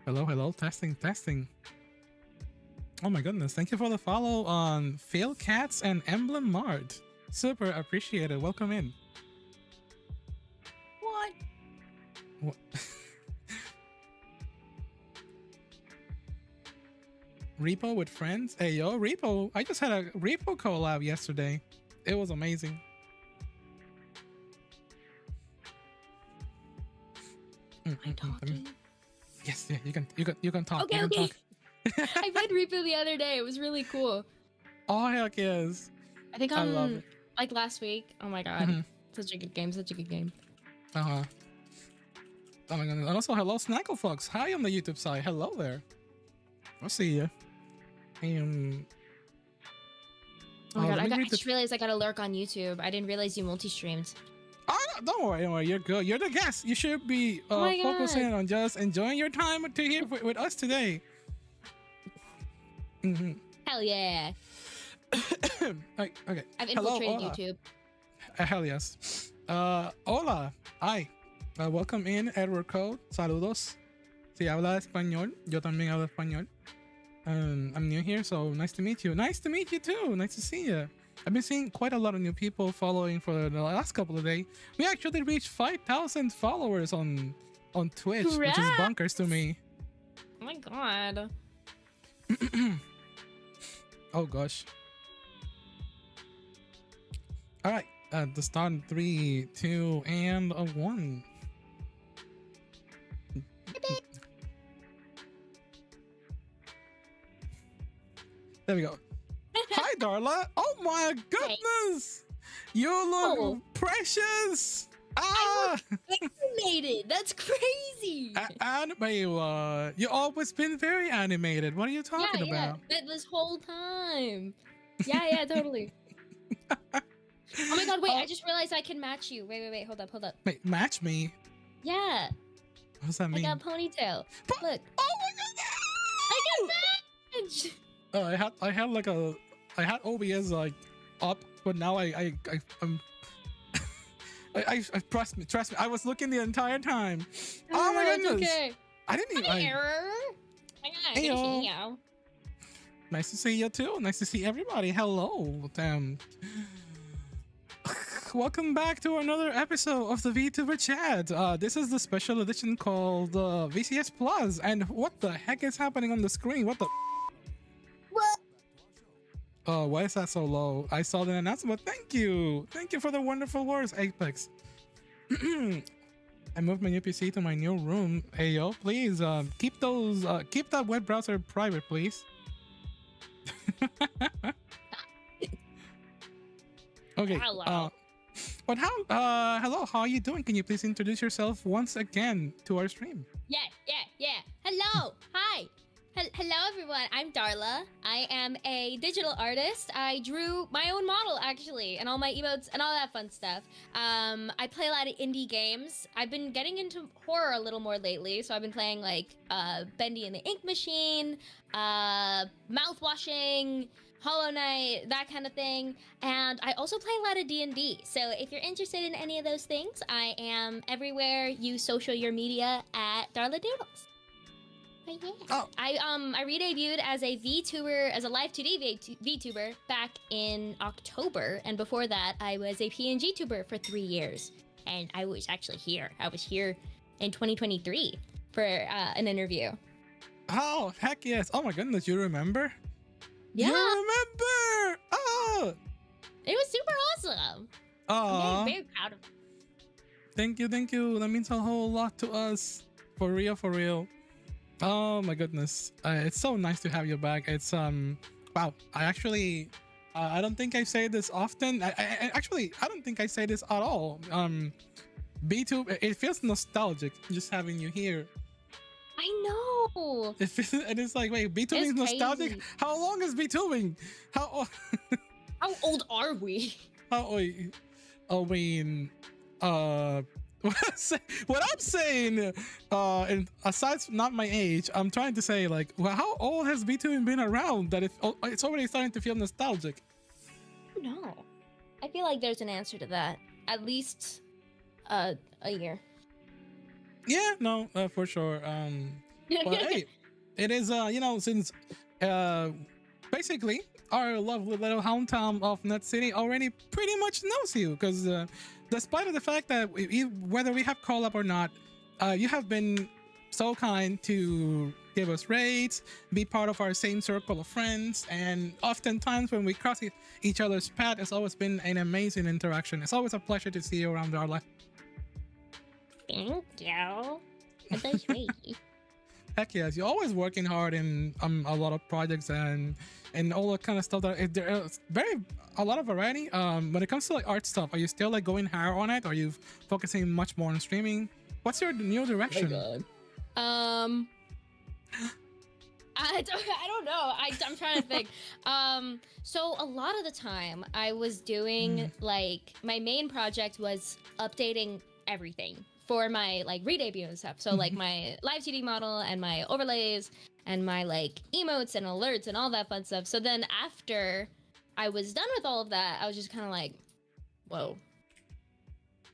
Hello, hello, testing, testing. Oh my goodness, thank you for the follow on Phil Cats and Emblem Mart. Super appreciated. Welcome in. What? Repo with friends? Hey yo, Repo. I just had a Repo collab yesterday. It was amazing. Am I talking? Yes, yeah, you can talk. Okay, you can okay. talk. I played REAPER the other day. It was really cool. Oh heck yes. I think I love it. like last week. Oh my god. Such a good game, such a good game. Uh-huh. Oh my goodness. And also hello Snacklefox. Hi on the YouTube side. Hello there. I'll see you. Oh my god, I just realized I got a lurk on YouTube. I didn't realize you multi-streamed. Oh, don't worry, you're good. You're the guest. You should be focusing on just enjoying your time here with us today. Hell yeah. Okay. I've infiltrated YouTube. Hell yes. Hola. Hi. Welcome in, Edward Code. Saludos. Si habla español, yo también hablo español. I'm new here, so nice to meet you. Nice to meet you too. Nice to see you. I've been seeing quite a lot of new people following for the last couple of days. We actually reached 5,000 followers on Twitch, which is bonkers to me. Oh my god. Oh gosh. All right, the start in 3, 2, and 1. There we go. Hi, Darla. Oh my goodness. You look precious. I look animated. That's crazy. Anime, you always been very animated. What are you talking about? Yeah, this whole time. Yeah, totally. Oh my god, wait, I just realized I can match you. Wait, hold up. Wait, match me? Yeah. What does that mean? I got a ponytail. Look. Oh my god! I got match! I had OBS like up, but now I trust me. I was looking the entire time. Oh my goodness! Okay. I didn't even. Error. Hey, yo. Nice to see you too. Nice to see everybody. Hello, damn. Welcome back to another episode of the Vtuber chat. This is the special edition called VCS Plus. And what the heck is happening on the screen? What the? What? Oh, why is that so low? I saw the announcement. Thank you for the wonderful words, Apex. I moved my new PC to my new room. Hey yo, please keep that web browser private, please. Okay. Hello. But hello, how are you doing? Can you please introduce yourself once again to our stream? Yeah. Hello. Hi. Hello, everyone. I'm Darla. I am a digital artist. I drew my own model, actually, and all my emotes and all that fun stuff. I play a lot of indie games. I've been getting into horror a little more lately, so I've been playing, like, Bendy and the Ink Machine, Mouthwashing, Hollow Knight, that kind of thing. And I also play a lot of D&D. So if you're interested in any of those things, I am everywhere you social your media at Darla Doodles. But yeah. Oh. I re-debuted as a VTuber, as a live 2D VTuber back in October, and before that I was a PNG tuber for 3 years. And I was actually here. I was here in 2023 for an interview. Oh, heck yes. Oh my goodness, you remember? Yeah. You remember? Oh. It was super awesome. Oh. I'm very proud of it. Thank you. That means a whole lot to us. For real. Oh my goodness. It's so nice to have you back. It's wow. I actually I don't think I say this often. I don't think I say this at all. B2, it feels nostalgic just having you here. I know. It's like, wait, B2 is nostalgic? Crazy. How long is B2ing? How old are we? I mean, what I'm saying, and aside from not my age, I'm trying to say, like, well, how old has B2 been around that it's already starting to feel nostalgic? No, I feel like there's an answer to that. At least a year. Yeah, no, for sure. Well, hey, it is you know, since uh basically our lovely little hometown of Nut City already pretty much knows you because despite of the fact that whether we have call up or not, you have been so kind to give us raids, be part of our same circle of friends, and oftentimes when we cross each other's path, it's always been an amazing interaction. It's always a pleasure to see you around, Darla. Thank you. That's so sweet. Heck yes, you're always working hard in a lot of projects and all that kind of stuff. That there is a lot of variety. When it comes to like art stuff, are you still like going higher on it? Or are you focusing much more on streaming? What's your new direction? Oh God. I don't know. I'm trying to think. So a lot of the time I was doing like my main project was updating everything for my like re-debut and stuff. So like my live TD model and my overlays and my like emotes and alerts and all that fun stuff. So then after I was done with all of that, I was just kind of like, whoa,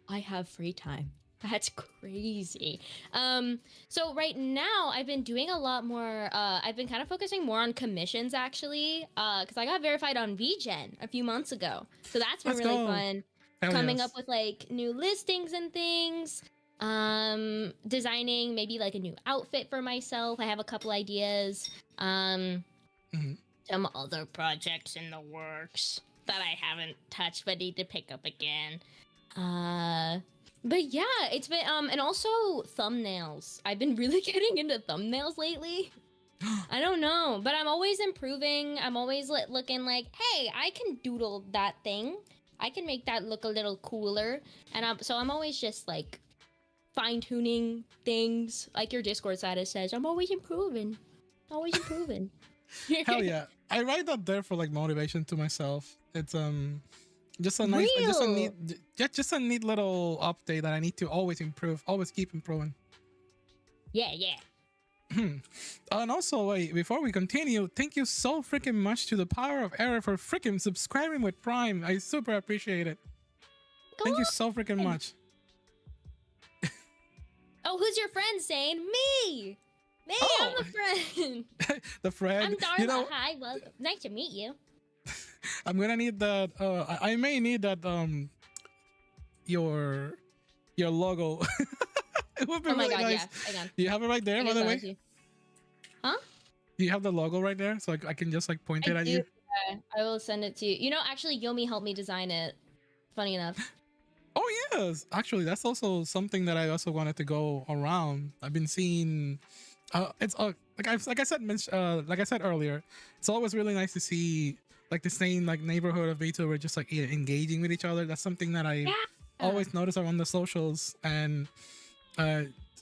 I have free time. That's crazy. So right now I've been doing a lot more, I've been kind of focusing more on commissions actually, because I got verified on VGen a few months ago. So that's been really fun. Hell Coming yes. up with like new listings and things, designing maybe like a new outfit for myself. I have a couple ideas. Some other projects in the works that I haven't touched but need to pick up again. But yeah, it's been and also thumbnails. I've been really getting into thumbnails lately. I don't know, but I'm always improving. I'm always looking like, hey, I can doodle that thing. I can make that look a little cooler. And I'm always just like fine-tuning things. Like your Discord status says, I'm always improving. Always improving. Hell yeah. I write that there for like motivation to myself. It's just a nice just a neat little update that I need to always improve, always keep improving. Yeah. And also, wait, before we continue, thank you so freaking much to the Power of Error for freaking subscribing with Prime. I super appreciate it. Thank you so freaking much. Oh, who's your friend, SAIN? Me! I'm the friend. The friend. I'm Darla. You know, Hi, welcome. Nice to meet you. I'm gonna need that. I may need that. Your logo. It would be Oh my really god, nice. yeah. Hang on. Do you have it right there, by the way? Huh? Do you have the logo right there, so I can just like point it at you? Yeah, I will send it to you. You know, actually, Yomi helped me design it. Funny enough. Oh yes, actually, that's also something that I also wanted to go around. I've been seeing. It's like I said earlier, it's always really nice to see like the same like neighborhood of Vtuber just like engaging with each other. That's something that I always notice around the socials, and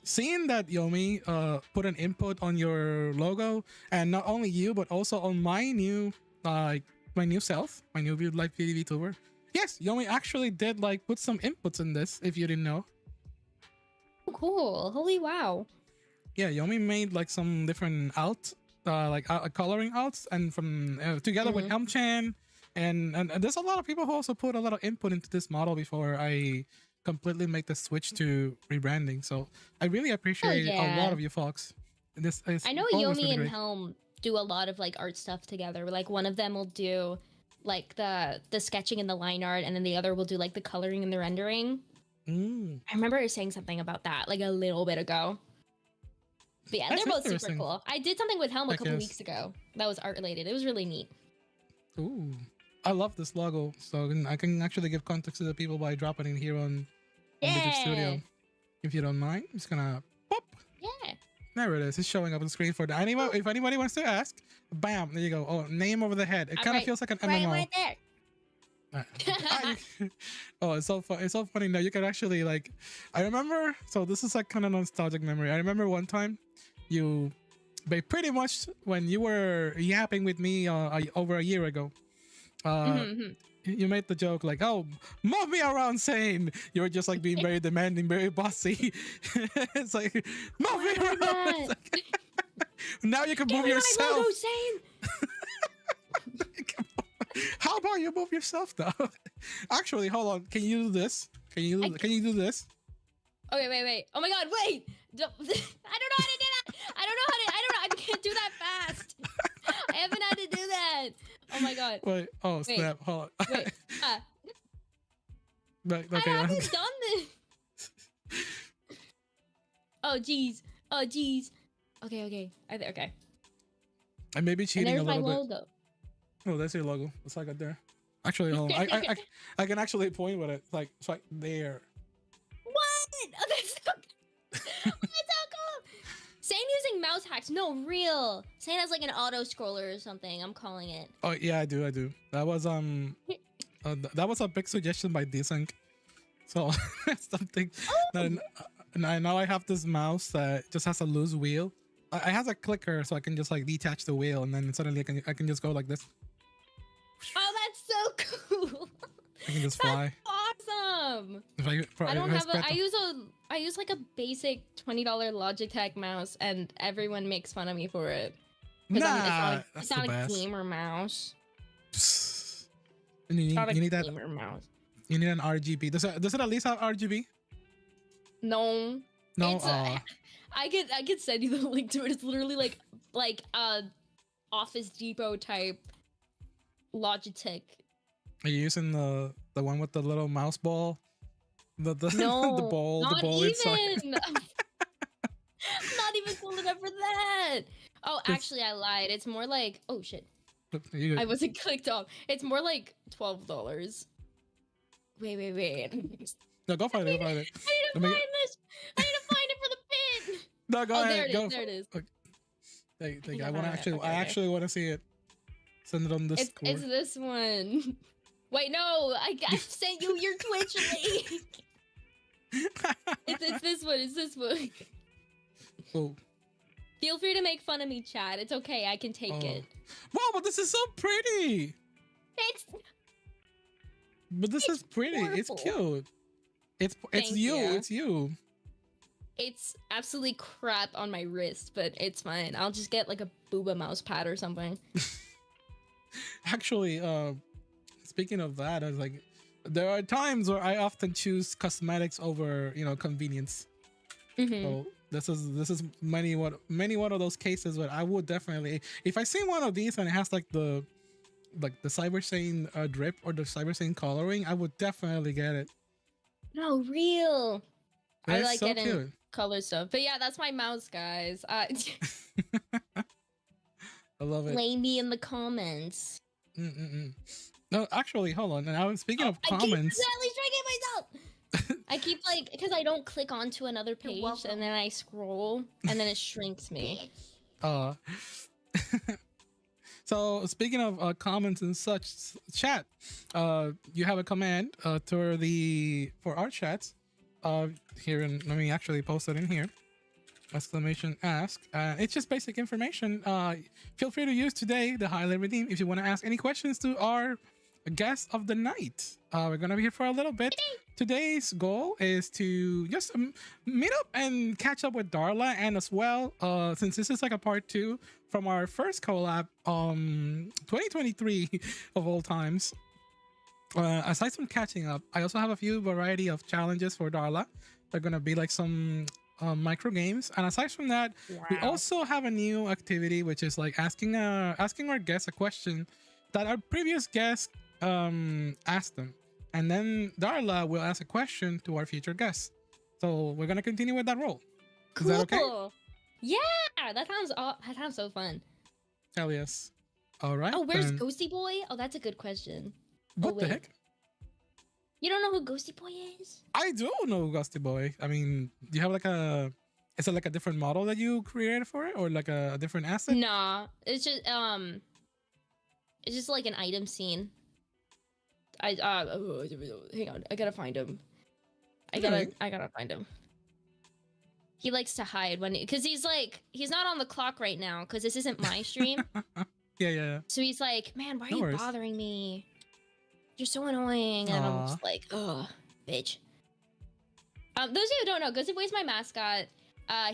seeing that Yomi put an input on your logo, and not only you but also on my new my new self, my new live VTuber. Yes, Yomi actually did like put some inputs in this, if you didn't know. Oh, cool. Holy wow. Yeah, Yomi made like some different coloring outs, and from together with Helm-chan, and there's a lot of people who also put a lot of input into this model before I completely make the switch to rebranding. So I really appreciate a lot of you folks. This is I know always Yomi really and great. Helm do a lot of like art stuff together. Like one of them will do like the sketching and the line art, and then the other will do like the coloring and the rendering. I remember her saying something about that like a little bit ago. But yeah, That's they're both super interesting. cool. I did something with Helm a Heck couple yes. weeks ago that was art related. It was really neat. Ooh, I love this logo. So I can actually give context to the people by dropping it here on Visual Studio. If you don't mind, I'm just gonna pop. Yeah. There it is. It's showing up on the screen for the anybody. If anybody wants to ask, bam, there you go. Oh, name over the head. It kind of feels like an MMO. Right there. Oh, it's so fun. It's so funny now. You can actually like, I remember. So this is like kind of nostalgic memory. I remember one time, but pretty much when you were yapping with me over a year ago, you made the joke like, "Oh, move me around, SAIN." You were just like being very demanding, very bossy. It's like, move me around. It's like, now you can move yourself. My logo, SAIN. How about you move yourself now? Actually, hold on. Can you do this? Can you do this? Okay, wait. Oh my god, wait! I don't know how to do that! I don't know Oh my god. Wait. Oh Wait. snap! Hold on. Wait. But, I okay. haven't done this. Oh jeez. Oh jeez. Okay. Okay. I may be And cheating a there's my little bit. logo. Oh, that's your logo. It's like right there. Actually, hold on. I can actually point with it. It's like there. What? Oh, that's so that's so cool. SAIN using mouse hacks. No, real. SAIN has like an auto scroller or something. I'm calling it. Oh yeah, I do. That was that was a big suggestion by Desync. So something. Oh. Now I have this mouse that just has a loose wheel. I has a clicker, so I can just like detach the wheel, and then suddenly I can just go like this. Oh, that's so cool. I can just fly. Awesome. I don't have a. I use like a basic $20 Logitech mouse, and everyone makes fun of me for it. Nah, it's not a gamer mouse. And you need that gamer mouse. You need an RGB. Does it at least have RGB? No. No. I could send you the link to it. It's literally like Office Depot type Logitech. Are you using the one with the little mouse ball? No, the ball inside. I'm not even cool enough for that. Oh, actually, I lied. It's more like, oh shit. I wasn't clicked off. It's more like $12. Wait. No, go find it. I need to find this. I need to find it for the pin. No, go ahead. There it is. Okay. Thank you. I actually want to see it. Send it on Discord. It's this one. Wait, no. I sent you your Twitch link. It's this one. It's this one. Oh. Feel free to make fun of me, chat. It's okay. I can take it. Wow, but this is so pretty. It's pretty. Horrible. It's cute. It's you. It's you. It's absolutely crap on my wrist, but it's fine. I'll just get like a booba mouse pad or something. Actually, speaking of that, I was like, there are times where I often choose cosmetics over, convenience. Mm-hmm. So this is many one of those cases where I would definitely, if I see one of these and it has like the Cyber SAIN drip or the Cyber SAIN coloring, I would definitely get it. No, real. I like so getting cute. color stuff. But yeah, that's my mouse, guys. I love it. Blame me in the comments. No, actually, hold on. And I was speaking of comments. I keep because I don't click onto another page and then I scroll and then it shrinks me. So speaking of comments and such, chat, you have a command for our chats here, and let me actually post it in here. !ask. It's just basic information. Feel free to use today the highlight redeem if you want to ask any questions to our guest of the night. We're gonna be here for a little bit. Today's goal is to just meet up and catch up with Darla, and as well, since this is like a part 2 from our first collab, 2023 of all times. Aside from catching up, I also have a few variety of challenges for Darla. They're gonna be like some micro games, and aside from that, we also have a new activity, which is like asking our guests a question that our previous guest asked them, and then Darla will ask a question to our future guests. So we're gonna continue with that role. Cool. Is that okay? Yeah, that sounds so fun. Hell yes. All right. Oh, where's Ghosty Boy? Oh, that's a good question. What the heck? You don't know who Ghosty Boy is? I do know Ghosty Boy. I mean, do you have is it like a different model that you created for it, or like a different asset? Nah, it's just like an item scene. Hang on, I gotta find him. I gotta find him. He likes to hide because he's not on the clock right now because this isn't my stream. Yeah. So he's like, man, why are you bothering me? You're so annoying. And I'm just like, ugh, bitch. Those of you who don't know, Ghosty Boy's my mascot.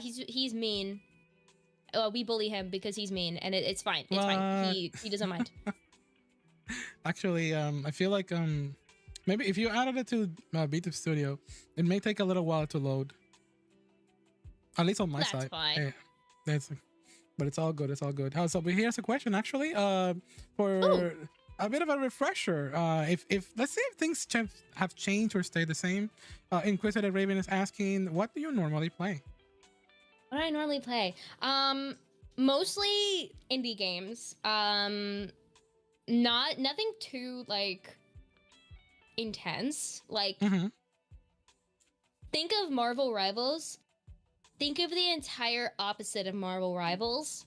He's mean. We bully him because he's mean, and it's fine. It's fine. He doesn't mind. Actually, I feel like maybe if you added it to Vtuber Studio, it may take a little while to load. At least on my side. That's fine. but it's all good. It's all good. So, but here's a question actually. Ooh. For a bit of a refresher, if let's say if things have changed or stay the same, Inquisitive Raven is asking, what do you normally play? What do I normally play? Mostly indie games. Nothing too like intense. Like think of Marvel Rivals. Think of the entire opposite of Marvel Rivals.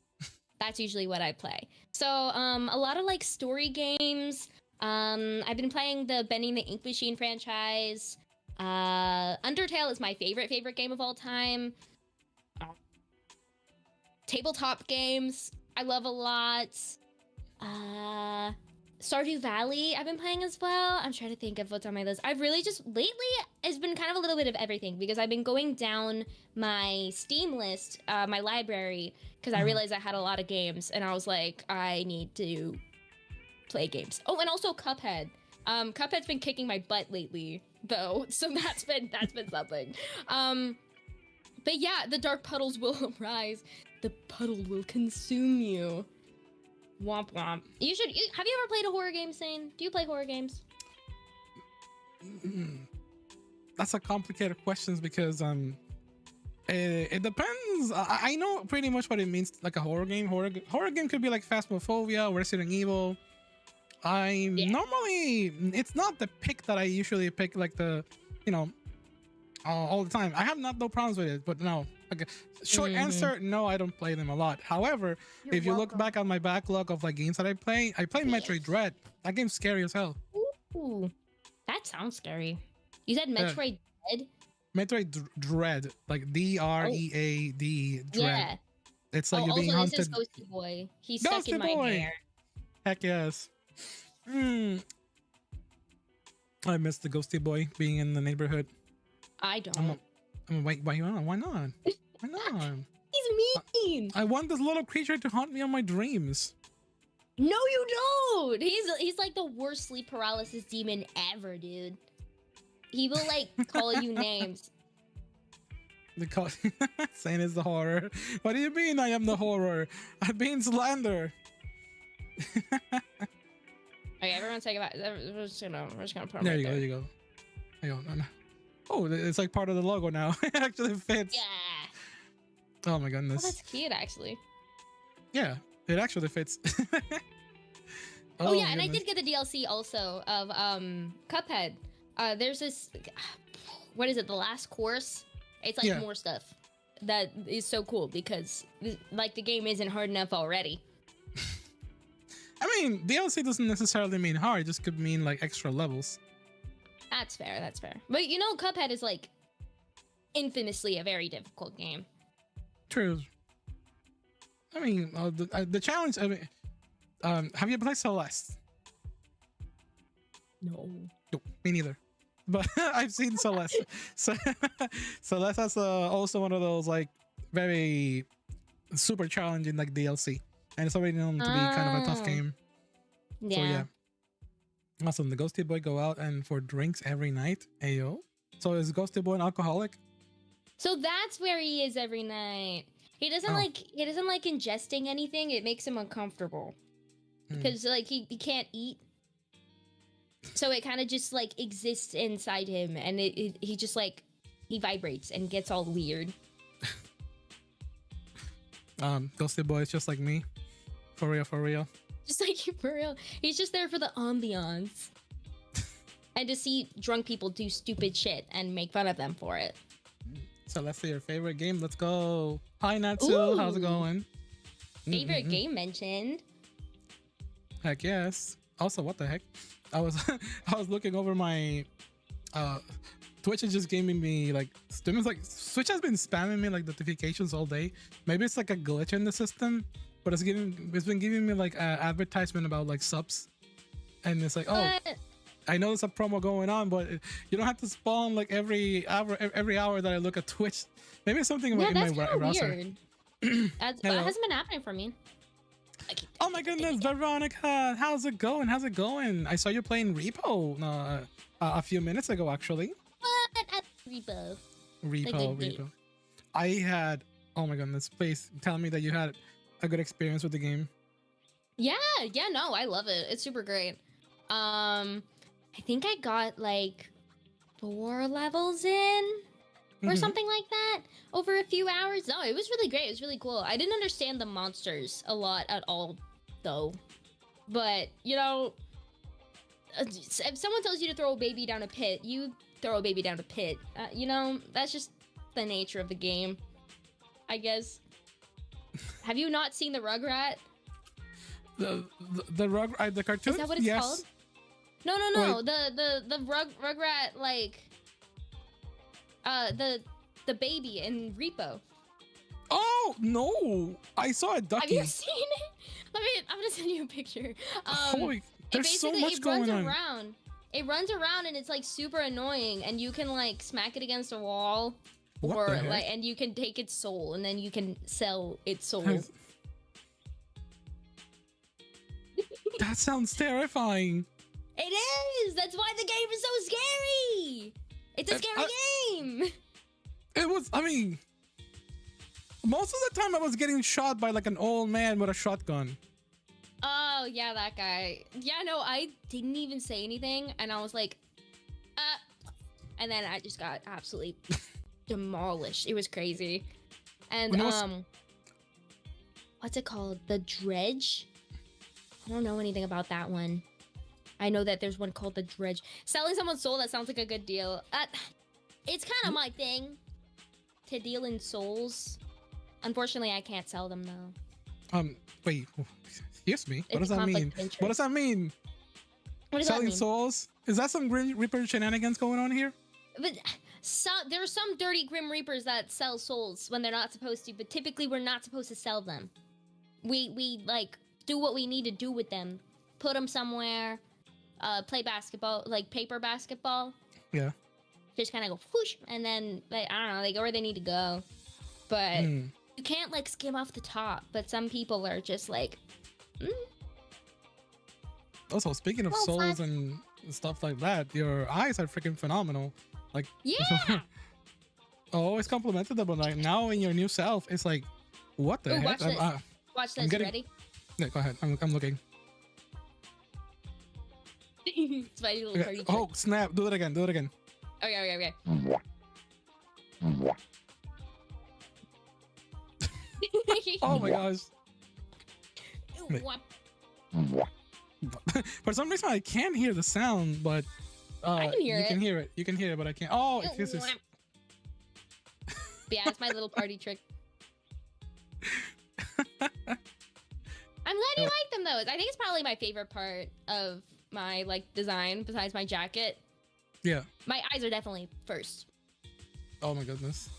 That's usually what I play. So a lot of like story games. I've been playing the Bending the Ink Machine franchise. Undertale is my favorite game of all time. Tabletop games I love a lot. Stardew Valley I've been playing as well. I'm trying to think of what's on my list. I've really just lately it's been kind of a little bit of everything because I've been going down my Steam list, my library, because I realized I had a lot of games and I was like, I need to play games. Oh, and also Cuphead. Cuphead's been kicking my butt lately though, so that's been something. But yeah, the dark puddles will arise. The puddle will consume you. Womp womp. Have you ever played a horror game, SAIN? Do you play horror games? That's a complicated question because it depends. I know pretty much what it means, like a horror game. Horror game could be like Phasmophobia or Resident Evil. Normally, it's not the pick that I usually pick, like the, all the time. I have no problems with it, but no. Okay. Short answer, no, I don't play them a lot. However, if you look back on my backlog of like games that I play Metroid Dread. That game's scary as hell. Ooh, that sounds scary. You said Metroid Dread? Metroid Dread, like Dread. Dread. Yeah. It's like you're being hunted. This is Ghosty Boy. He's stuck in my hair. Heck yes. I miss the Ghosty Boy being in the neighborhood. I don't. Why not? Why not? Why not? He's mean. I want this little creature to haunt me on my dreams. No, you don't. He's like the worst sleep paralysis demon ever, dude. He will like call you names. SAIN is the horror. What do you mean I am the horror? I'm being slandered. Okay, everyone say goodbye. We're just gonna put him There right you go. There you go. There you go. No. Oh, it's like part of the logo now. It actually fits. Yeah. Oh my goodness. Oh, that's cute, actually. Yeah, it actually fits. Oh yeah, and I did get the DLC also of Cuphead. There's this, what is it? The last course. It's like more stuff that is so cool because like the game isn't hard enough already. I mean, DLC doesn't necessarily mean hard. It just could mean like extra levels. That's fair. That's fair. But Cuphead is like infamously a very difficult game. True. I mean, the challenge. I mean, have you played Celeste? No. No, me neither. But I've seen Celeste. So Celeste has also one of those like very super challenging like DLC, and it's already known to be kind of a tough game. Yeah. So yeah. Awesome. The Ghosty Boy go out and for drinks every night. Ayo. So is Ghosty Boy an alcoholic? So that's where he is every night. He doesn't like ingesting anything. It makes him uncomfortable because like he can't eat. So it kind of just like exists inside him, and he just like he vibrates and gets all weird. Ghosty Boy is just like me, for real. Just like you, for real. He's just there for the ambiance. And to see drunk people do stupid shit and make fun of them for it. So let's see your favorite game. Let's go. Hi, Natsu. Ooh. How's it going? Favorite game mentioned. Heck yes. Also, what the heck? I was looking over my Twitch is just giving me like Switch has been spamming me like notifications all day. Maybe it's like a glitch in the system. But it's been giving me like advertisement about like subs, and it's like, oh, I know there's a promo going on, but you don't have to spawn like every hour that I look at Twitch. Maybe it's something in my browser. Weird. That hasn't been happening for me. Oh my goodness, Veronica, how's it going? I saw you playing Repo a few minutes ago, actually. What? Repo. Repo. I had. Oh my goodness, please tell me that you had a good experience with the game. Yeah, no, I love it. It's super great. I think I got like 4 levels in or something like that over a few hours. No, it was really great. It was really cool. I didn't understand the monsters a lot at all, though. But, you know, if someone tells you to throw a baby down a pit, you throw a baby down a pit. You know, that's just the nature of the game, I guess. Have you not seen the Rugrat? The cartoon? Is that what it's called? No. Wait. The Rugrat, like, the baby in Repo. Oh no! I saw a ducky. Have you seen it? I'm gonna send you a picture. Holy, there's so much going on. It runs around and it's like super annoying, and you can like smack it against a wall, What the heck? like, and you can take its soul, and then you can sell its soul. That sounds terrifying. It is. That's why the game is so scary. It's a scary game. It was. I mean, most of the time I was getting shot by like an old man with a shotgun. Oh yeah, that guy. Yeah, no, I didn't even say anything, and I was like, and then I just got absolutely demolished. It was crazy. And what's it called? The Dredge? I don't know anything about that one. I know that there's one called the Dredge. Selling someone's soul, that sounds like a good deal. It's kind of my thing to deal in souls. Unfortunately, I can't sell them though. Wait, excuse me. What does that mean? What does that mean? What does Selling that mean? souls? Is that some Grim Reaper shenanigans going on here? But there are some dirty Grim Reapers that sell souls when they're not supposed to, but typically we're not supposed to sell them. We like do what we need to do with them. Put them somewhere, play basketball, like paper basketball. Yeah. Just kind of go whoosh, and then I don't know, they go where they need to go. But you can't like skim off the top. But some people are just like. Also, speaking of souls and stuff like that, your eyes are freaking phenomenal. Like, yeah. I always complimented them, but like now in your new self, it's like, what the heck? Watch this. Ready? Yeah, go ahead. I'm looking. It's my little party trick. Oh snap! Do it again. Do it again. Okay. Oh my gosh. For some reason, I can't hear the sound, but I can hear you can hear it. You can hear it, but I can't. Oh, this is. Yeah, it's my little party trick. I'm glad you like them though. I think it's probably my favorite part of my like design besides my jacket. Yeah. My eyes are definitely first. Oh my goodness.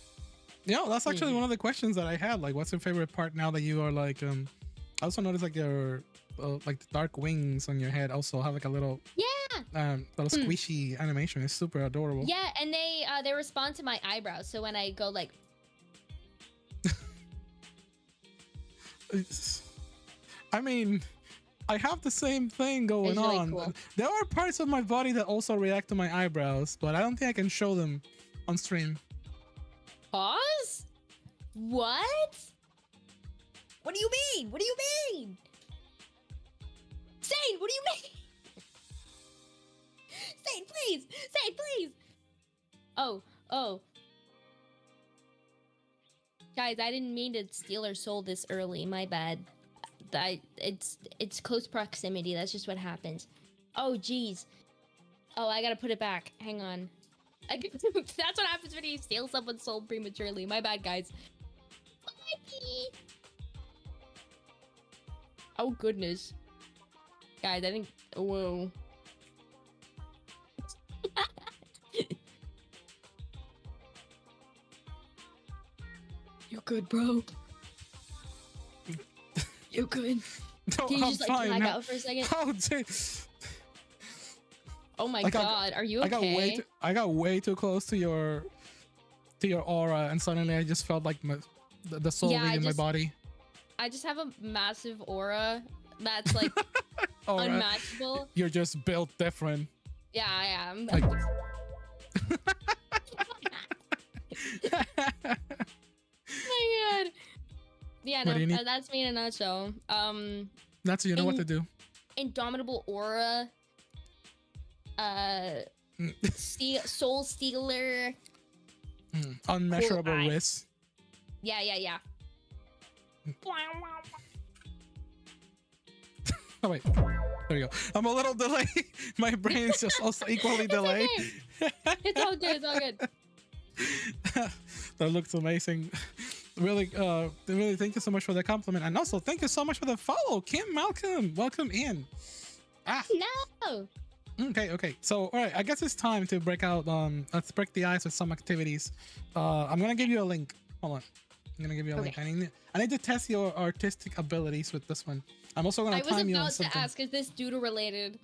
Yeah, that's actually one of the questions that I had. Like, what's your favorite part now that you are like? I also noticed like your like the dark wings on your head also have like a little little squishy animation. It's super adorable. Yeah, and they respond to my eyebrows. So when I go like. I mean, I have the same thing going on. Really cool. There are parts of my body that also react to my eyebrows, but I don't think I can show them on stream. Pause? What? What do you mean? What do you mean? SAIN, what do you mean? SAIN, please! SAIN, please! Oh. Guys, I didn't mean to steal her soul this early. My bad. It's close proximity. That's just what happens. Oh, jeez. Oh, I gotta put it back. Hang on. That's what happens when you steal someone's soul prematurely. My bad, guys. Oh, goodness. Guys, I think... Whoa. You're good, bro. You're good. No, Can you just like lag out for a second? Oh my god, are you okay? I got way too close to your aura, and suddenly I just felt like the soul in my body. I just have a massive aura that's like unmatchable. You're just built different. Yeah, I am. Like... Oh my god. Yeah, What do you no, need? that's me in a nutshell. That's you know what to do. Indomitable aura. Soul stealer. Unmeasurable cool risk. Yeah. Oh wait, there you go. I'm a little delayed. My brain's just also equally delayed. Okay. It's all good. It's all good. That looks amazing. Really, really, thank you so much for the compliment, and also thank you so much for the follow, Kim Malcolm. Welcome in. No. Okay. So, all right, I guess it's time to break out. Let's break the ice with some activities. I'm gonna give you a link. Hold on. I'm gonna give you a link. I need to test your artistic abilities with this one. I'm also gonna time you on something. I was about to ask, is this doodle related?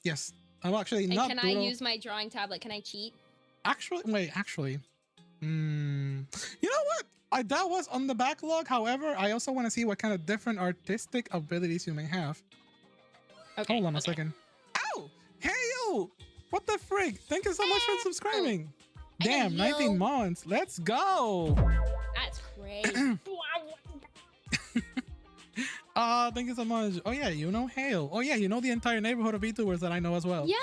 Yes. I'm actually and not. Can doodle. I use my drawing tablet? Can I cheat? Actually. You know what? That was on the backlog. However, I also want to see what kind of different artistic abilities you may have. Okay. Hold on a second. Ow! Hey you! What the frig? Thank you so much for subscribing. Damn, 19 months. Let's go. That's crazy. Thank you so much. Oh yeah, you know Hale. Oh yeah, you know the entire neighborhood of VTubers that I know as well. Yeah.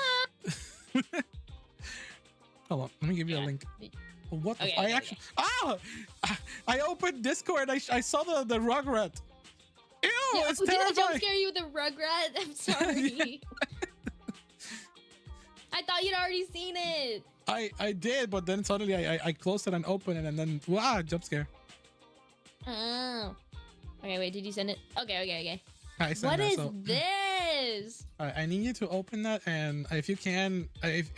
Hold on, let me give you a link. What? Okay, I actually. I opened Discord. I saw the Rugrat. Ew, it's Did I terrifying. jump scare you with a Rugrat? I'm sorry. I thought you'd already seen it. I did, but then suddenly I closed it and opened it, and then jump scare. Oh. Okay, wait, did you send it? Okay. I sent What that, is so. this? All right, I need you to open that, and if you can, if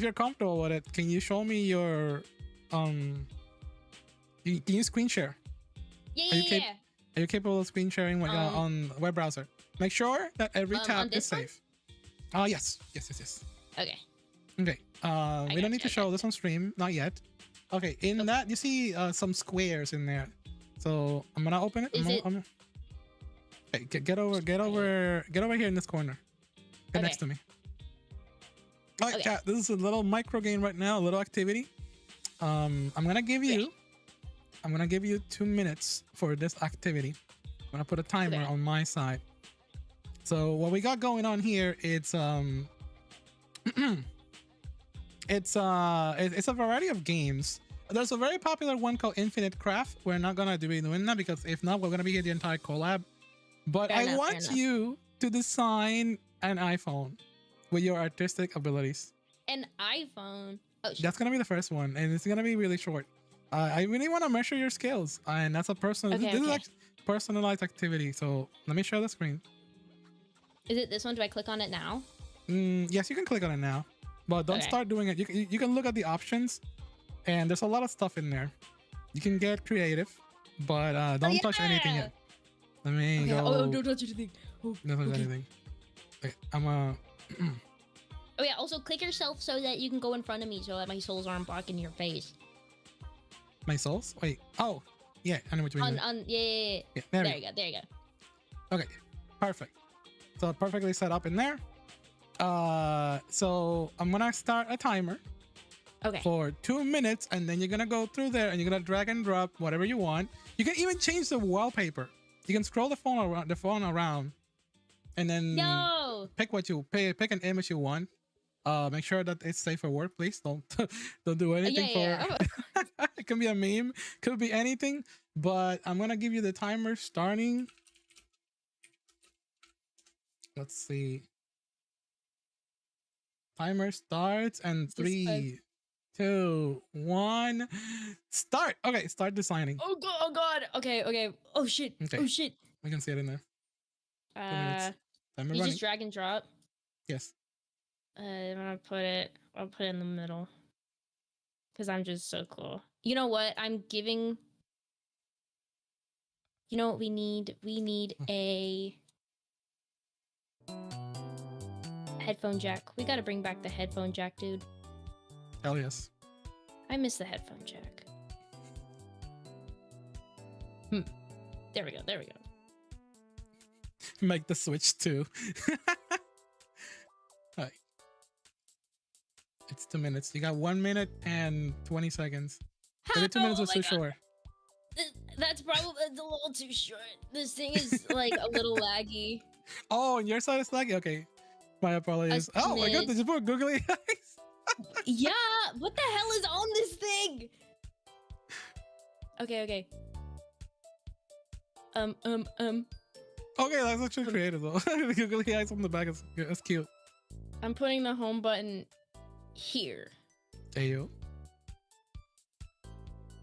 you're comfortable with it, can you show me your can you screen share? Yeah. Are you capable of screen sharing on web browser? Make sure that every tab is safe. Oh yes. Okay. Okay. We don't need to show this on stream, not yet. Okay. In that, you see some squares in there. So I'm gonna open it. Okay, get over here in this corner. Get next to me. All right, chat. This is a little micro game right now, a little activity. I'm gonna give you 2 minutes for this activity. I'm gonna put a timer on my side. So what we got going on here, it's it's a variety of games. There's a very popular one called Infinite Craft. We're not gonna be doing that because if not, we're gonna be here the entire collab. But I want you to design an iPhone with your artistic abilities. An iPhone? Oh, shit. That's gonna be the first one, and it's gonna be really short. I really want to measure your skills, and that's a personal. This is like personalized activity. So let me share the screen. Is it this one? Do I click on it now? Yes, you can click on it now, but don't start doing it. You can look at the options, and there's a lot of stuff in there. You can get creative, but don't touch anything yet. Let me go. Oh, don't touch anything. Don't touch anything. Okay, Oh yeah. Also, click yourself so that you can go in front of me, so that my souls aren't blocking your face. My souls? Wait. Oh, yeah. I know what you mean. Yeah. There you go. Okay. Perfect. So perfectly set up in there. So I'm gonna start a timer. Okay. For 2 minutes, and then you're gonna go through there, and you're gonna drag and drop whatever you want. You can even change the wallpaper. You can scroll the phone around, and then pick an image you want. Make sure that it's safe for work, please. Don't do anything it can be a meme, could be anything. But I'm gonna give you the timer starting. Let's see. Timer starts and 3, 2, 1, start. Okay, start designing. Oh god. Okay. Oh shit. Okay. Oh shit. We can see it in there. You just drag and drop. Yes. I'll put it in the middle, because I'm just so cool. You know what? You know what we need? We need a headphone jack. We gotta bring back the headphone jack, dude. Hell yes. I miss the headphone jack. There we go. Make the switch too. All right. It's 2 minutes. You got 1 minute and 20 seconds. 32 minutes was too short. That's probably a little too short. This thing is like a little laggy. Oh, on your side is laggy? Okay. My apologies. Oh my god, did you put googly eyes? Yeah, what the hell is on this thing? Okay. Okay, that's actually creative though. The googly eyes on the back is cute. I'm putting the home button here. There you.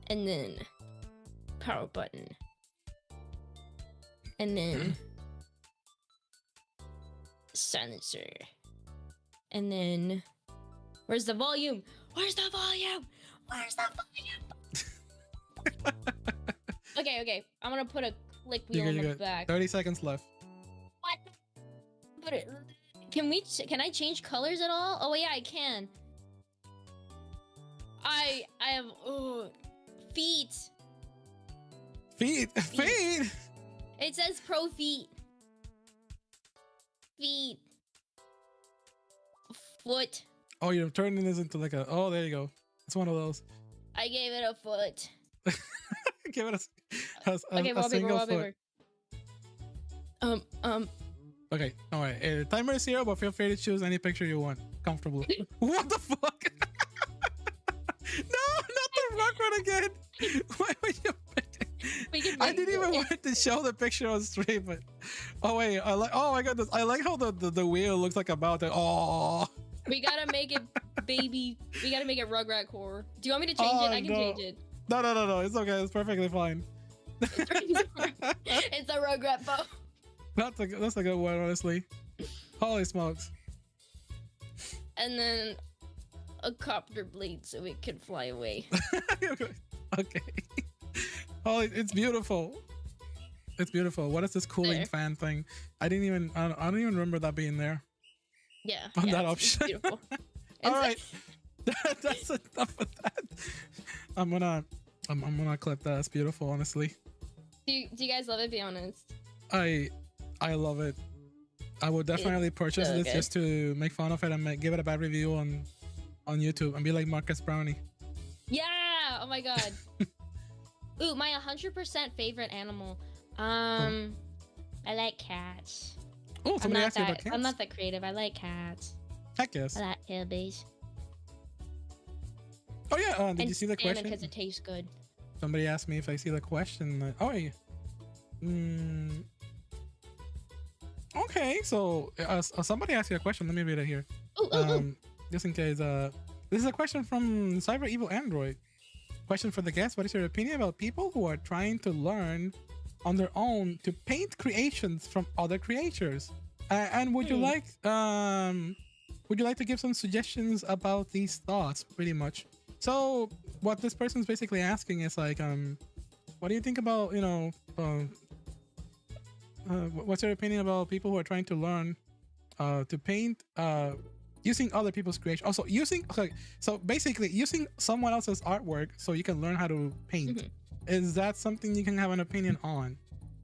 And then power button. And then silencer. And then where's the volume? Where's the volume? Where's the volume? Okay. I'm gonna put a click wheel on the back. 30 seconds left. What? Put it. Can I change colors at all? Oh yeah, I can. I have feet. Feet. It says pro feet. Foot. Oh, you're turning this into like a. Oh, there you go. It's one of those. I gave it a foot. Give it a Wallpaper. foot. Okay, all right. Timer is 0, but feel free to choose any picture you want comfortably. What the fuck? No, not the rock one again. Why would you pick it? I didn't even want to show the picture on stream, but oh wait, oh my god, I like how the wheel looks like about to. Oh, we gotta make it baby. We gotta make it Rugrat core. Do you want me to change it? I can change it. No. It's okay. It's perfectly fine. It's a Rugrat bow. That's a good one, honestly. Holy smokes. And then a copter blade so it can fly away. Okay. Oh, it's beautiful. It's beautiful. What is this cooling fan thing? I don't even remember that being there. Yeah. On that option. It's beautiful. All right. That's enough of that. I'm gonna clip that. It's beautiful, honestly. Do you guys love it? Be honest. I love it. I would definitely purchase this just to make fun of it and give it a bad review on YouTube and be like Marcus Brownie. Yeah. Oh my god. Ooh, my 100% favorite animal. I like cats. Oh, somebody asked you about cats. I'm not that creative. I like cats. Heck yes. I like kitties. Oh yeah. Did you see the question? Because it tastes good. Somebody asked me if I see the question. Oh yeah. Okay, so somebody asked you a question. Let me read it here. Ooh. Just in case. This is a question from Cyber Evil Android. Question for the guest: what is your opinion about people who are trying to learn on their own to paint creations from other creators? And would you like to give some suggestions about these thoughts? Pretty much. So what this person's basically asking is like, what do you think about what's your opinion about people who are trying to learn to paint using other people's creation? Also so basically using someone else's artwork so you can learn how to paint. Is that something you can have an opinion on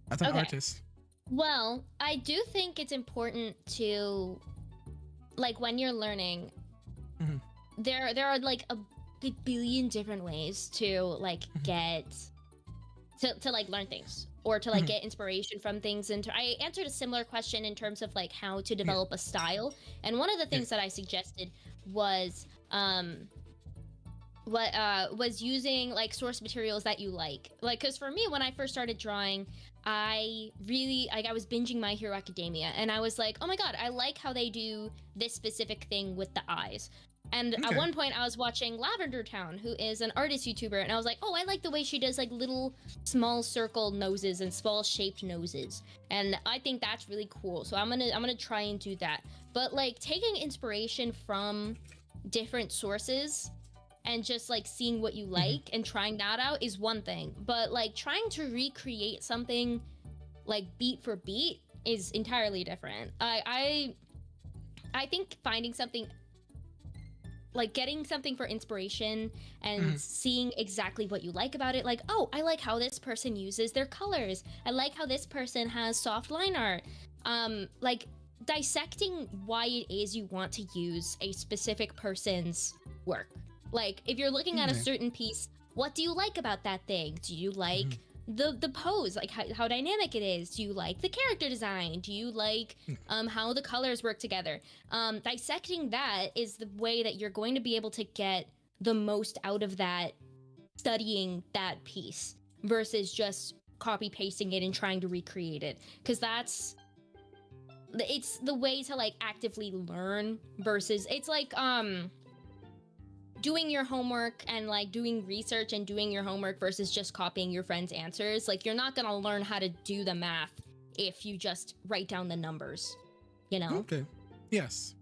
as an artist? Well, I do think it's important to, like, when you're learning, there are like a billion different ways to like get to like learn things or to like get inspiration from things. And I answered a similar question in terms of like how to develop a style, and one of the things that I suggested was was using like source materials that you like, because for me, when I first started drawing, I was binging My Hero Academia, and I was like, oh my god, I like how they do this specific thing with the eyes. And at one point I was watching Lavender Town, who is an artist YouTuber, and I was like, oh, I like the way she does like little small circle noses and small shaped noses, and I think that's really cool. So I'm gonna try and do that. But like taking inspiration from different sources and just like seeing what you like and trying that out is one thing, but like trying to recreate something like beat for beat is entirely different. I think finding something, like getting something for inspiration and seeing exactly what you like about it, like, oh, I like how this person uses their colors, I like how this person has soft line art, like dissecting why it is you want to use a specific person's work. Like if you're looking at a certain piece, what do you like about that thing? Do you like the pose, like how dynamic it is. Do you like the character design? Do you like how the colors work together? Dissecting that is the way that you're going to be able to get the most out of that, studying that piece versus just copy pasting it and trying to recreate it, because it's the way to like actively learn versus it's like doing your homework and like doing research and doing your homework versus just copying your friend's answers. Like, you're not gonna learn how to do the math if you just write down the numbers, you know? Okay. Yes.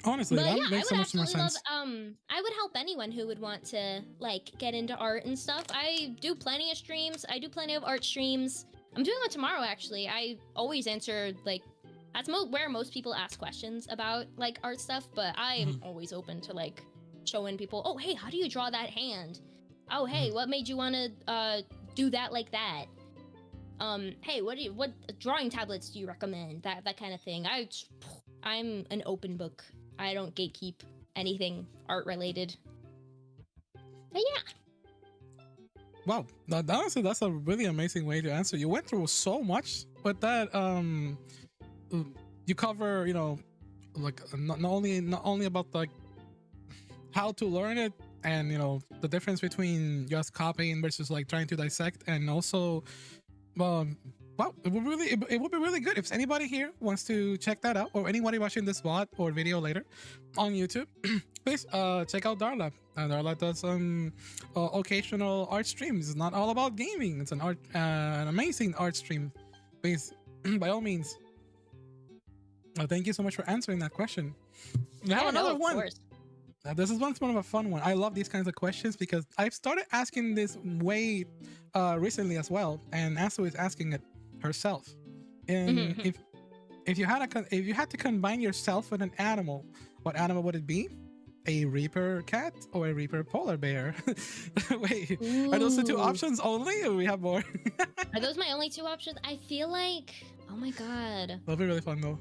Honestly, But that yeah, makes so much more sense. I would help anyone who would want to like get into art and stuff. I do plenty of streams. I do plenty of art streams. I'm doing one tomorrow, actually. I always answer, like, that's where most people ask questions about, like, art stuff, but I'm always open to, like, showing people, oh, hey, how do you draw that hand? Oh, hey, what made you want to do that like that? Hey, what drawing tablets do you recommend? That kind of thing. I'm an open book. I don't gatekeep anything art-related. But yeah. Wow, honestly, that's a really amazing way to answer. You went through so much, but that you cover, you know, like not only about like how to learn it, and you know the difference between just copying versus like trying to dissect, and also, wow, it would be really good if anybody here wants to check that out, or anybody watching this VOD or video later on YouTube. Please check out Darla. Darla does occasional art streams. It's not all about gaming. It's an amazing art stream. Please, by all means. Thank you so much for answering that question. We have another one. This is one of a fun one. I love these kinds of questions because I've started asking this way recently as well, and Asu is asking it herself. And if you had to combine yourself with an animal, what animal would it be? A Reaper cat or a Reaper polar bear? Wait, are those the two options only, or we have more? Are those my only two options? I feel like, oh my god. That'll be really fun though.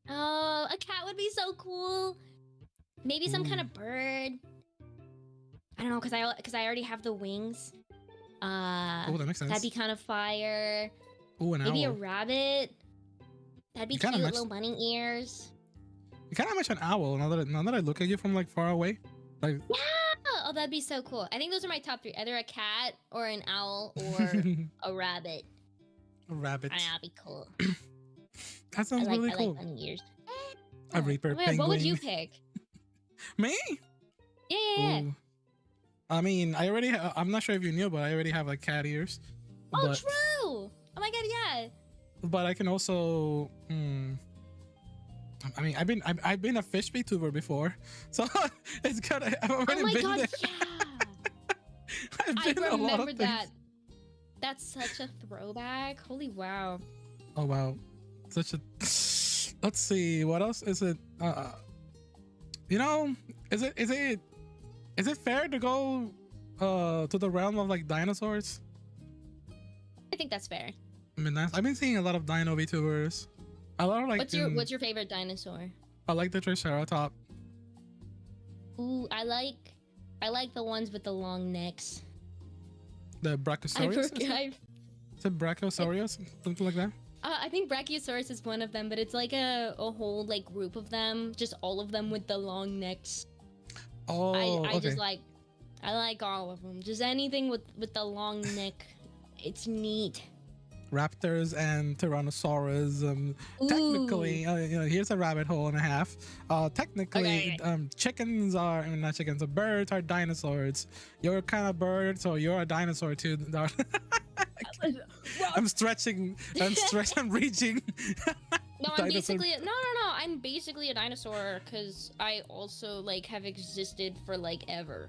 Oh, a cat would be so cool. Maybe some kind of bird. I don't know, because I already have the wings. Oh, that makes sense. That'd be kind of fire. Oh, maybe a rabbit. That'd be cute, little bunny ears. You kind of match an owl now that I look at you from like far away. Like, yeah! Oh, that'd be so cool. I think those are my top three. Either a cat or an owl or a rabbit. A rabbit. That'd be cool. That sounds really cool. I like bunny ears. A Reaper penguin. What would you pick? Me? Yeah. Ooh. I mean, I'm not sure if you knew, but I already have like cat ears. Oh, true! Oh my god, yeah. But I can also, I mean, I've been a fish Vtuber before, so it's kind of. I've already been there. Yeah. I remember that. That's such a throwback. Holy wow. Oh wow, such a. Let's see, what else is it? You know, is it fair to go to the realm of like dinosaurs? I think that's fair. I mean, I've been seeing a lot of dino VTubers. A lot of like. What's your favorite dinosaur? I like the Triceratop. Ooh, I like the ones with the long necks. The Brachiosaurus? Is it Brachiosaurus? Something like that? I think Brachiosaurus is one of them, but it's like a whole like group of them, just all of them with the long necks. Oh, I just like, I like all of them. Just anything with the long neck, it's neat. Raptors and Tyrannosaurus. Technically, you know, here's a rabbit hole and a half. Technically, chickens are, I mean, not chickens, birds are dinosaurs. You're kind of bird, so you're a dinosaur too. I'm stretching. I'm reaching. No, I'm basically I'm basically a dinosaur because I also like have existed for like ever.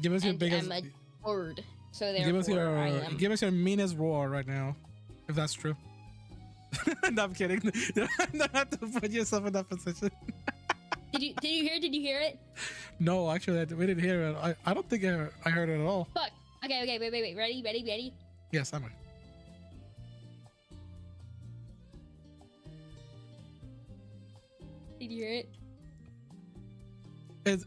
Give us your biggest. I'm a bird, so give us your meanest roar right now, if that's true. No, I'm kidding. You don't have to put yourself in that position. Did you hear it? No, actually, we didn't hear it. I don't think I heard it at all. Fuck. Okay, wait. Ready? Yes, I'm ready. Did you hear it? Is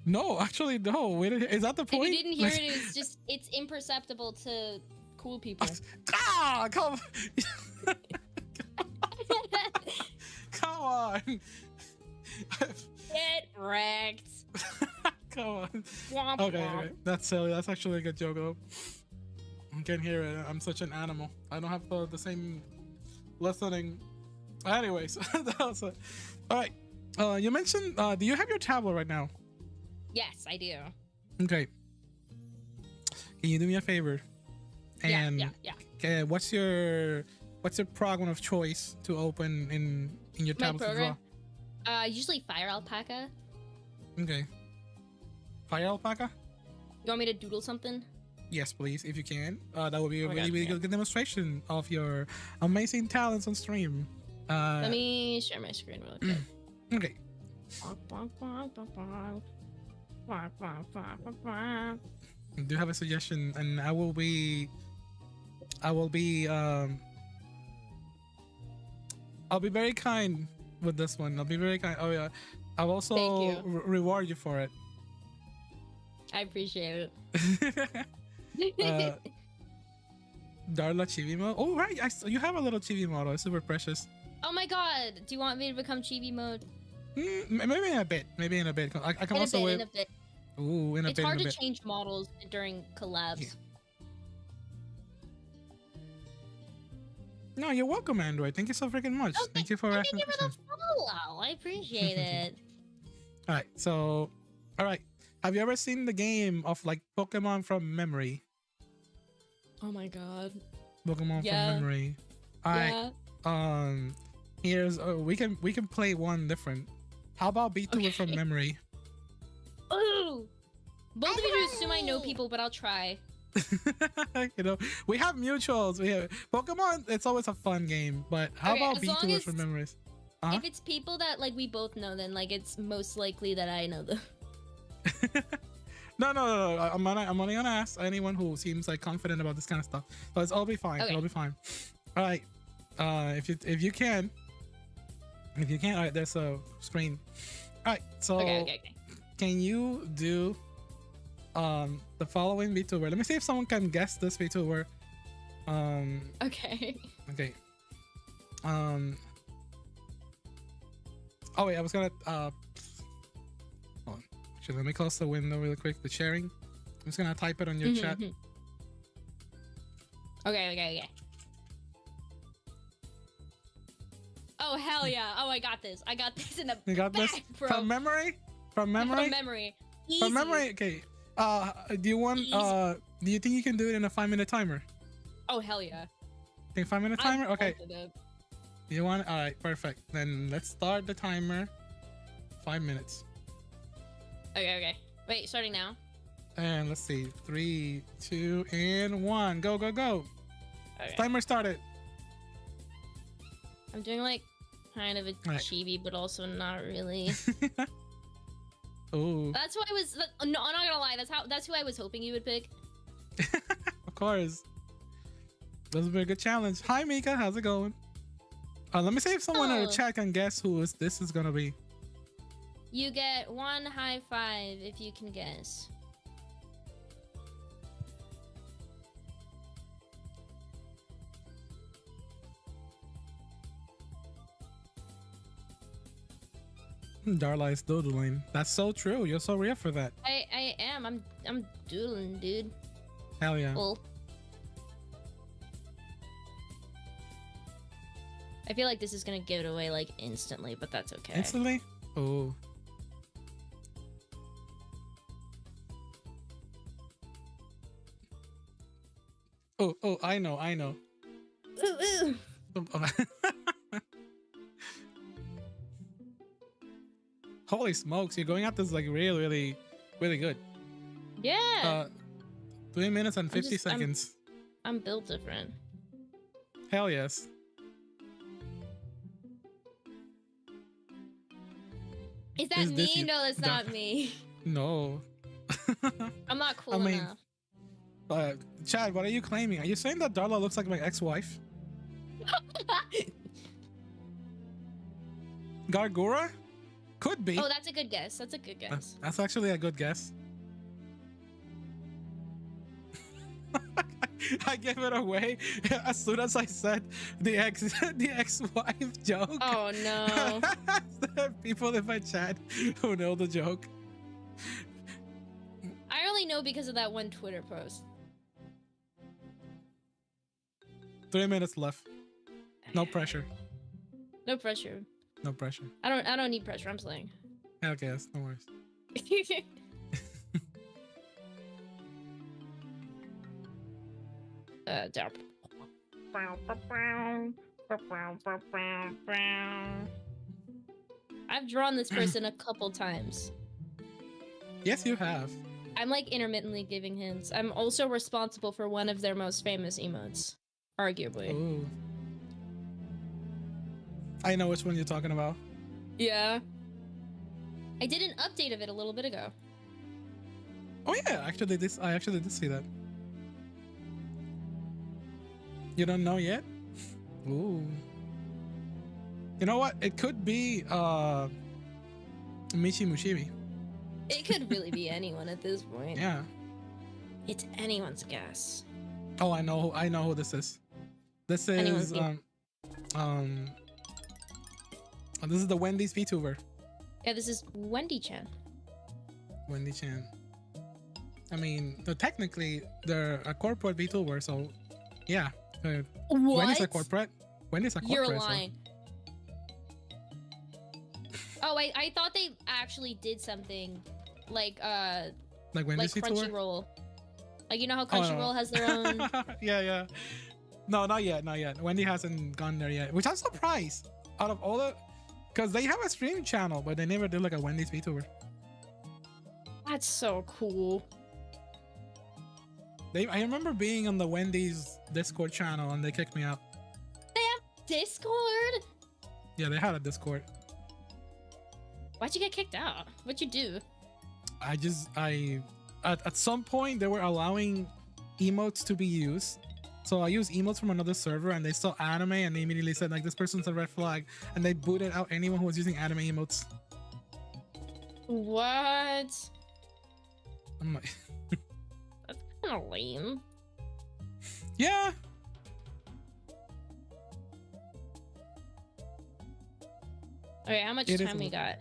no, actually no. Wait, is that the If point? you didn't hear it, it's just it's imperceptible to cool people. Come, come on. Get wrecked. Come on. Womp Okay, womp. okay, that's silly. That's actually a good joke though. I can hear it. I'm such an animal. I don't have the same listening. Anyways, that was all right. You mentioned. Do you have your tablet right now? Yes, I do. Okay. Can you do me a favor? And Yeah. okay, what's your program of choice to open in your My tablet as program? well? Usually Fire Alpaca. Okay. Fire Alpaca? You want me to doodle something? Yes, please, if you can. That would be a Okay, really yeah. good demonstration of your amazing talents on stream. Let me share my screen real quick. Okay. I do have a suggestion, and I will be I'll be very kind with this one. I'll be very kind. Oh yeah, I'll also Thank you. reward you for it. I appreciate it. Darla Chibi mode. Oh right, you have a little Chibi model. It's super precious. Oh my god, do you want me to become chibi mode? Maybe in a bit. Maybe in a bit. I can In a also bit, in a bit. Ooh, in a It's bit. hard in a to bit. change models during collabs. Yeah. No, you're welcome, Android. Thank you so freaking much. Oh, Thank you for thank asking you for the questions. follow. I appreciate it. All right, so, all right. Have you ever seen the game of like Pokemon from memory? Oh my god. Pokemon Yeah. from memory. All right. Yeah. Here's we can play one different. How about Vtuber from Okay. memory? Ooh. Both of you assume I know people, but I'll try. You know, we have mutuals. We have Pokemon. It's always a fun game, but how Okay, about as long Vtuber as- from memories? Huh? If it's people that like we both know, then like it's most likely that I know them. No. I'm only gonna ask anyone who seems like confident about this kind of stuff. So it's all be fine. Okay. It'll be fine. All right. If you can, all right. There's a screen. All right. So Okay. can you do the following VTuber? Let me see if someone can guess this VTuber. Okay. Okay. Oh wait, I was gonna hold on. Actually, let me close the window really quick. The sharing. I'm just gonna type it on your chat. Okay. Oh hell yeah! Oh, I got this. I got this in the You got back, this bro. from memory. From memory. From memory. Easy. From memory. Okay. Do you want? Easy. Do you think you can do it in a 5-minute timer? Oh hell yeah! Okay, 5-minute timer. Okay. Confident. You want? All right. Perfect. Then let's start the timer. 5 minutes. Okay. Wait, starting now. And let's see. 3, 2, and 1. Go. Okay. Timer started. I'm doing like kind of a Right. chibi, but also not really. Oh, That's why I was. No, I'm not gonna lie. That's who I was hoping you would pick. of course. This will be a good challenge. Hi, Mika. How's it going? Let me see if someone in the Oh. chat can guess who this is gonna be. You get 1 high five if you can guess. Darla is doodling. That's so true. You're so real for that. I am. I'm doodling, dude. Hell yeah. Well. I feel like this is gonna give it away like instantly, but that's okay. Instantly? Oh. Oh, I know. Ooh. Holy smokes, you're going at this like really good. Yeah. 3 minutes and 50 just- I'm- seconds. I'm built different. Hell yes. Is that Is this me? you? No, that's No. not me. No. I'm not cool I mean- enough. Chad, what are you claiming? Are you saying that Darla looks like my ex-wife? Gargura? Could be. Oh, that's a good guess. That's a good guess. That's actually a good guess. I gave it away as soon as I said the ex-wife joke. Oh no. People in my chat who know the joke. I only know because of that one Twitter post. 3 minutes left. No pressure. No pressure. No pressure. I don't need pressure. I'm playing. Okay, yes, no worries. I've drawn this person a couple times. Yes, you have. I'm like intermittently giving hints. I'm also responsible for one of their most famous emotes, arguably. Ooh. I know which one you're talking about. Yeah. I did an update of it a little bit ago. Oh yeah, actually I actually did see that. You don't know yet? Ooh. You know what? It could be Michi Mushibi. It could really be anyone at this point. Yeah. It's anyone's guess. Oh, I know who this is. This is this is the Wendy's Vtuber. Yeah, this is Wendy-chan. Wendy Chan. I mean, technically they're a corporate Vtuber, so yeah. What? Wendy's a corporate. Wendy's a corporate. You're lying. Oh, I thought they actually did something like Wendy's like Vtuber? Crunchyroll. Like, you know how Crunchyroll has their own. Yeah. No, not yet. Wendy hasn't gone there yet, which I'm surprised. Out of all the, because they have a stream channel, but they never did like a Wendy's VTuber. That's so cool. I remember being on the Wendy's Discord channel and they kicked me out. They have Discord? Yeah, they had a Discord. Why'd you get kicked out? What'd you do? At some point they were allowing emotes to be used. So I used emotes from another server and they saw anime and they immediately said like, this person's a red flag, and they booted out anyone who was using anime emotes. What? I'm like, That's kind of lame. Yeah. Okay, how much time we got?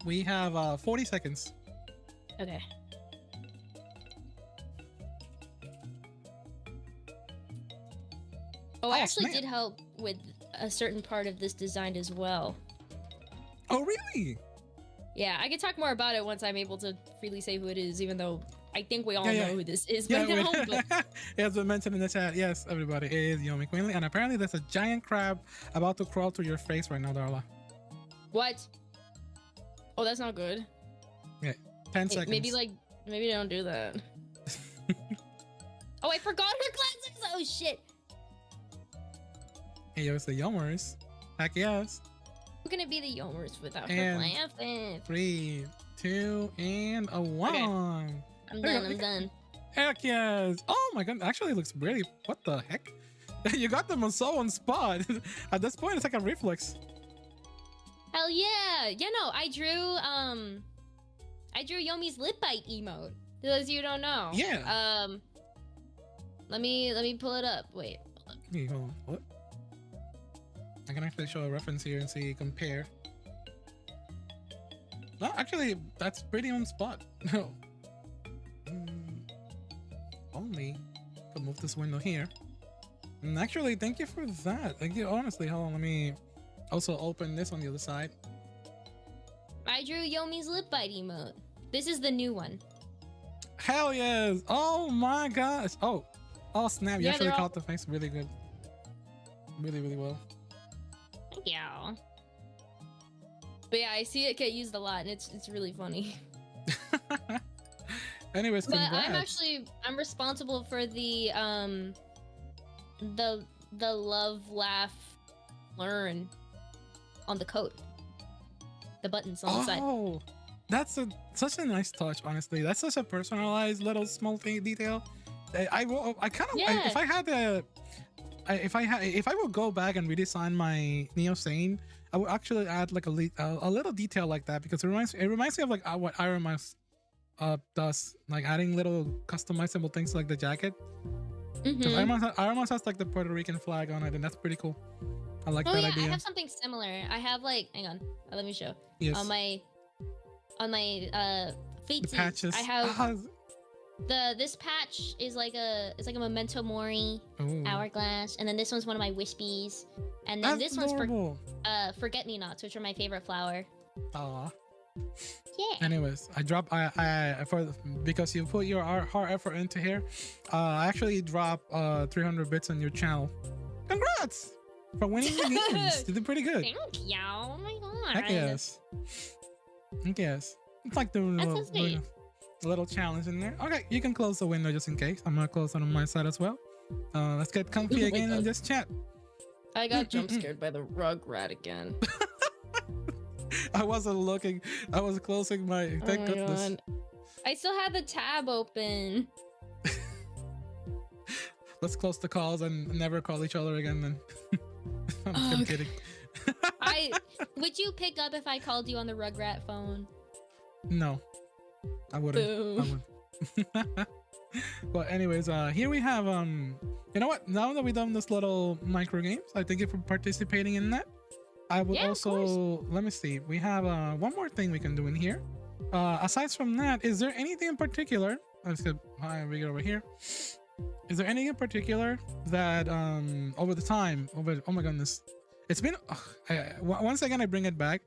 We have 40 seconds. Okay. Oh, I actually did help with a certain part of this design as well. Oh, really? Yeah, I can talk more about it once I'm able to freely say who it is, even though I think we all know who this is by now. But... It has been mentioned in the chat. Yes, everybody, it is Yomi Queenly, and apparently there's a giant crab about to crawl through your face right now, Darla. What? Oh, that's not good. Yeah, 10 seconds. Maybe don't do that. Oh, I forgot her glasses! Oh, shit! Hey, yo, it's the Yomers. Heck yes. I'm gonna be the Yomers without her laughing. 3, 2, and a 1. Okay. I'm done. Heck yes. Oh my god, actually looks really, what the heck? You got them on spot. At this point, it's like a reflex. Hell yeah. Yeah, no, I drew Yomi's lip bite emote. Those you don't know. Yeah. Let me pull it up. Wait. Hey, hold on. What? I can actually show a reference here and see compare. No, actually, that's pretty on spot. No. Only could move this window here. And actually, thank you for that. Thank you. Honestly, hold on. Let me also open this on the other side. I drew Yomi's lip bite emote. This is the new one. Hell yes. Oh my gosh. Oh snap. You actually caught the face really good. Really, really well. Thank you. But yeah, I see it get used a lot, and it's really funny. Anyways, congrats. But I'm responsible for the love, laugh, learn on the coat. The buttons on the side. Oh, that's such a nice touch. Honestly, that's such a personalized little small thing detail. I kind of if I had if I would go back and redesign my Neo SAIN, I would actually add like a little detail like that, because it reminds me of like what Iron Man does, like adding little customizable things like the jacket. Because Iron Man has like the Puerto Rican flag on it, and that's pretty cool. I like that idea. I have something similar. I have like, hang on, let me show. Yes. On my feet, the patches. I have this patch is like a memento mori hourglass, and then this one's one of my wispies, and then this one's for forget-me-nots, which are my favorite flower. Aw. Yeah. Anyways, because you put your hard effort into here, I actually dropped 300 bits on your channel. Congrats for winning the games. You did pretty good. Thank you. Oh my god. Heck yes. It's like doing a little challenge in there. Okay, you can close the window just in case. I'm gonna close it on my side as well. Let's get comfy again and just chat. I got jump scared by the rugrat again. I wasn't looking. I was closing my. Thank goodness. God. I still had the tab open. Let's close the calls and never call each other again then. I'm kidding. Would you pick up if I called you on the Rugrat phone? No, I wouldn't. Boom. I wouldn't. But anyways, here we have you know what? Now that we've done this little micro games, I thank you for participating in that. I would also let me see. We have one more thing we can do in here. Aside from that, is there anything in particular? Let's get we get over here. Is there anything in particular that over the time, oh my goodness, it's been once again I bring it back.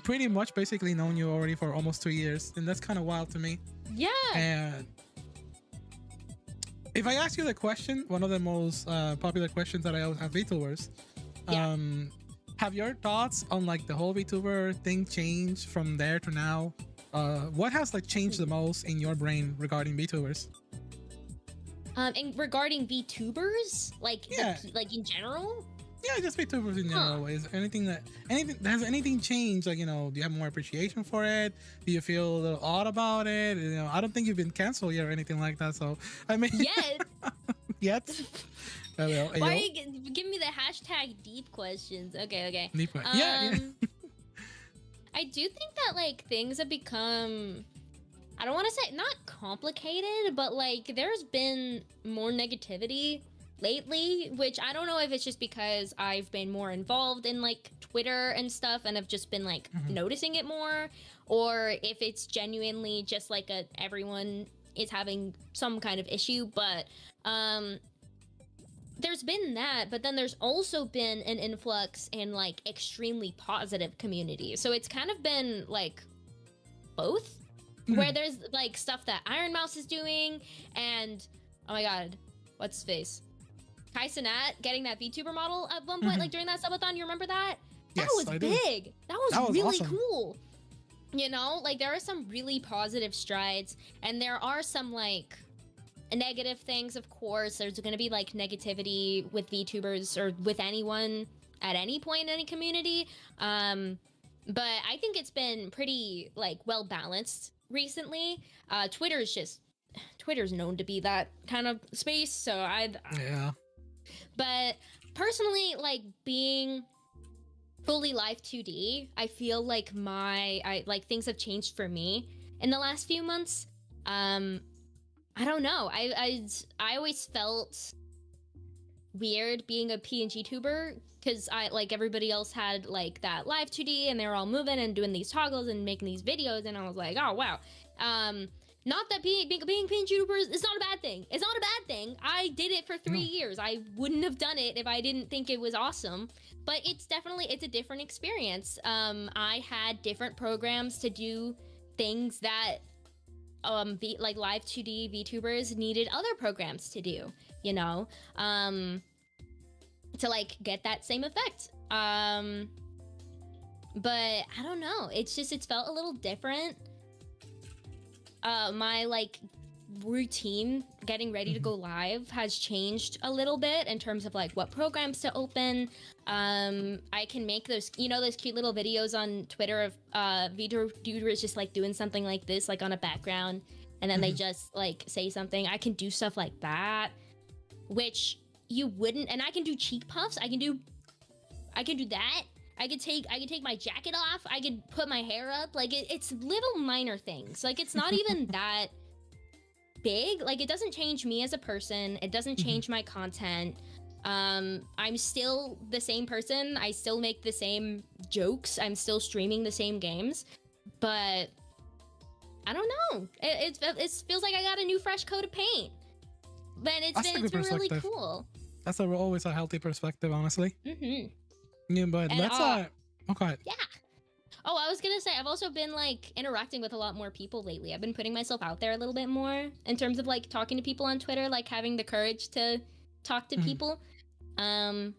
Pretty much basically known you already for almost 2 years, and that's kind of wild to me. Yeah. And if I ask you the question, one of the most popular questions that I always have VTubers, have your thoughts on like the whole VTuber thing changed from there to now? What has like changed the most in your brain regarding VTubers? And regarding VTubers, like like in general? Yeah, just VTubers in general. Is has anything changed? Like, you know, do you have more appreciation for it? Do you feel a little odd about it? You know, I don't think you've been canceled yet or anything like that. So I mean, yet. Why are you giving me the hashtag deep questions? Okay. Deep yeah. I do think that like things have become, I don't want to say not complicated, but like there's been more negativity lately, which I don't know if it's just because I've been more involved in like Twitter and stuff and have just been like noticing it more, or if it's genuinely just like everyone is having some kind of issue. But there's been that, but then there's also been an influx in like extremely positive communities. So it's kind of been like both, where there's like stuff that Iron Mouse is doing, and oh my god, what's his face? Kai Cenat getting that VTuber model at one point, like during that subathon, you remember that? That was big. That was really awesome. Cool. You know, like there are some really positive strides, and there are some like negative things, of course. There's going to be like negativity with VTubers or with anyone at any point in any community. But I think it's been pretty like well balanced recently. Twitter's known to be that kind of space, so yeah. But personally, like being fully live 2D, I feel like like things have changed for me in the last few months. I don't know. I always felt weird being a PNG tuber, because like everybody else had like that live 2D and they were all moving and doing these toggles and making these videos, and I was like, oh wow. Not that being PNG tubers is not a bad thing. It's not a bad thing. I did it for 3 years. I wouldn't have done it if I didn't think it was awesome. But it's a different experience. I had different programs to do things that like live 2D VTubers needed other programs to do, you know, to like get that same effect. But I don't know. It's felt a little different. My like routine getting ready to go live has changed a little bit in terms of like what programs to open. I can make those, you know, those cute little videos on Twitter of VTubers just like doing something like this, like on a background, and then they just like say something. I can do stuff like that. which you wouldn't. And I can do cheek puffs. I can do that. I could take my jacket off. I could put my hair up. Like it's little minor things. Like it's not even that big. Like it doesn't change me as a person. It doesn't change my content. I'm still the same person. I still make the same jokes. I'm still streaming the same games. But I don't know. It feels like I got a new fresh coat of paint. But it's been really cool. That's always a healthy perspective, honestly. Yeah, but And, let's okay. Yeah. Oh, I was gonna say, I've also been like interacting with a lot more people lately. I've been putting myself out there a little bit more in terms of like talking to people on Twitter, like having the courage to talk to people. And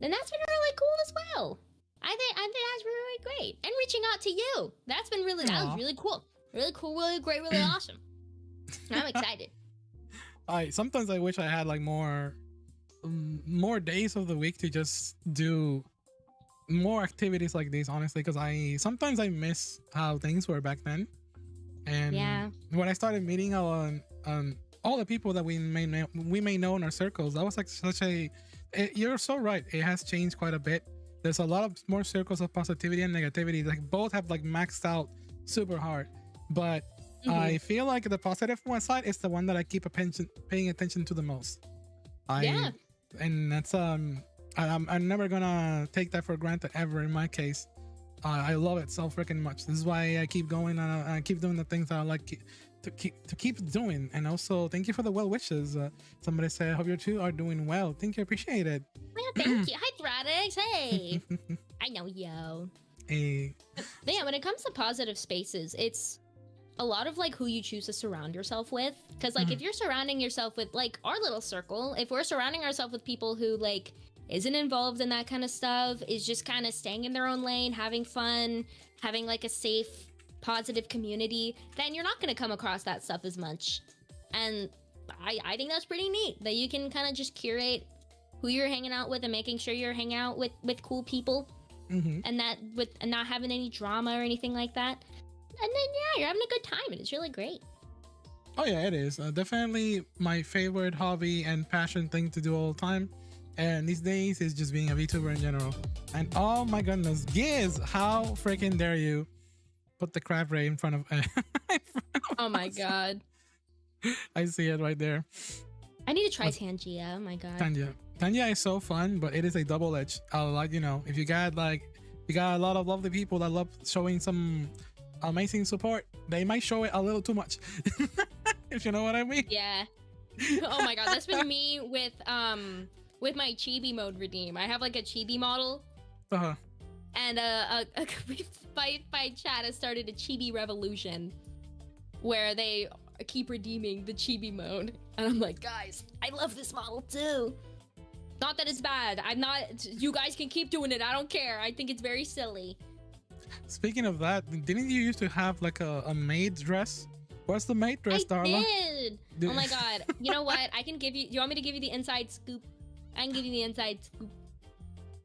that's been really cool as well. I think that's really great. And reaching out to you, that was really cool. Really cool, really great, really awesome. I'm excited. Sometimes I wish I had like more days of the week to just do more activities like these, honestly, because sometimes I miss how things were back then. And when I started meeting all the people that we may know in our circles, that was like you're so right, it has changed quite a bit. There's a lot of more circles of positivity and negativity, like both have like maxed out super hard, but I feel like the positive one side is the one that I keep paying attention to the most. And that's I'm never gonna take that for granted ever in my case. I love it so freaking much. This is why I keep going and I keep doing the things that I like to keep doing. And also thank you for the well wishes. Somebody said, I hope you two are doing well. Thank you, appreciate it. Yeah, thank you. Hi Thradix. Hey. I know, yo. Hey. But yeah, when it comes to positive spaces, it's a lot of like who you choose to surround yourself with. Because like if you're surrounding yourself with like our little circle, if we're surrounding ourselves with people who like isn't involved in that kind of stuff, is just kind of staying in their own lane, having fun, having like a safe, positive community, then you're not going to come across that stuff as much. And I think that's pretty neat that you can kind of just curate who you're hanging out with and making sure you're hanging out with cool people and not having any drama or anything like that. And then you're having a good time and it's really great. Oh yeah, it is definitely my favorite hobby and passion thing to do all the time. And these days is just being a VTuber in general. And oh my goodness, Giz, how freaking dare you put the crab ray in front of oh my god. I see it right there. I need to try Tangia. Oh my god. Tangia is so fun, but it is a double edge. Like, you know, if you got a lot of lovely people that love showing some amazing support, they might show it a little too much. If you know what I mean. Yeah. Oh my god, that's been me with my chibi mode redeem. I have like a chibi model. And by chat has started a chibi revolution where they keep redeeming the chibi mode. And I'm like, guys, I love this model too. Not that it's bad. You guys can keep doing it. I don't care. I think it's very silly. Speaking of that, didn't you used to have like a maid dress? What's the maid dress, Darla? I did. Oh my god. You know what? I can give you... Do you want me to give you the inside scoop? I can give you the inside scoop.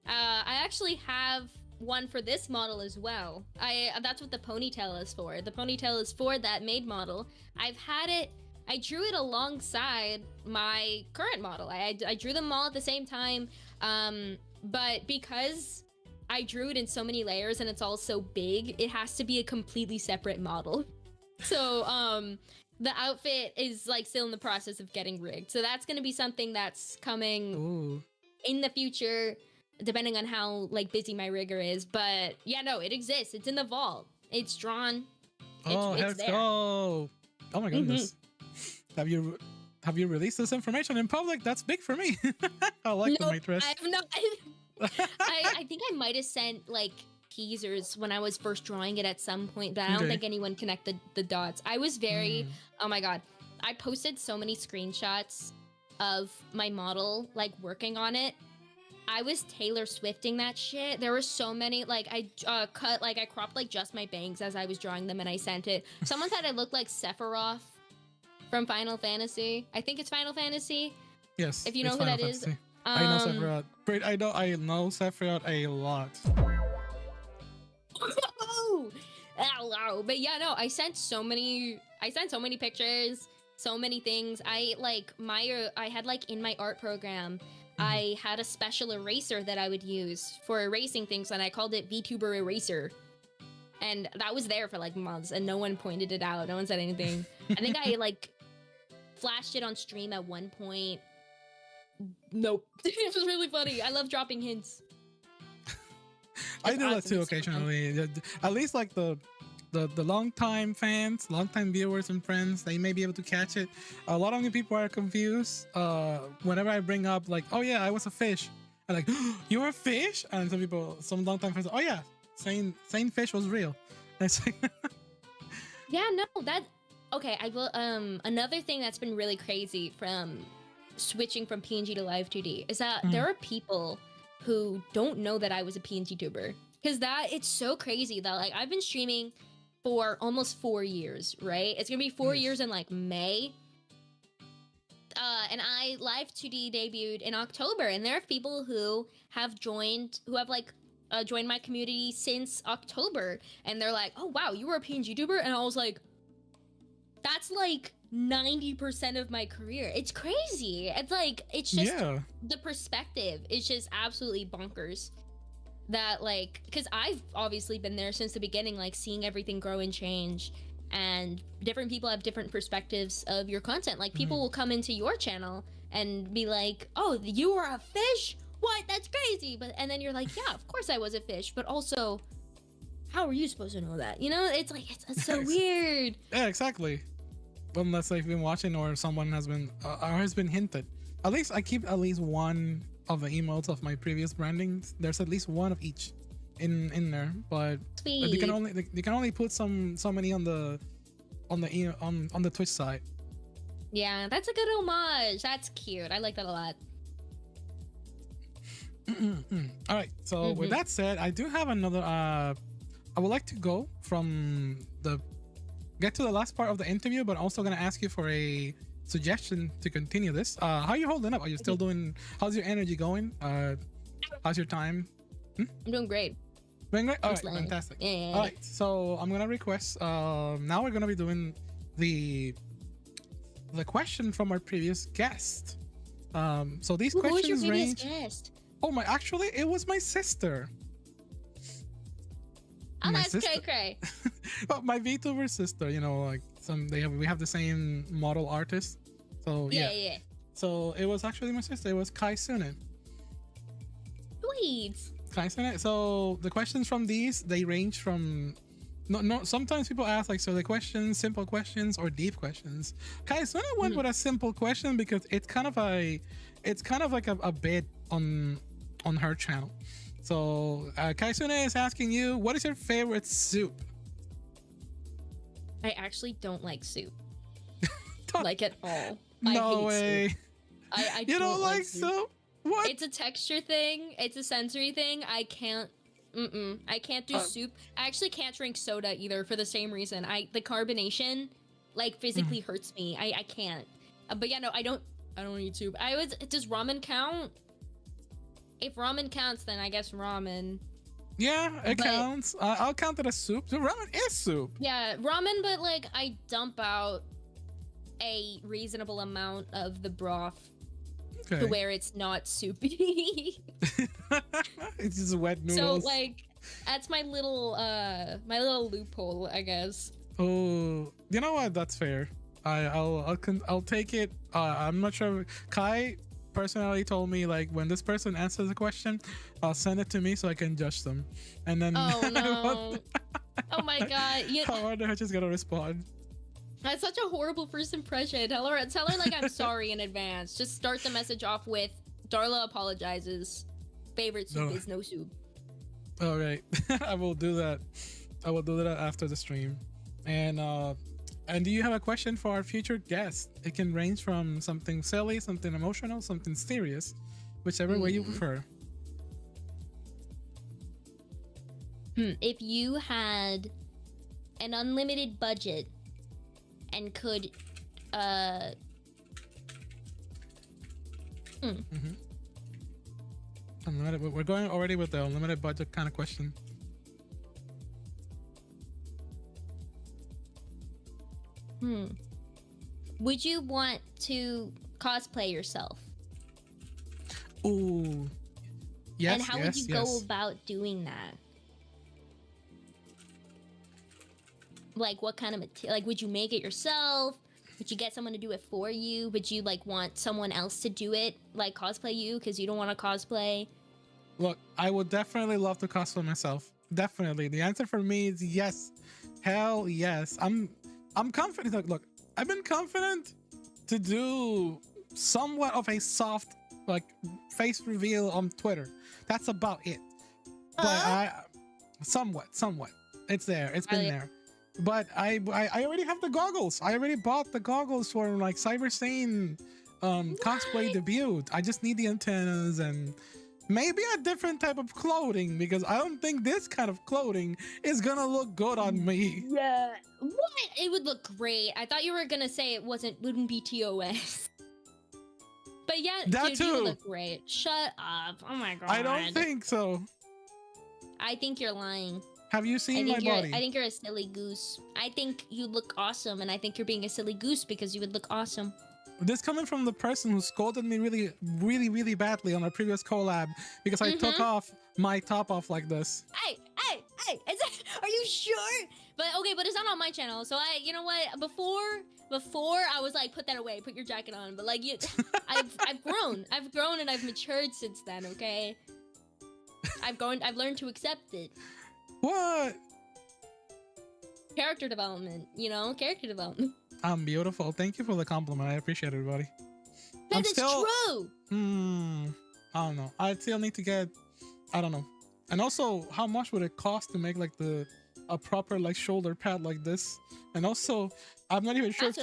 I actually have one for this model as well. That's what the ponytail is for. The ponytail is for that maid model. I've had it... I drew it alongside my current model. I drew them all at the same time. But because I drew it in so many layers and it's all so big, it has to be a completely separate model. So, the outfit is like still in the process of getting rigged. So that's going to be something that's coming in the future, depending on how like busy my rigger is. But yeah, no, it exists. It's in the vault. It's drawn. Let's go. Oh my goodness. Have you released this information in public? That's big for me. I like the Matrix. I have not. I think I might have sent like teasers when I was first drawing it at some point, but I don't think anyone connected the dots. I was very, oh my god, I posted so many screenshots of my model, like working on it. I was Taylor Swifting that shit. There were so many, like I cropped like just my bangs as I was drawing them and I sent it. Someone said I looked like Sephiroth from Final Fantasy. I think it's Final Fantasy. Yes. If you know who that is. I know Sephiroth. I know Sephiroth a lot. Ow. But yeah, no, I sent so many pictures so many things. I had like in my art program, I had a special eraser that I would use for erasing things, and I called it Vtuber eraser. And that was there for like months, and no one pointed it out. No one said anything. I think I like flashed it on stream at one point. Nope. It was really funny. I love dropping hints. I do that too occasionally. At least like the long-time fans, long-time viewers and friends, they may be able to catch it. A lot of new people are confused whenever I bring up like, oh yeah, I was a fish. I'm like, you were a fish? And some long-time fans, oh yeah, SAIN fish was real. And it's like yeah, no, okay, I will another thing that's been really crazy from switching from PNG to live 2D is that there are people who don't know that I was a PNG tuber. Because it's so crazy that like I've been streaming for almost 4 years, right? It's gonna be 4 years in like May. And I live 2D debuted in October, and there are people who have joined my community since October, and they're like, "Oh wow, you were a PNG tuber," and I was like, "That's like 90% of my career." It's crazy. It's like it's just the perspective is just absolutely bonkers. That like, because I've obviously been there since the beginning, like seeing everything grow and change, and different people have different perspectives of your content. Like people will come into your channel and be like, "Oh, you were a fish? What? That's crazy!" And then you're like, "Yeah, of course I was a fish, but also, how are you supposed to know that?" You know, it's like it's so weird. Yeah, exactly. Unless they've been watching or someone has been hinted. At least I keep at least one of the emotes of my previous brandings. There's at least one of each in there, but they can only put so many on the Twitch side. Yeah, that's a good homage. That's cute. I like that a lot. All right, so with that said, I do have another I would like to get to the last part of the interview, but also gonna ask you for a suggestion to continue this. How are you holding up? Are you still doing? How's your energy going? How's your time? I'm doing great. Doing great. All right, fantastic. Yeah. All right, so I'm gonna request. Now we're gonna be doing the question from our previous guest. So these questions Who was your previous range. guest? Oh my! Actually, it was my sister. Oh, that's cray. Well, my VTuber sister, you know, like we have the same model artist. So yeah. So it was actually my sister. It was Kai Sunen. Sweet. Kai Sunen. So the questions from these, they range from no. Sometimes people ask like, so the questions, simple questions or deep questions. Kai Sunen went with a simple question because it's kind of like a bit on her channel. So Kaisune is asking you, what is your favorite soup? I actually don't like soup. Like at all. No way. Soup. I you don't like soup? What? It's a texture thing. It's a sensory thing. I can't. I can't do soup. I actually can't drink soda either for the same reason. The carbonation like physically hurts me. I can't. But yeah, no, I don't eat soup. Does ramen count? If ramen counts, then I guess ramen. Yeah, it counts. I'll count it as soup. So ramen is soup. Yeah, ramen, but like I dump out a reasonable amount of the broth to where it's not soupy. It's just wet noodles. So like that's my little loophole, I guess. Oh, you know what? That's fair. I'll take it. I'm not sure. Kai personally told me like when this person answers a question, I'll send it to me so I can judge them, and then oh no, oh my god, I wonder how she's gonna respond. That's such a horrible first impression. Tell her like I'm sorry in advance. Just start the message off with Darla apologizes. Favorite soup is no soup. All right, I will do that. I will do that after the stream. And do you have a question for our future guest? It can range from something silly, something emotional, something serious, whichever way you prefer. If you had an unlimited budget and could Unlimited, we're going already with the unlimited budget kind of question. would you want to cosplay yourself? Ooh. Yes, and how would you go about doing that? Like, what kind of like, would you make it yourself? Would you get someone to do it for you? Would you like want someone else to do it, like cosplay you, because you don't want to cosplay? Look, I would definitely love to cosplay myself. Definitely. The answer for me is yes. Hell yes. I'm confident. Look, I've been confident to do somewhat of a soft like face reveal on Twitter. That's about it. But I somewhat. It's there. It's been there. But I already have the goggles. I already bought the goggles for like Cyber SAIN cosplay debut. I just need the antennas and maybe a different type of clothing, because I don't think this kind of clothing is gonna look good on me. Yeah. What? It would look great. I thought you were gonna say it wouldn't be TOS. But yeah, that dude, too. You would look great. Shut up. Oh my god. I don't think so. I think you're lying. Have you seen my body? I think you're a silly goose. I think you look awesome, and I think you're being a silly goose because you would look awesome. This coming from the person who scolded me really badly on our previous collab because I took off my top off like this. Hey! Are you sure? But okay, but it's not on my channel, so you know what? Before I was like, put that away, put your jacket on. But like, I've grown, and I've matured since then. Okay, I've learned to accept it. What? Character development, character development. I'm beautiful. Thank you for the compliment. I appreciate it, everybody. That is true. I don't know. I still need to get. I don't know. And also, how much would it cost to make like a proper like shoulder pad like this? And also, I'm not even sure if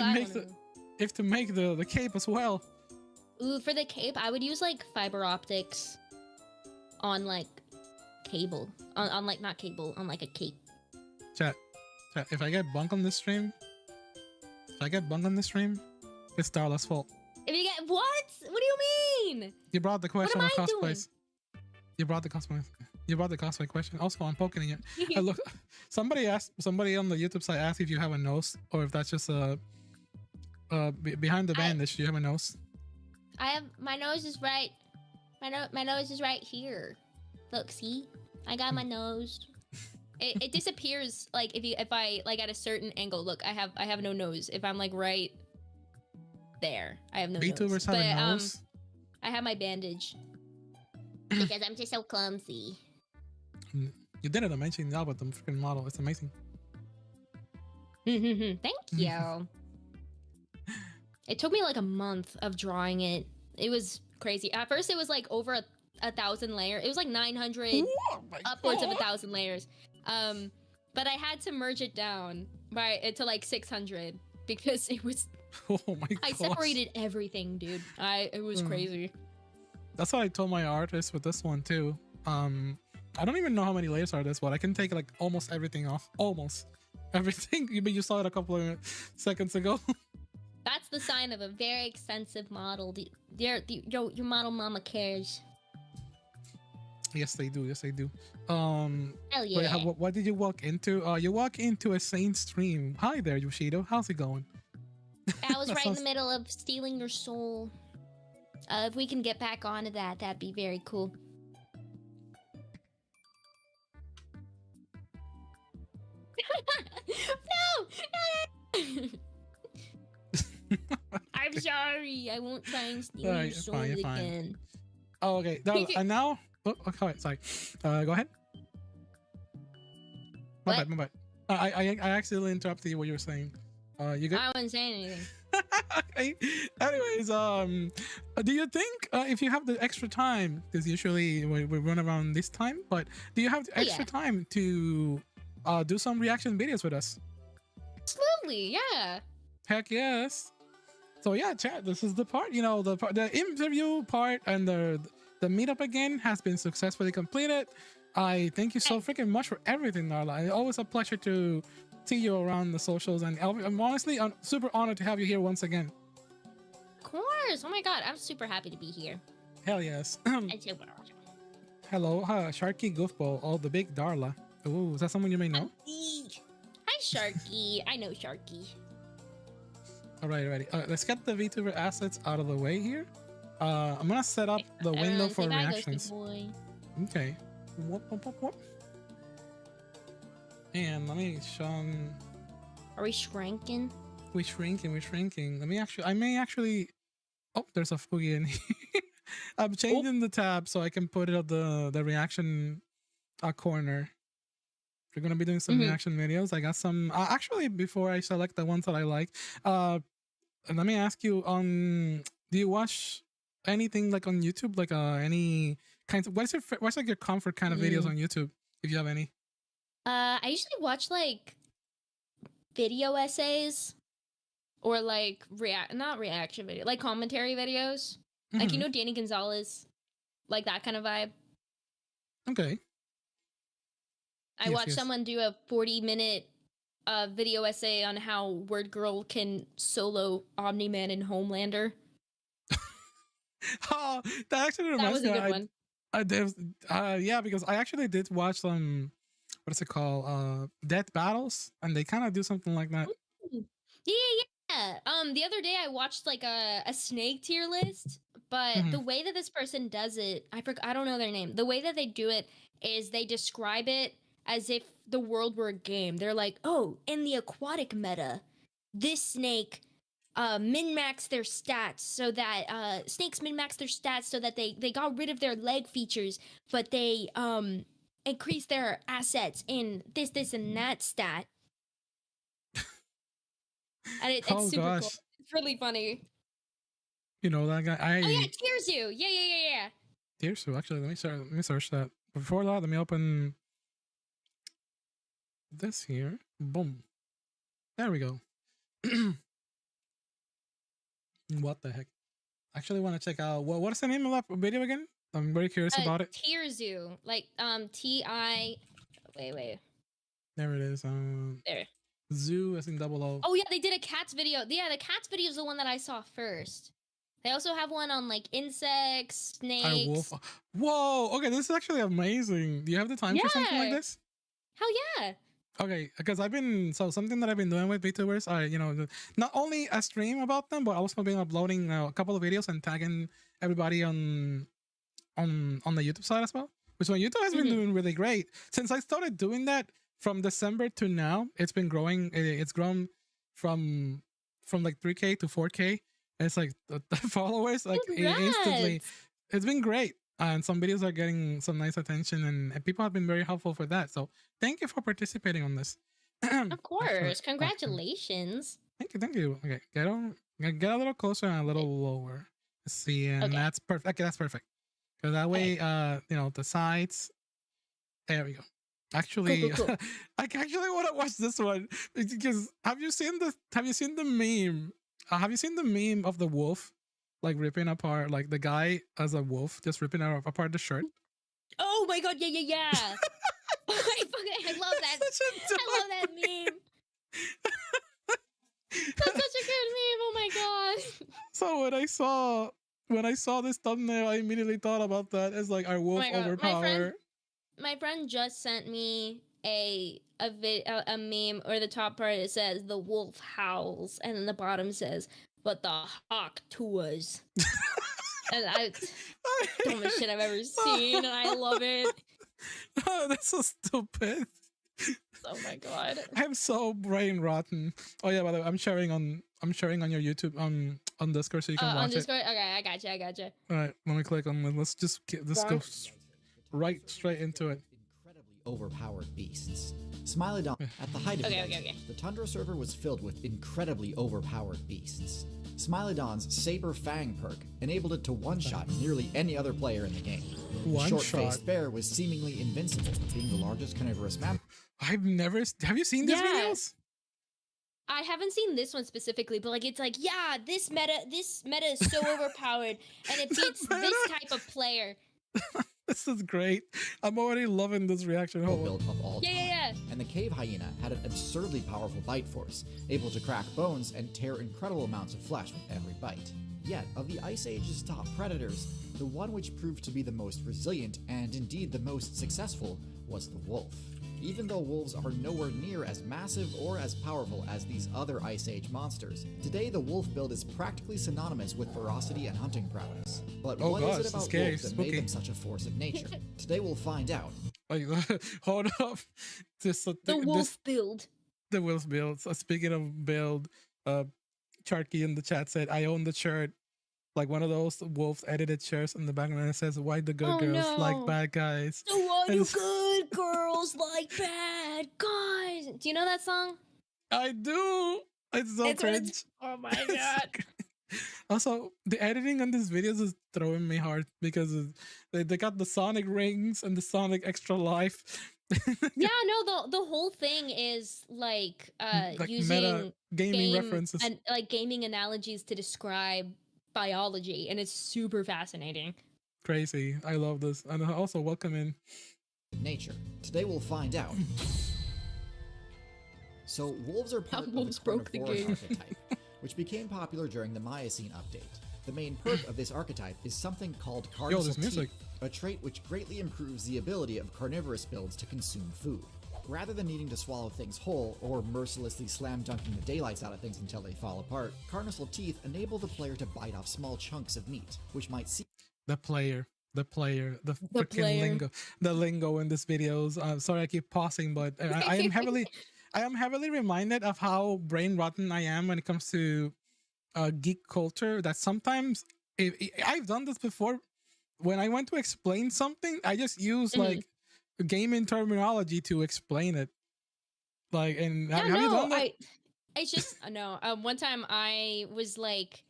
to make the cape as well. Ooh, for the cape, I would use like fiber optics on like cable, on like not cable, on like a cape. Chat. If I get bunk on this stream, it's Darla's fault. If you get what? What do you mean? You brought the question of cosplays. Doing? You brought the cosplay question. Also, I'm poking it. Look, somebody on the YouTube side asked if you have a nose or if that's just behind the bandage. Do you have a nose? My nose is right. My nose is right here. Look, see, I got my nose. It disappears like if I like at a certain angle. Look, I have no nose. If I'm like right there, I have no nose. Vtubers have a nose. I have my bandage because I'm just so clumsy. You did it. I mentioned that about the freaking model. It's amazing. Thank you. It took me like a month of drawing it. It was crazy. At first, it was like over 1,000 layers. It was like 900, upwards of 1,000 layers. But I had to merge it down to like 600 because it was. Oh my god! I separated everything, dude. It was crazy. That's what I told my artist with this one too. I don't even know how many layers are this one. I can take like almost everything off. Almost everything. You saw it a couple of seconds ago. That's the sign of a very expensive model. Your model mama cares. Yes, they do. Yes, they do. Hell yeah. Wait, what did you walk into? You walk into a SAIN stream. Hi there, Yoshido. How's it going? I was right in the middle of stealing your soul. If we can get back onto that, that'd be very cool. No! I'm sorry. I won't try and steal your soul again. Oh, okay. And now... Oh, okay, sorry. Go ahead. My bad. I accidentally interrupted you what you were saying. You good? I wasn't saying anything. Okay. Anyways, do you think if you have the extra time, because usually we run around this time, but do you have the extra time to do some reaction videos with us? Absolutely, yeah. Heck yes. So yeah, chat. This is the part. The interview part and the meetup again has been successfully completed. I thank you so freaking much for everything, Darla. It's always a pleasure to see you around the socials, and I'm honestly super honored to have you here once again. Of course. Oh my god, I'm super happy to be here. Hell yes. Hello, Sharky Goofball. Oh, the big Darla. Ooh, is that someone you may know? Hi, Sharky. I know Sharky. Alrighty. Let's get the VTuber assets out of the way here. I'm gonna set up the window Everyone for say bye, reactions. Ghosty boy. Okay. Whoop. And let me show. Are we shrinking? We're shrinking. I may actually. Oh, there's a Fugi in here. I'm changing the tab so I can put it at the reaction corner. We're gonna be doing some reaction videos. I got some. Actually, before I select the ones that I like, and let me ask you: do you watch anything like on YouTube? Like any kinds of what's like your comfort kind of videos on YouTube, if you have any? I usually watch like video essays or like not reaction video, like commentary videos. Like, you know, Danny Gonzalez, like that kind of vibe. Okay. I watched someone do a 40-minute video essay on how Word Girl can solo Omni-Man in Homelander. Oh, that actually reminds me. That was a good one. I did, yeah, because I actually did watch some, what is it called? Death Battles, and they kind of do something like that. Yeah. The other day I watched like a snake tier list, but the way that this person does it, I don't know their name. The way that they do it is they describe it as if the world were a game. They're like, oh, in the aquatic meta, this snake min-max their stats so that snakes min-max their stats so that they got rid of their leg features, but they increase their assets in this and that stat. And it's super cool. It's really funny. You know that guy? Oh yeah, Tearsu. Yeah. Tearsu. Actually, let me search that. Before that, let me open this here. Boom. There we go. What the heck? Actually, want to check out what is the name of that video again? I'm very curious about it. Tearsu, like T-I. Wait. There it is. There. Zoo as in double O. Oh yeah, they did a cats video. Yeah, the cats video is the one that I saw first. They also have one on like insects, snakes. Wolf. Whoa. Okay, this is actually amazing. Do you have the time for something like this? Hell yeah. Okay, because something that I've been doing with VTubers, not only a stream about them, but also been uploading a couple of videos and tagging everybody on the YouTube side as well. Which one YouTube has been doing really great. Since I started doing that from December to now, it's been growing. It's grown from like 3K to 4K. It's like the followers like instantly. It's been great. And some videos are getting some nice attention, and people have been very helpful for that. So thank you for participating on this. Of course. Congratulations. Thank you. Okay, get a little closer and a little lower. Let's see, and that's perfect. Okay, that's perfect. Because that way, the sides. There we go. Actually, cool. I actually want to watch this one because have you seen the meme? Have you seen the meme of the wolf? Like ripping apart, like the guy as a wolf, just ripping apart the shirt. Oh my god, yeah. I love that. I love that meme. That's such a good meme. Oh my god. So when I saw this thumbnail, I immediately thought about that. It's like our wolf overpower. My friend just sent me a meme, or the top part it says the wolf howls, and then the bottom says, but the hawk tours. And dumbest shit I've ever seen, and I love it. Oh, that's so stupid. Oh my god. I'm so brain rotten. Oh yeah, by the way, I'm sharing on your YouTube on Discord so you can watch on Discord? it. Okay, I gotcha. Alright, let me click on let's go straight into it. Incredibly overpowered beasts. Smilodon, at the height of the Tundra server was filled with incredibly overpowered beasts. Smilodon's Saber Fang perk enabled it to one-shot nearly any other player in the game. Short-faced bear was seemingly invincible, being the largest carnivorous mammal. Have you seen these videos? I haven't seen this one specifically, but like it's like, yeah, this meta is so overpowered, and it beats this type of player. This is great. I'm already loving this reaction. Build of all time. Yeah. And the cave hyena had an absurdly powerful bite force, able to crack bones and tear incredible amounts of flesh with every bite. Yet, of the Ice Age's top predators, the one which proved to be the most resilient and indeed the most successful was the wolf. Even though wolves are nowhere near as massive or as powerful as these other Ice Age monsters, today the wolf build is practically synonymous with ferocity and hunting prowess. But what is it about wolves that made them such a force of nature? Today we'll find out. Like, hold up. The wolf build. The wolf build. So speaking of build, Charky in the chat said, I own the shirt. Like one of those wolves edited shirts in the background that says, why the good girls like bad guys. So why do good girls like bad guys? Do you know that song? I do. It's so cringe. Oh my god. Also, the editing on these videos is throwing me hard because they got the Sonic rings and the Sonic extra life. Yeah, no, the whole thing is like using meta gaming references and like gaming analogies to describe biology, and it's super fascinating. Crazy. I love this. And also welcome in nature. Today we'll find out. So wolves are part of the carnivore archetype, which became popular during the Miocene update. The main perk of this archetype is something called carnival teeth, a trait which greatly improves the ability of carnivorous builds to consume food. Rather than needing to swallow things whole, or mercilessly slam dunking the daylights out of things until they fall apart, carnival teeth enable the player to bite off small chunks of meat, which might seem... The lingo in this videos. Sorry I keep pausing, but I am heavily reminded of how brain rotten I am when it comes to geek culture, that sometimes I've done this before. When I want to explain something, I just use like gaming terminology to explain it. Like, and have you done that? It's just no. One time I was like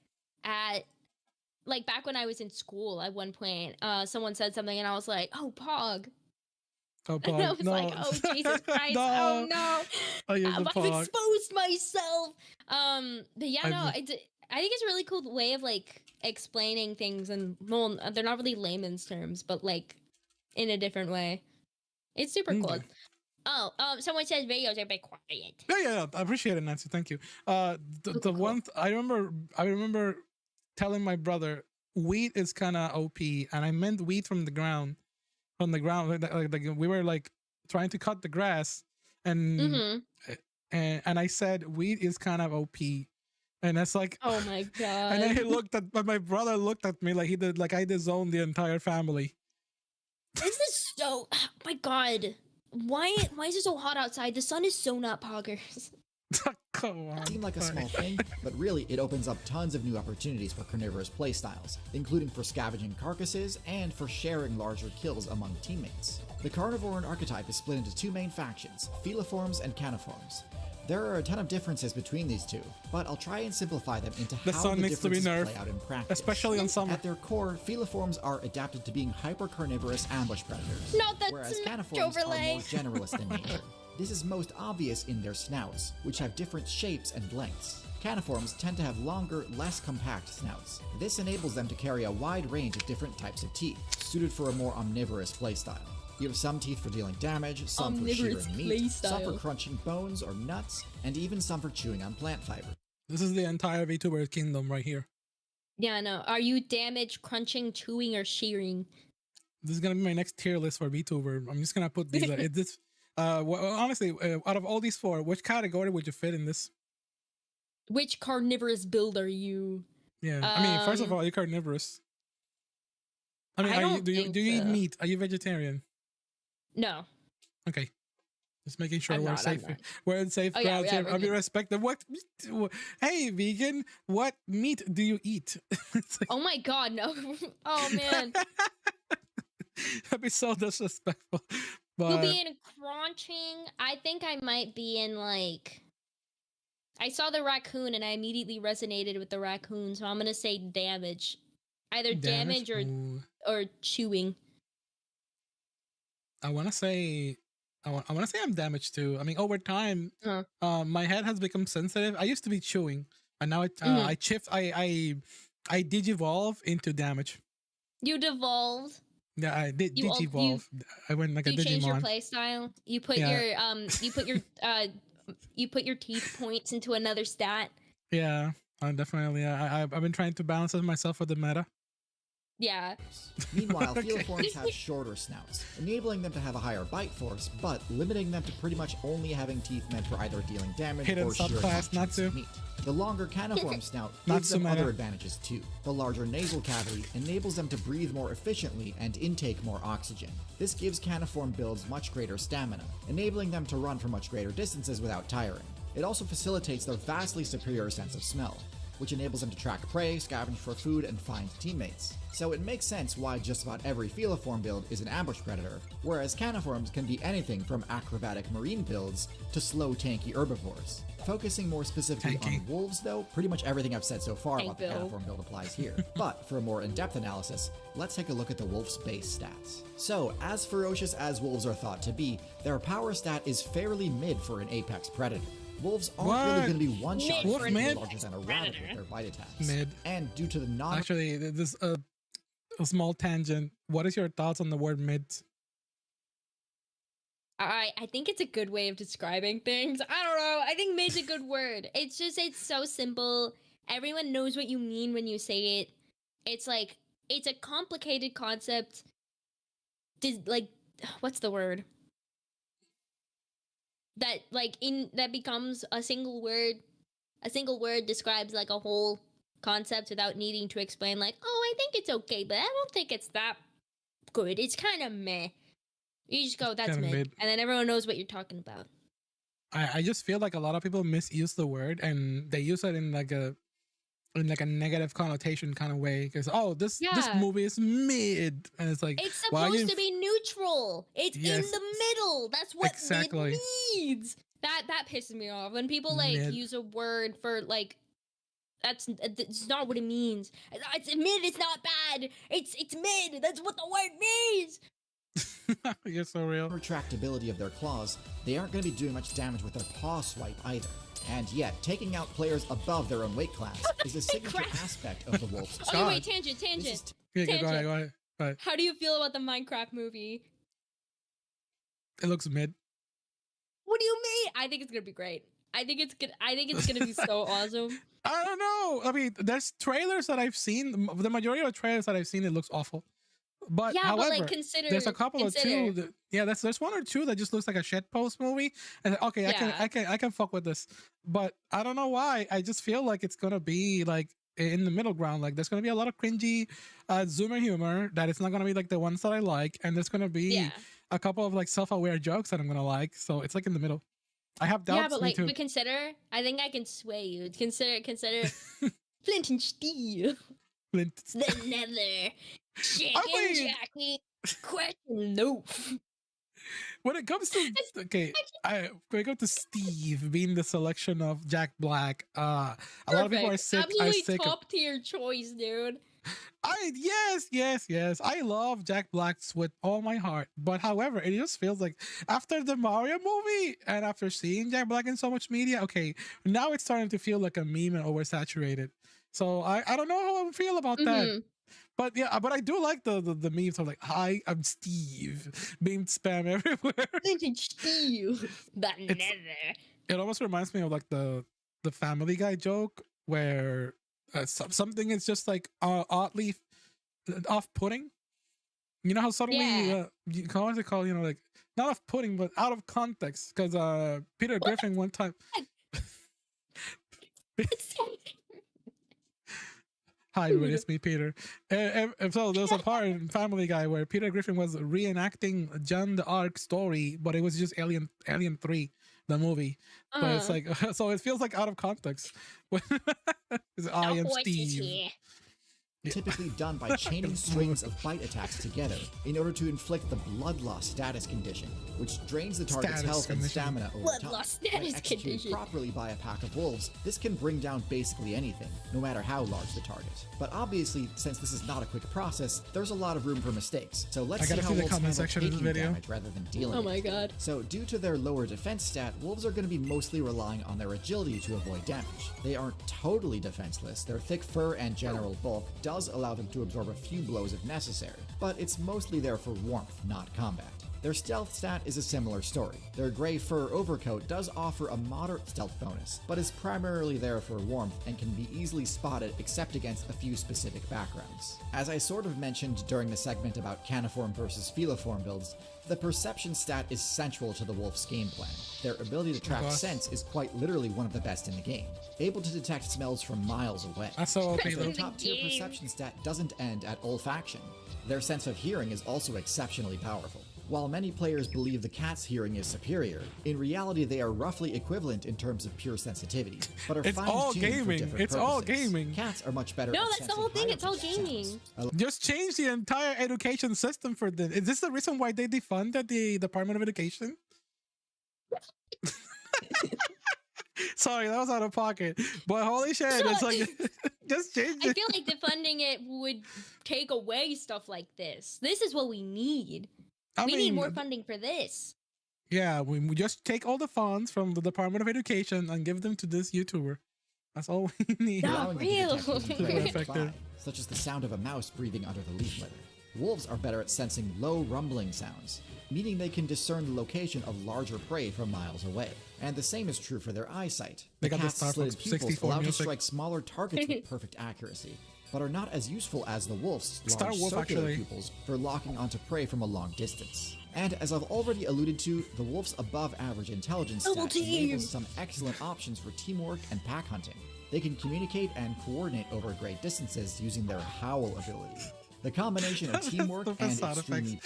at back when I was in school. At one point, someone said something, and I was like, "Oh, Pog." Oh, Pog. And I was like, "Oh, Jesus Christ! No. Oh no! I've Pog. exposed myself." But yeah, no, I think it's a really cool way of like explaining things, and well, they're not really layman's terms, but like in a different way. It's super cool. Oh, someone says videos are a bit quiet. Yeah, I appreciate it, Nancy. Thank you. The one I remember telling my brother wheat is kind of OP, and I meant wheat from the ground. Like we were like trying to cut the grass, and I said wheat is kind of OP, and that's like, oh my god. And then my brother looked at me like he did, like I disowned the entire family. This is so, oh my god. Why is it so hot outside? The sun is so not poggers. Come on. Seem like a small thing, but really it opens up tons of new opportunities for carnivorous playstyles, including for scavenging carcasses and for sharing larger kills among teammates. The carnivoran archetype is split into two main factions, feliforms and caniforms. There are a ton of differences between these two, but I'll try and simplify them into how the differences play out in practice. Especially in summer. At their core, feliforms are adapted to being hyper-carnivorous ambush predators, whereas caniforms are more generalist in nature. This is most obvious in their snouts, which have different shapes and lengths. Caniforms tend to have longer, less compact snouts. This enables them to carry a wide range of different types of teeth, suited for a more omnivorous playstyle. You have some teeth for dealing damage, some for shearing meat, some for crunching bones or nuts, and even some for chewing on plant fiber. This is the entire Vtuber kingdom right here. Yeah, no. Are you damage, crunching, chewing, or shearing? This is gonna be my next tier list for Vtuber. I'm just gonna put these. Honestly, out of all these four, which category would you fit in this? Which carnivorous build are you? Yeah, I mean, first of all, you're carnivorous. I mean, do you eat meat? Are you vegetarian? No. Okay. Just making sure we're safe. We're in safe grounds here. I'll be respected. Hey, vegan, what meat do you eat? Like, oh my god, no. Oh man. That'd be so disrespectful. But you'll be in crunching. I think I might be in like, I saw the raccoon and I immediately resonated with the raccoon, so I'm gonna say damage. Either damage or chewing. I want to say I'm damaged too. I mean, over time, my head has become sensitive. I used to be chewing, and now I digivolve into damage. You devolved. Yeah, I did digivolve. I went like a Digimon. You changed your play style. You put you put your teeth points into another stat. Yeah, definitely. I've been trying to balance myself with the meta. Yeah. Meanwhile, Okay. feliforms have shorter snouts, enabling them to have a higher bite force, but limiting them to pretty much only having teeth meant for either dealing damage Hidden or sheer subclass, not chunks of to. meat. The longer caniform snout Not gives them so meta. other advantages too. The larger nasal cavity enables them to breathe more efficiently and intake more oxygen. This gives caniform builds much greater stamina, enabling them to run for much greater distances without tiring. It also facilitates their vastly superior sense of smell, which enables them to track prey, scavenge for food, and find teammates. So it makes sense why just about every feliform build is an ambush predator, whereas caniforms can be anything from acrobatic marine builds to slow tanky herbivores. Focusing more specifically Tanky. on wolves though, pretty much everything I've said so far Tank about the build. caniform build applies here. But for a more in-depth analysis, let's take a look at the wolf's base stats. So, as ferocious as wolves are thought to be, their power stat is fairly mid for an apex predator. Wolves aren't really What? going to be one-shot Mid for an mid? larger than a rabbit with their bite attacks. Mid. And due to the non Actually, this a small tangent. What is your thoughts on the word mid? I think it's a good way of describing things. I don't know. I think mid's a good word. It's just, it's so simple. Everyone knows what you mean when you say it. It's like, it's a complicated concept. Like, what's the word? That, like, that becomes a single word. A single word describes, like, a whole concept without needing to explain, like, oh, I think it's okay, but I don't think it's that good. It's kind of meh. You just go, that's Kinda mid. mid. And then everyone knows what you're talking about. I just feel like a lot of people misuse the word and they use it in like a negative connotation kind of way. Because this Yeah. movie is mid, and it's like, It's why supposed you- to be neutral. It's Yes. in the middle. That's what Exactly. mid means. That pisses me off when people like Mid. use a word for like it's not what it means. It's mid. It's not bad. It's mid. That's what the word means. You're so real. retractability of their claws, they aren't going to be doing much damage with their paw swipe either. And yet, taking out players above their own weight class is a signature Crap. aspect of the wolf's Okay, God. wait. Tangent. This is Tangent. Yeah, go ahead, Tangent. go ahead. Go ahead. How do you feel about the Minecraft movie? It looks mid. What do you mean? I think it's gonna be great. I think it's gonna be so awesome. I don't know. I mean, there's trailers that I've seen. The majority of the trailers that I've seen, it looks awful. But Yeah, however, but like consider. there's a couple of two. There's one or two that just looks like a shitpost movie. And okay, Yeah. I can fuck with this. But I don't know why. I just feel like it's gonna be like in the middle ground. Like there's gonna be a lot of cringy zoomer humor that it's not gonna be like the ones that I like, and there's gonna be Yeah. a couple of like self-aware jokes that I'm gonna like. So it's like in the middle. I have doubts. Yeah, but like, too. but consider. I think I can sway you. Consider Flint and Steel. Flint. The Nether. Chicken mean- Jackie. Question loaf. When it comes to when it comes to Steve being the selection of Jack Black, a lot of people are sick. Absolutely top tier choice, dude. Yes. I love Jack Black's with all my heart. But however, it just feels like after the Mario movie and after seeing Jack Black in so much media, okay, now it's starting to feel like a meme and oversaturated. So I don't know how I feel about that. Mhm. But yeah, but I do like the memes of like, hi, I'm Steve, being spam everywhere. Flint and Steel. The It's- Nether. It almost reminds me of like the Family Guy joke where something is just like oddly off-putting. You know how suddenly Yeah. how is it called? You know, like not off-putting, but out of context. Because Peter Griffin one time. Hi, everybody, it's me, Peter. And so there was a part in Family Guy where Peter Griffin was reenacting John the Ark story, but it was just Alien 3, the movie. But it's like, so it feels like out of context. It's, I am Steve. typically done by chaining strings of bite attacks together in order to inflict the bloodlust status condition, which drains the target's Status health and condition. stamina over time. Bloodlust When status executed condition. properly by a pack of wolves, this can bring down basically anything, no matter how large the target. But obviously, since this is not a quick process, there's a lot of room for mistakes. So let's I see gotta how see the wolves comment handle section of this taking video. damage rather than dealing Oh it. my god. So due to their lower defense stat, wolves are going to be mostly relying on their agility to avoid damage. They aren't totally defenseless. Their thick fur and general bulk does allow them to absorb a few blows if necessary, but it's mostly there for warmth, not combat. Their stealth stat is a similar story. Their gray fur overcoat does offer a moderate stealth bonus, but is primarily there for warmth and can be easily spotted except against a few specific backgrounds. As I sort of mentioned during the segment about caniform versus feliform builds, the perception stat is central to the wolf's game plan. Their ability to track scents is quite literally one of the best in the game, able to detect smells from miles away. That's so OP, Their though. top tier perception stat doesn't end at olfaction. Their sense of hearing is also exceptionally powerful. While many players believe the cat's hearing is superior, in reality they are roughly equivalent in terms of pure sensitivity, but are It's all fine-tuned for gaming. different It's all purposes. gaming. Cats are much better No, at that's the sensing whole thing. higher It's all pitched gaming. sounds. Just change the entire education system for this. Is this the reason why they defunded the Department of Education? Sorry, that was out of pocket. But holy shit, it's like just change I it. feel like defunding it would take away stuff like this. This is what we need. We need more funding for this. Yeah, we just take all the funds from the Department of Education and give them to this YouTuber. That's all we need. Not Allowing them to real. detect things Very very effective. nearby, such as the sound of a mouse breathing under the leaf litter. Wolves are better at sensing low rumbling sounds, meaning they can discern the location of larger prey from miles away. And the same is true for their eyesight. They The got the cat's Star slitted Fox pupils 64 allow to music. strike smaller targets with perfect accuracy, but are not as useful as the wolf's Star large Wolf, circular actually. pupils for locking onto prey from a long distance. And as I've already alluded to, the wolf's above average intelligence Double stat team. enables some excellent options for teamwork and pack hunting. They can communicate and coordinate over great distances using their howl ability. The combination of teamwork The and sound extremely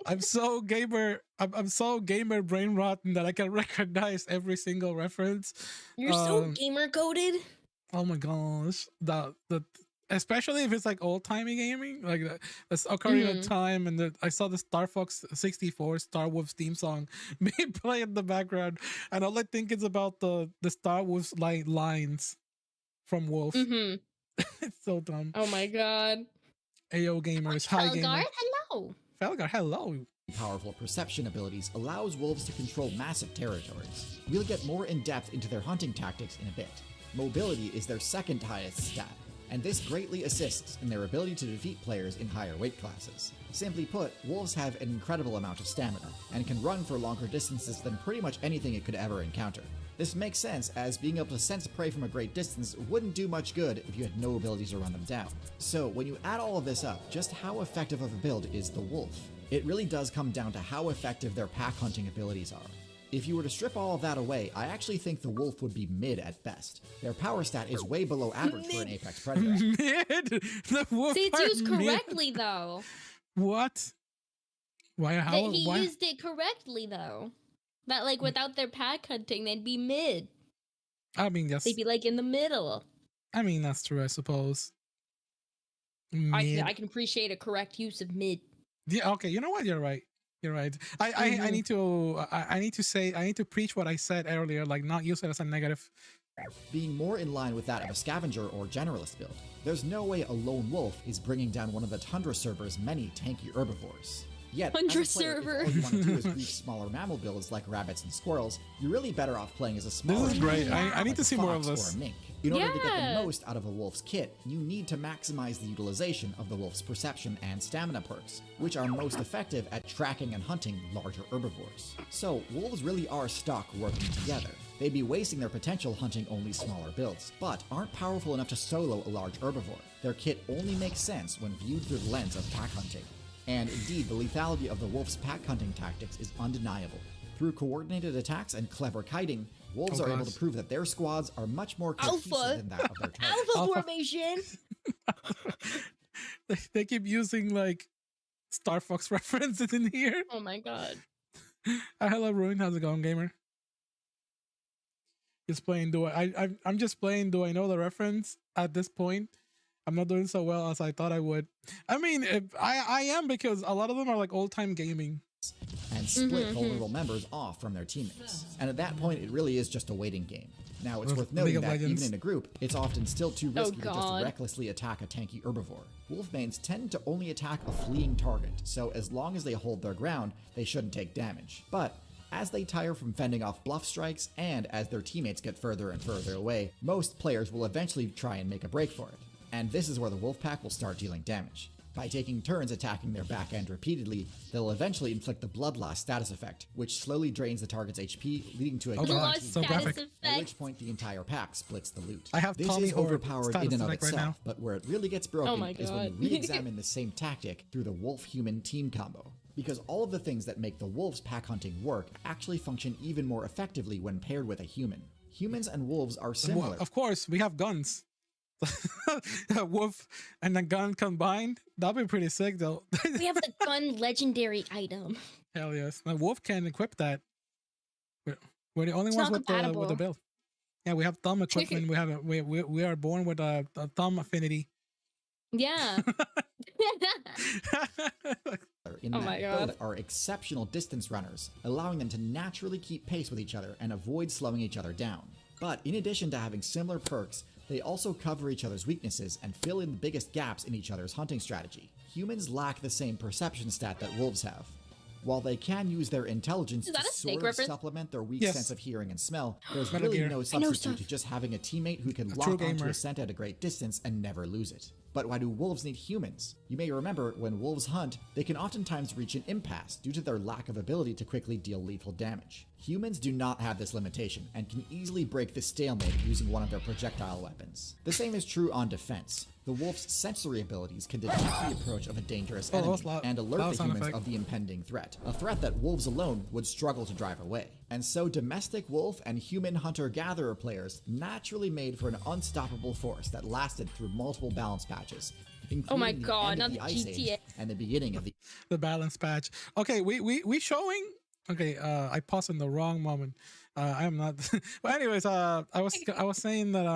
I'm so gamer. I'm so gamer brain rotten that I can recognize every single reference. You're so gamer coded. Oh my gosh, the especially if it's like old timey gaming, like that's Ocarina of Time, and I saw the Star Fox 64 Star Wolf's theme song being played in the background, and all I think is about the Star Wolf's like lines from Wolf. It's so dumb. Oh my god. Ayo gamers, hi gamer. Felgar, hello. Felgar, hello. powerful perception abilities allows wolves to control massive territories. We'll get more in depth into their hunting tactics in a bit. Mobility is their second highest stat, and this greatly assists in their ability to defeat players in higher weight classes. Simply put, wolves have an incredible amount of stamina, and can run for longer distances than pretty much anything it could ever encounter. This makes sense, as being able to sense prey from a great distance wouldn't do much good if you had no abilities to run them down. So when you add all of this up, just how effective of a build is the wolf? It really does come down to how effective their pack hunting abilities are. If you were to strip all of that away, I actually think the wolf would be mid at best. Their power stat is way below average for an apex predator. Mid. The wolf See, it's are used mid. correctly though. What? Why? How? He Why? used it correctly though. That like without their pack hunting, they'd be mid. I mean, yes. They'd be like in the middle. I mean, that's true. I suppose. I can appreciate a correct use of mid. Yeah. Okay. You know what? You're right. You're right. I need to preach what I said earlier. Like, not use it as a negative. Being more in line with that of a scavenger or generalist build, there's no way a lone wolf is bringing down one of the Tundra server's many tanky herbivores. Yet, Tundra as a player, server. if all you want to do is reach smaller mammal builds like rabbits and squirrels, you're really better off playing as a smaller This is great. animal I need like to a see more of fox this. or a mink. In order to get Yeah. the most out of a wolf's kit, you need to maximize the utilization of the wolf's perception and stamina perks, which are most effective at tracking and hunting larger herbivores. So, wolves really are stock working together. They'd be wasting their potential hunting only smaller builds, but aren't powerful enough to solo a large herbivore. Their kit only makes sense when viewed through the lens of pack hunting. And indeed, the lethality of the wolf's pack hunting tactics is undeniable. Through coordinated attacks and clever kiting, wolves are able to prove that their squads are much more cohesive Alpha. than that of their targets. Alpha formation. They keep using like Star Fox references in here. Oh my god. Hello, Ruin. How's it going, gamer? Just playing. I'm just playing. Do I know the reference at this point? I'm not doing so well as I thought I would. I mean, I am, because a lot of them are like old time gaming. And split vulnerable members off from their teammates. And at that point, it really is just a waiting game. Now, it's worth League noting of that Legends. even in a group, it's often still too risky to just God. recklessly attack a tanky herbivore. Wolfmanes tend to only attack a fleeing target, so as long as they hold their ground, they shouldn't take damage. But as they tire from fending off bluff strikes, and as their teammates get further and further away, most players will eventually try and make a break for it. And this is where the wolf pack will start dealing damage. By taking turns attacking their back end repeatedly, they'll eventually inflict the blood loss status effect, which slowly drains the target's HP, leading to a God, so graphic. at which point the entire pack splits the loot. I have this Tommy is overpowered in and of right itself, now. but where it really gets broken my is when you God. re-examine the same tactic through the wolf-human team combo. Because all of the things that make the wolves pack hunting work actually function even more effectively when paired with a human. Humans and wolves are similar. Well, of course, we have guns. A wolf and a gun combined, that'd be pretty sick though. We have the gun legendary item. Hell yes, a wolf can equip that. We're the only It's ones not with the compatible. build. Yeah, we have thumb equipment. We are born with a thumb affinity. Yeah. In Oh that my build God. are exceptional distance runners, allowing them to naturally keep pace with each other and avoid slowing each other down. But in addition to having similar perks, they also cover each other's weaknesses and fill in the biggest gaps in each other's hunting strategy. Humans lack the same perception stat that wolves have. While they can use their intelligence Is to that a snake sort of reference? supplement their weak Yes. sense of hearing and smell, there's Metal really Gear. no stuff. substitute to just having a teammate who can true lock onto gamer. a scent at a great distance and never lose it. But why do wolves need humans? You may remember when wolves hunt, they can oftentimes reach an impasse due to their lack of ability to quickly deal lethal damage. Humans do not have this limitation and can easily break the stalemate using one of their projectile weapons. The same is true on defense. The wolf's sensory abilities can detect the approach of a dangerous that enemy was loud. and That alert was the sound humans effect. of the impending threat, a threat that wolves alone would struggle to drive away. And so domestic wolf and human hunter-gatherer players naturally made for an unstoppable force that lasted through multiple balance patches, including Oh my the God, end of not the Ice Age GTA. and the beginning of the The balance patch. Okay, we showing. Okay, I paused in the wrong moment. I am not. But anyways, I was saying that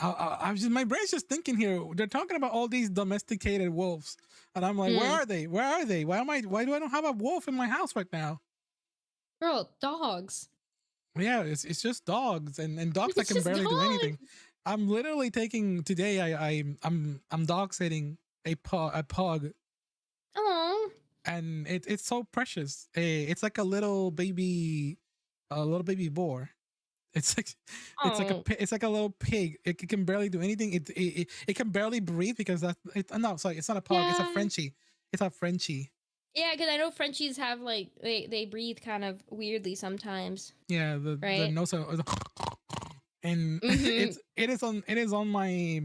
I was just, my brain's just thinking here. They're talking about all these domesticated wolves, and I'm like, where are they? Where are they? Why do I don't have a wolf in my house right now? Girl, dogs. Yeah, it's just dogs and dogs that It's can just barely do dogs. anything. I'm literally taking today. I'm dog sitting a pug, Oh. and it's so precious. It's like a little baby boar. It's like Oh. it's like a little pig. It can barely do anything. It can barely breathe because no, sorry, it's not a pug. It's a Yeah. Frenchie. It's a Frenchie. Yeah, because I know Frenchies have like they breathe kind of weirdly sometimes. Yeah, the Right. nose and Mhm. it is on my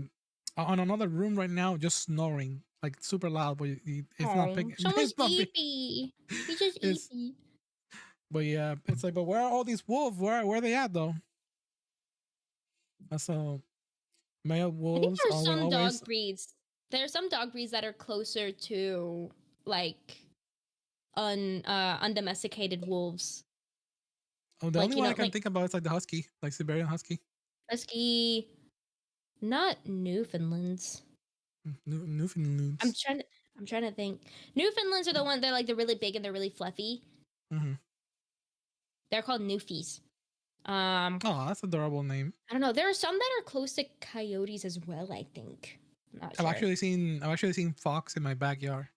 on another room right now, just snoring like super loud, but it's not Oh, picking. so much It's not pick, eepy. He's just It's- eepy. but yeah, it's like, but where are all these wolves? Where are they at though? That's male I think wolves there's are some always. dog breeds. There are some dog breeds that are closer to like undomesticated wolves. Oh, the like, only you one know, I can like- think about is like the husky, like Siberian husky. Husky, not Newfoundlands. Newfoundlands. I'm trying to think. Newfoundlands are the ones they're like they're really big and they're really fluffy. Mhm. They're called Newfies. Oh, that's a adorable name. I don't know. There are some that are close to coyotes as well, I think. I'm not I've sure. actually seen fox in my backyard.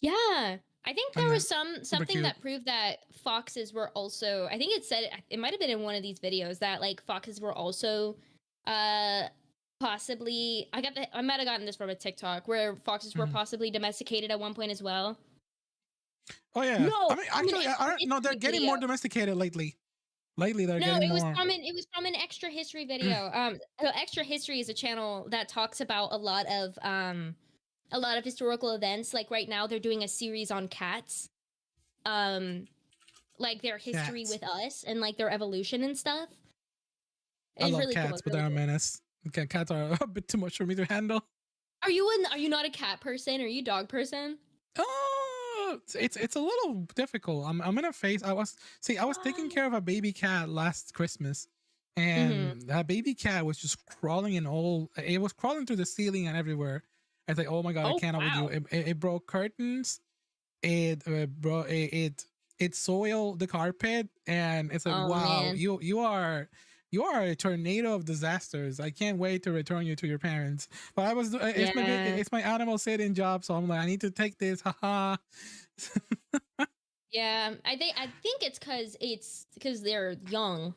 Yeah. I think there And was they're something cute. that proved that foxes were also I think it said it might have been in one of these videos that like foxes were also possibly I might have gotten this from a TikTok where foxes were Mhm. possibly domesticated at one point as well. Oh yeah. No, I mean, actually, I don't know. They're Instagram getting more video. domesticated lately. Lately, they're No, getting it was more. from an extra history video. So extra history is a channel that talks about a lot of historical events. Like right now, they're doing a series on cats, like their history Cats. with us and like their evolution and stuff. I It's love really cool. cats, It's but really they're a cool. menace. Okay, cats are a bit too much for me to handle. Are you not a cat person? Are you a dog person? Oh, it's a little difficult. I'm in a phase. I was taking care of a baby cat last Christmas, and that baby cat was just crawling in all. It was crawling through the ceiling and everywhere. I was like, oh my god, Oh, I can't wow. with you. It broke curtains. It soiled the carpet, and it's like, Oh, wow, man. you are a tornado of disasters. I can't wait to return you to your parents. But Yeah. it's my animal sitting job, so I'm like, I need to take this. Haha. Yeah, I think it's because they're young.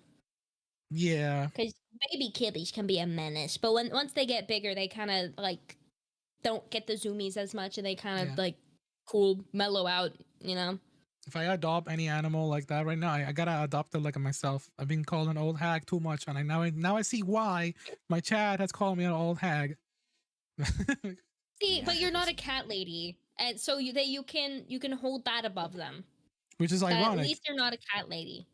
Yeah. Because baby kitties can be a menace, but once they get bigger, they kind of like don't get the zoomies as much, and they kind of Yeah. like cool mellow out, you know. If I adopt any animal like that right now, I gotta adopt it like myself. I've been called an old hag too much, and now I see why my chat has called me an old hag. See, but you're not a cat lady, and so you can hold that above them. Which is At ironic. least you're not a cat lady.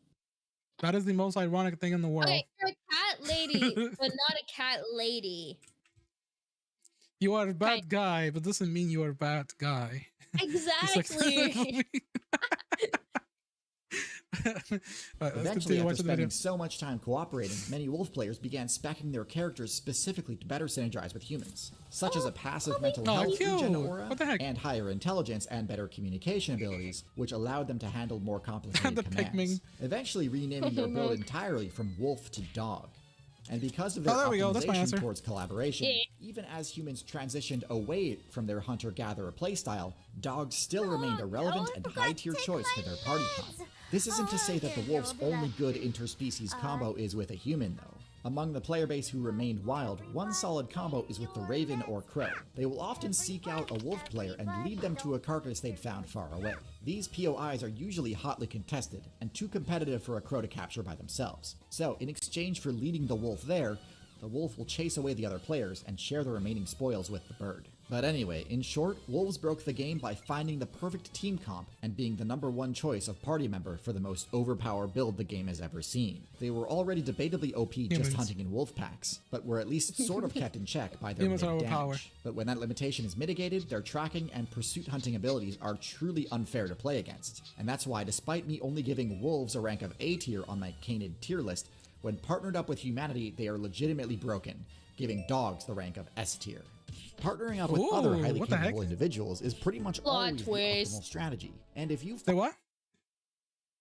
That is the most ironic thing in the world. Okay, you're a cat lady, but not a cat lady. You are a bad guy, but doesn't mean you are a bad guy. Exactly. Eventually, after spending so much time cooperating, many wolf players began speccing their characters specifically to better synergize with humans, such as a passive mental health regen aura, and higher intelligence and better communication abilities, which allowed them to handle more complicated commands, eventually renaming their build entirely from wolf to dog. And because of their optimization towards collaboration, even as humans transitioned away from their hunter-gatherer playstyle, dogs still remained a relevant and high-tier choice for their party comp. This isn't to say that the wolf's only good interspecies combo is with a human, though. Among the player base who remained wild, one solid combo is with the raven or crow. They will often seek out a wolf player and lead them to a carcass they'd found far away. These POIs are usually hotly contested, and too competitive for a crow to capture by themselves. So, in exchange for leading the wolf there, the wolf will chase away the other players and share the remaining spoils with the bird. But anyway, in short, wolves broke the game by finding the perfect team comp and being the #1 choice of party member for the most overpowered build the game has ever seen. They were already debatably OP just hunting in wolf packs, but were at least sort of kept in check by their mid-damage. But when that limitation is mitigated, their tracking and pursuit hunting abilities are truly unfair to play against. And that's why, despite me only giving wolves a rank of A tier on my Canid tier list, when partnered up with humanity, they are legitimately broken, giving dogs the rank of S tier. Partnering up with other highly capable individuals is pretty much always the optimal strategy. And if you what?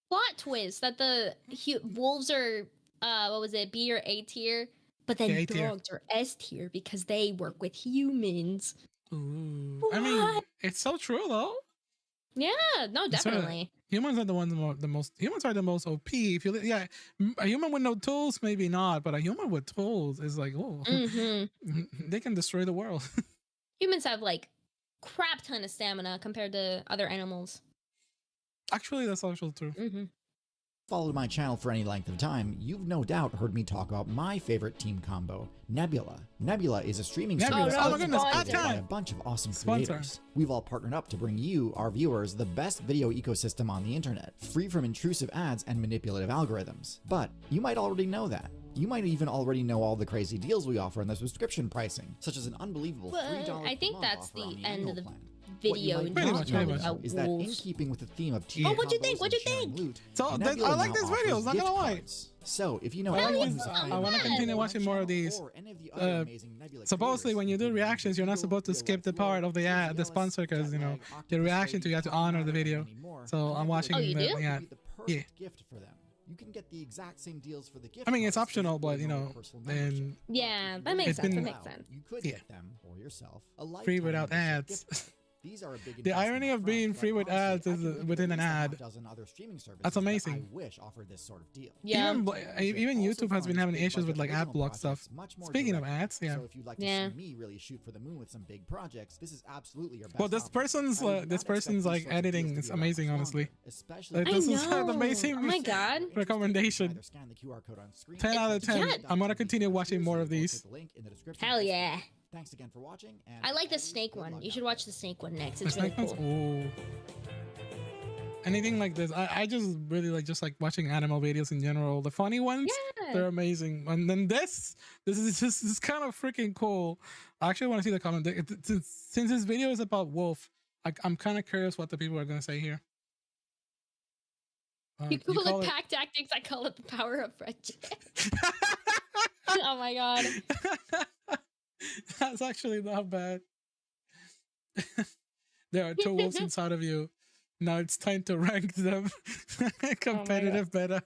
Plot twist that the wolves are what was it, B or A tier, but then dogs are S tier because they work with humans. Ooh. I mean, it's so true though. Yeah, no, definitely. Humans are the ones humans are the most OP. If you a human with no tools, maybe not, but a human with tools is like, oh, they can destroy the world. Humans have like crap ton of stamina compared to other animals. Actually, that's also true. Followed my channel for any length of time, you've no doubt heard me talk about my favorite team combo, Nebula. Nebula is a streaming service by a bunch of awesome creators. We've all partnered up to bring you, our viewers, the best video ecosystem on the internet, free from intrusive ads and manipulative algorithms. But you might already know that. You might even already know all the crazy deals we offer in the subscription pricing, such as an unbelievable $3 I think that's the end of the plan. video. Is that in keeping with the theme of team what'd you think? What'd you think? Loot, so I like these videos, not gonna lie. So if you know anyone who's a fan, I want to continue watching more of these. Supposedly, when you do reactions, you're not supposed to skip the part of the ad, the sponsor, because the reaction to you have to honor the video. So I'm watching. Yeah. Gift for them. You can get the exact same deals for the gift. I mean, it's optional, but then yeah, that makes sense. That makes sense. You could get them or yourself free without ads. These are a big the irony of being free with ads is within an ad. That's amazing. I wish offered this sort of deal. Yeah. Even YouTube has been having issues with like ad block stuff. Speaking of ads, yeah. So if you'd like to see me really shoot for the moon with some big projects, this is absolutely your best. Well, this person's like editing is amazing, honestly. Especially this is an amazing oh my god recommendation. 10 out of 10. I'm gonna continue watching more of these. Hell yeah. Thanks again for watching. And I like the snake one. You should watch the snake one next. It's really cool. Ooh. Anything like this, I just really like watching animal videos in general. The funny ones, they're amazing. And then this is kind of freaking cool. I actually want to see the comment. Since this video is about wolf, I'm kind of curious what the people are gonna say here. You call it pack tactics. I call it the power of friendship. Oh my god. That's actually not bad. There are 2 wolves inside of you. Now it's time to rank them. Competitive better.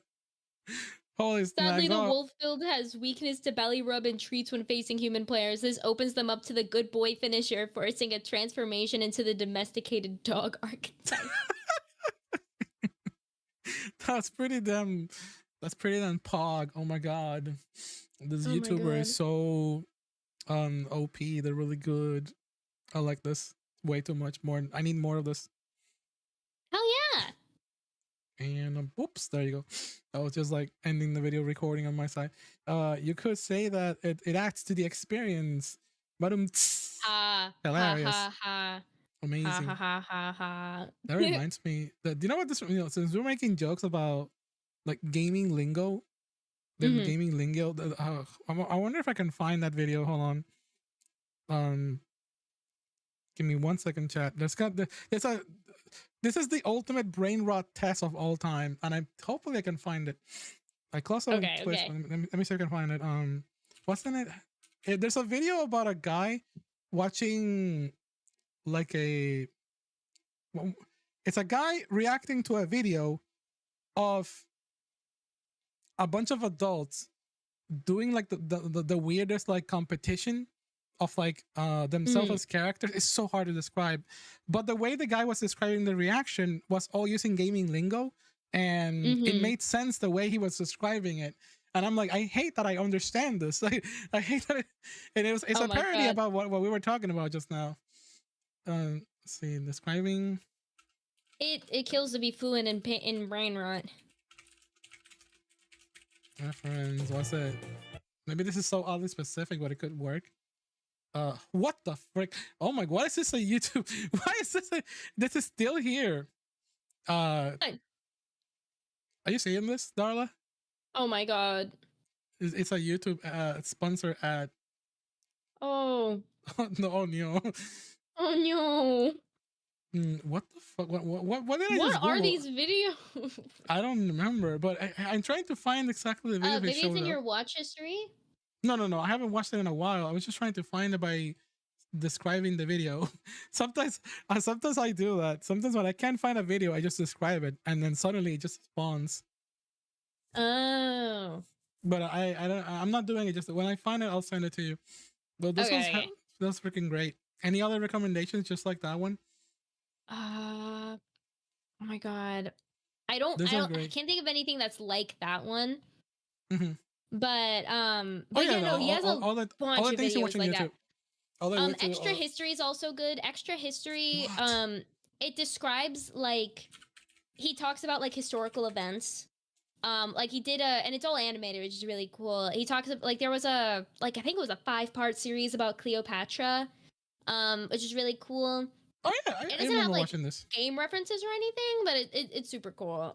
Holy Sadly, the wolf build has weakness to belly rub and treats when facing human players. This opens them up to the good boy finisher, forcing a transformation into the domesticated dog archetype. That's pretty damn pog. Oh my god. This YouTuber is so OP. They're really good. I like this way too much. More. I need more of this. Hell yeah. And oops, there you go. I was just like ending the video recording on my side. You could say that it adds to the experience. But hilarious. Ha ha. Amazing. Ha ha ha ha. That reminds me that, do you know what this, since we're making jokes about like gaming lingo, gaming lingo, I wonder if I can find that video. Hold on. Give me 1 second, chat. This is the ultimate brain rot test of all time, and hopefully I can find it. I close out Twitch. Okay. Let me see if I can find it. What's in it? There's a video about a guy watching like it's a guy reacting to a video of a bunch of adults doing like the weirdest like competition of like themselves as characters. It's so hard to describe, but the way the guy was describing the reaction was all using gaming lingo, and it made sense the way he was describing it. And I'm like, I hate that I understand this. Like, I hate that it's a parody about what we were talking about just now. Let's see, describing. It kills to be fluent in brain rot. Reference, what's it? Maybe this is so oddly specific, but it could work. What the frick? Oh my, why is this a YouTube? Why is this is still here? Are you seeing this, Darla? Oh my god. It's a YouTube sponsor ad. Oh. No, oh no. Oh no. What the fuck? What did I What just are Google? these videos? I don't remember, but I'm trying to find exactly the video. Videos in your watch history? No. I haven't watched it in a while. I was just trying to find it by describing the video. Sometimes I do that. Sometimes when I can't find a video, I just describe it, and then suddenly it just spawns. Oh. But I'm not doing it. Just when I find it, I'll send it to you. But this that's freaking great. Any other recommendations just like that one? Oh my god. I can't think of anything that's like that one. But he has a bunch of videos like that. Extra History is also good. Extra History, it describes like, he talks about like historical events. Like he did and it's all animated, which is really cool. He talks about, like, there was I think it was a 5-part series about Cleopatra, which is really cool. Oh yeah, I remember have, watching this. Game references or anything, but it's super cool.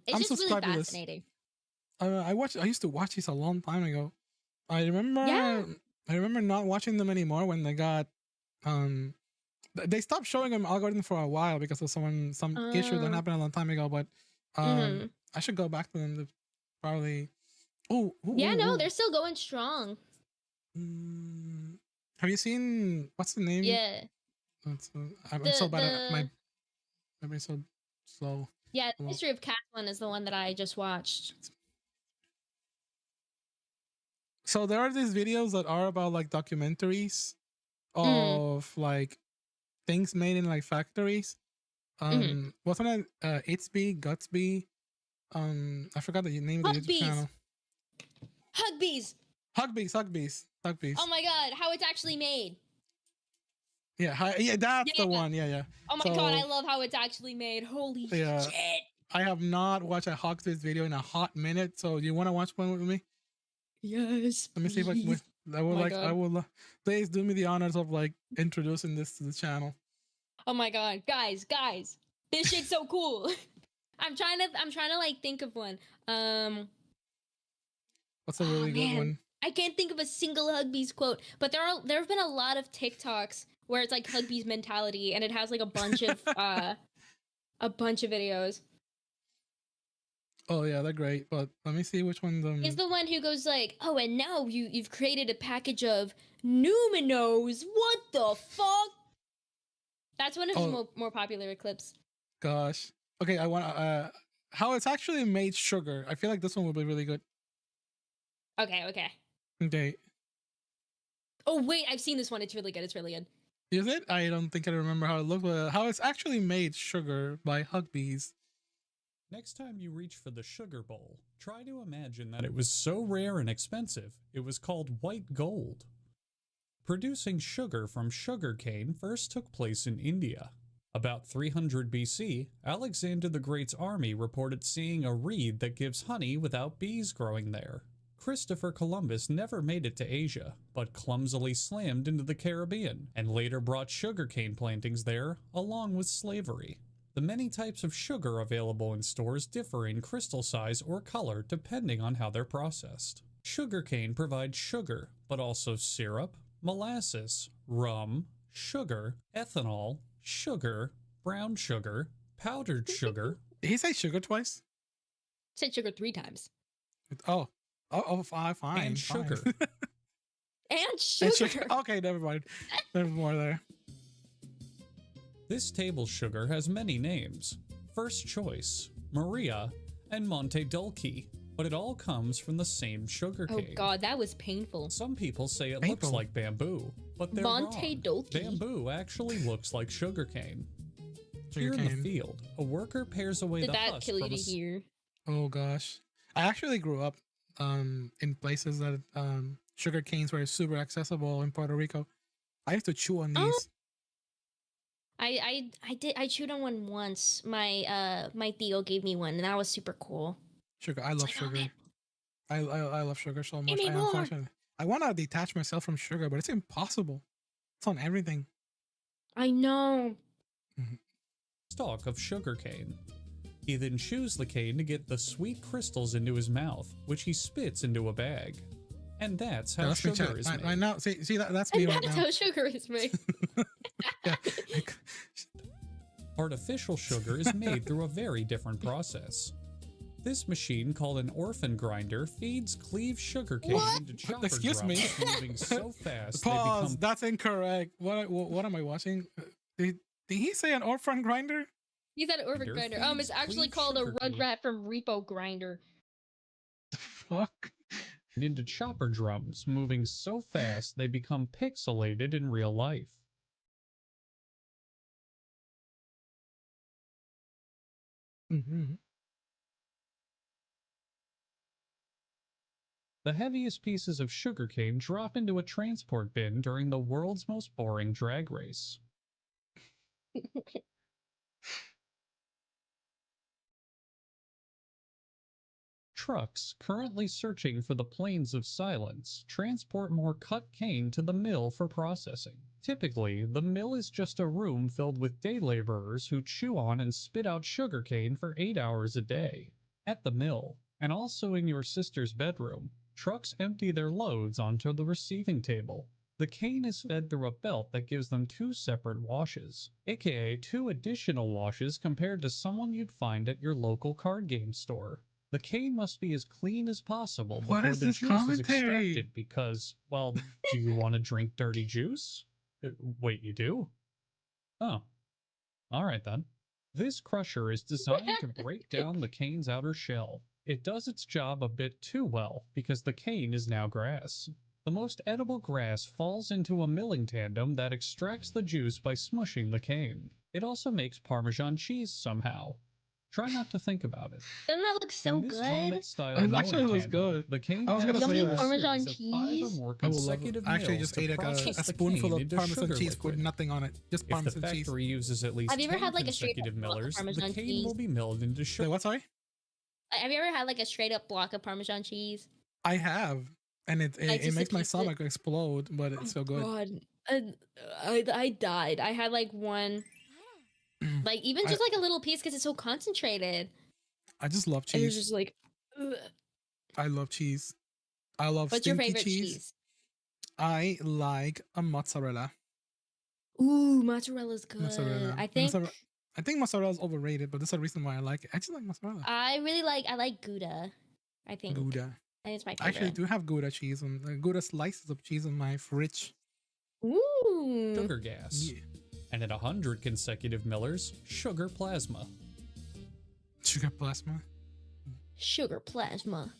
It's just really fascinating. I used to watch these a long time ago. I remember not watching them anymore when they got they stopped showing them algorithm for a while because of some issue that happened a long time ago. But I should go back to them to probably. They're still going strong. Have you seen, what's the name? Yeah. I'm so bad at my memory, so slow. Yeah, the History of Cat one is the one that I just watched. So there are these videos that are about like documentaries of like things made in like factories. Wasn't it Itsby, Gutsby? I forgot the name of the YouTube channel. Hugbees. Oh my god, how it's actually made. Yeah, that's the one. Yeah. Oh my god, I love how it's actually made. Holy shit. I have not watched a Hugbees video in a hot minute, so do you want to watch one with me? Yes. Let me see if I will please do me the honors of like introducing this to the channel. Oh my god, guys, this shit's so cool. I'm trying to like think of one. What's a really good one? I can't think of a single Hugbees quote, but there have been a lot of TikToks where it's like Hugbees mentality, and it has like a bunch of videos. Oh yeah, they're great. But let me see which one. He's the one who goes like, "Oh, and now you've created a package of Numinos. What the fuck?" That's one of his more popular clips. Gosh. Okay, I want how it's actually made sugar. I feel like this one will be really good. Okay. Oh wait, I've seen this one. It's really good. Is it? I don't think I remember how it looked, but how it's actually made sugar by Hugbees. Next time you reach for the sugar bowl, try to imagine that it was so rare and expensive, it was called white gold. Producing sugar from sugarcane first took place in India. About 300 BC, Alexander the Great's army reported seeing a reed that gives honey without bees growing there. Christopher Columbus never made it to Asia, but clumsily slammed into the Caribbean, and later brought sugarcane plantings there, along with slavery. The many types of sugar available in stores differ in crystal size or color depending on how they're processed. Sugarcane provides sugar, but also syrup, molasses, rum, sugar, ethanol, sugar, brown sugar, powdered sugar. Did he say sugar twice? Said sugar 3 times. Oh, fine. And sugar. And sugar. Okay, never mind. There's more there. This table sugar has many names. First Choice, Maria, and Monte Dulce, but it all comes from the same sugarcane. Oh god, that was painful. Some people say it looks like bamboo, but they're Monte wrong. Dulce. Bamboo actually looks like sugarcane. Here in the field, a worker pares away Did the that husk kill you from to a hear? Oh gosh, I actually grew up in places that sugar canes were super accessible in Puerto Rico. I used to chew on these. I chewed on one once. My Theo gave me one, and that was super cool. Sugar, I love sugar. I love sugar so much. Give me more. I want to detach myself from sugar, but it's impossible. It's on everything. I know. Stalk of sugarcane. He then chews the cane to get the sweet crystals into his mouth, which he spits into a bag. And that's how sugar is made. I know. See that's me right now. That's how sugar is made. Yeah. Artificial sugar is made through a very different process. This machine, called an orphan grinder, feeds cleaved sugarcane into chopper Excuse me. drops moving so fast Pause. they become... That's incorrect. What am I watching? Did he say an orphan grinder? He said orphan grinder. It's actually called a rugrat from Repo Grinder. The fuck? Into chopper drums, moving so fast they become pixelated in real life. The heaviest pieces of sugarcane drop into a transport bin during the world's most boring drag race. Trucks, currently searching for the plains of silence, transport more cut cane to the mill for processing. Typically, the mill is just a room filled with day laborers who chew on and spit out sugarcane for 8 hours a day. At the mill, and also in your sister's bedroom, trucks empty their loads onto the receiving table. The cane is fed through a belt that gives them 2 separate washes, aka 2 additional washes compared to someone you'd find at your local card game store. The cane must be as clean as possible before the juice is extracted because, well, do you want to drink dirty juice? Wait, you do? Oh. Alright then. This crusher is designed to break down the cane's outer shell. It does its job a bit too well because the cane is now grass. The most edible grass falls into a milling tandem that extracts the juice by smushing the cane. It also makes Parmesan cheese somehow. Try not to think about it. Doesn't that look so good? It actually looks good. The cane I was gonna say Parmesan cheese. I actually just ate a spoonful of Parmesan cheese with nothing on it. Just Parmesan cheese. If the factory uses at least 10 consecutive millers, the cane will be milled into sugar. Wait, what, sorry? Have you ever had like a straight up block of Parmesan cheese? I have, and it makes my stomach explode, but it's so good. God, I died. I had like one, like even just like a little piece because it's so concentrated. I just love cheese. And it was just like, ugh. I love cheese. I love. What's your favorite cheese? I like a mozzarella. Ooh, mozzarella's good. Mozzarella. I think mozzarella is overrated, but there's a reason why I like it. I just like mozzarella. I like Gouda. I think Gouda. I think it's my favorite. I actually do have Gouda cheese and Gouda slices of cheese in my fridge. Ooh. Sugar gas. Yeah. And at 100 consecutive millers, sugar plasma. Sugar plasma. Sugar plasma.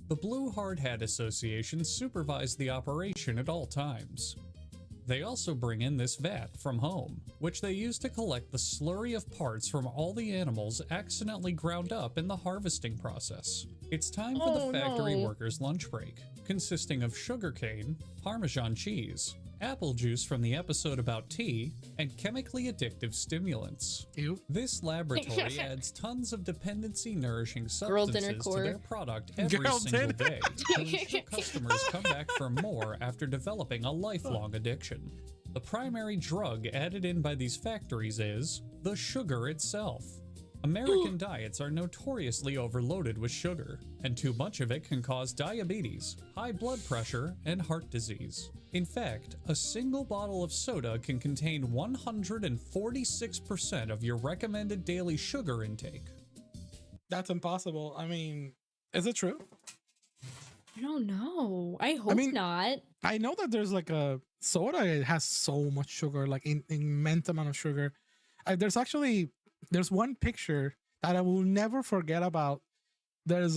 The Blue Hard Hat Association supervised the operation at all times. They also bring in this vat from home, which they use to collect the slurry of parts from all the animals accidentally ground up in the harvesting process. It's time for the factory workers' lunch break. consisting of sugarcane, Parmesan cheese, apple juice from the episode about tea, and chemically addictive stimulants. Ew. This laboratory adds tons of dependency-nourishing Girl dinner substances to core. their product every Girl single dinner. day to ensure customers come back for more after developing a lifelong addiction. The primary drug added in by these factories is the sugar itself. American diets are notoriously overloaded with sugar, and too much of it can cause diabetes, high blood pressure, and heart disease. In fact, a single bottle of soda can contain 146% of your recommended daily sugar intake. That's impossible. I mean, is it true? I don't know. I hope mean- not. I know that there's like a soda. It has so much sugar, like immense amount of sugar. There's one picture that I will never forget about. There's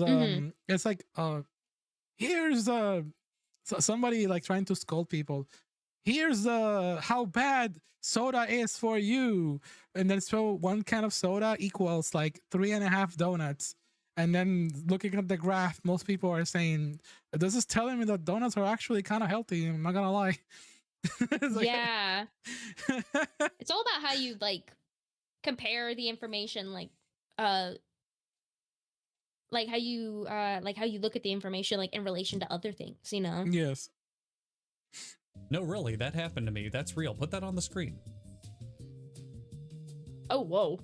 it's like here's somebody like trying to scold people. Here's how bad soda is for you, and then so one can of soda equals like 3.5 donuts. And then looking at the graph, most people are saying, this is telling me that donuts are actually kind of healthy. I'm not gonna lie. Yeah. It's all about how you like compare the information, like how you look at the information like in relation to other things, you know? Yes. No, really, that happened to me. That's real. Put that on the screen. Oh, whoa.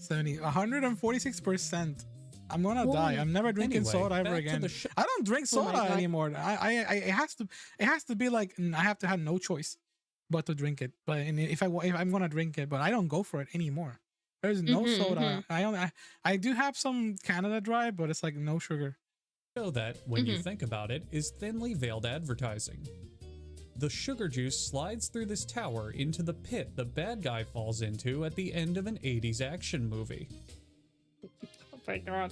146%. I'm gonna die. I'm never drinking Anyway, soda ever back to again. the I don't drink Oh my soda God. anymore. It has to be like I have to have no choice but to drink it. But if I'm gonna drink it, but I don't go for it anymore. There's no soda. I do have some Canada Dry, but it's like no sugar. Show that, when you think about it, is thinly veiled advertising. The sugar juice slides through this tower into the pit the bad guy falls into at the end of an 80s action movie. Oh my God.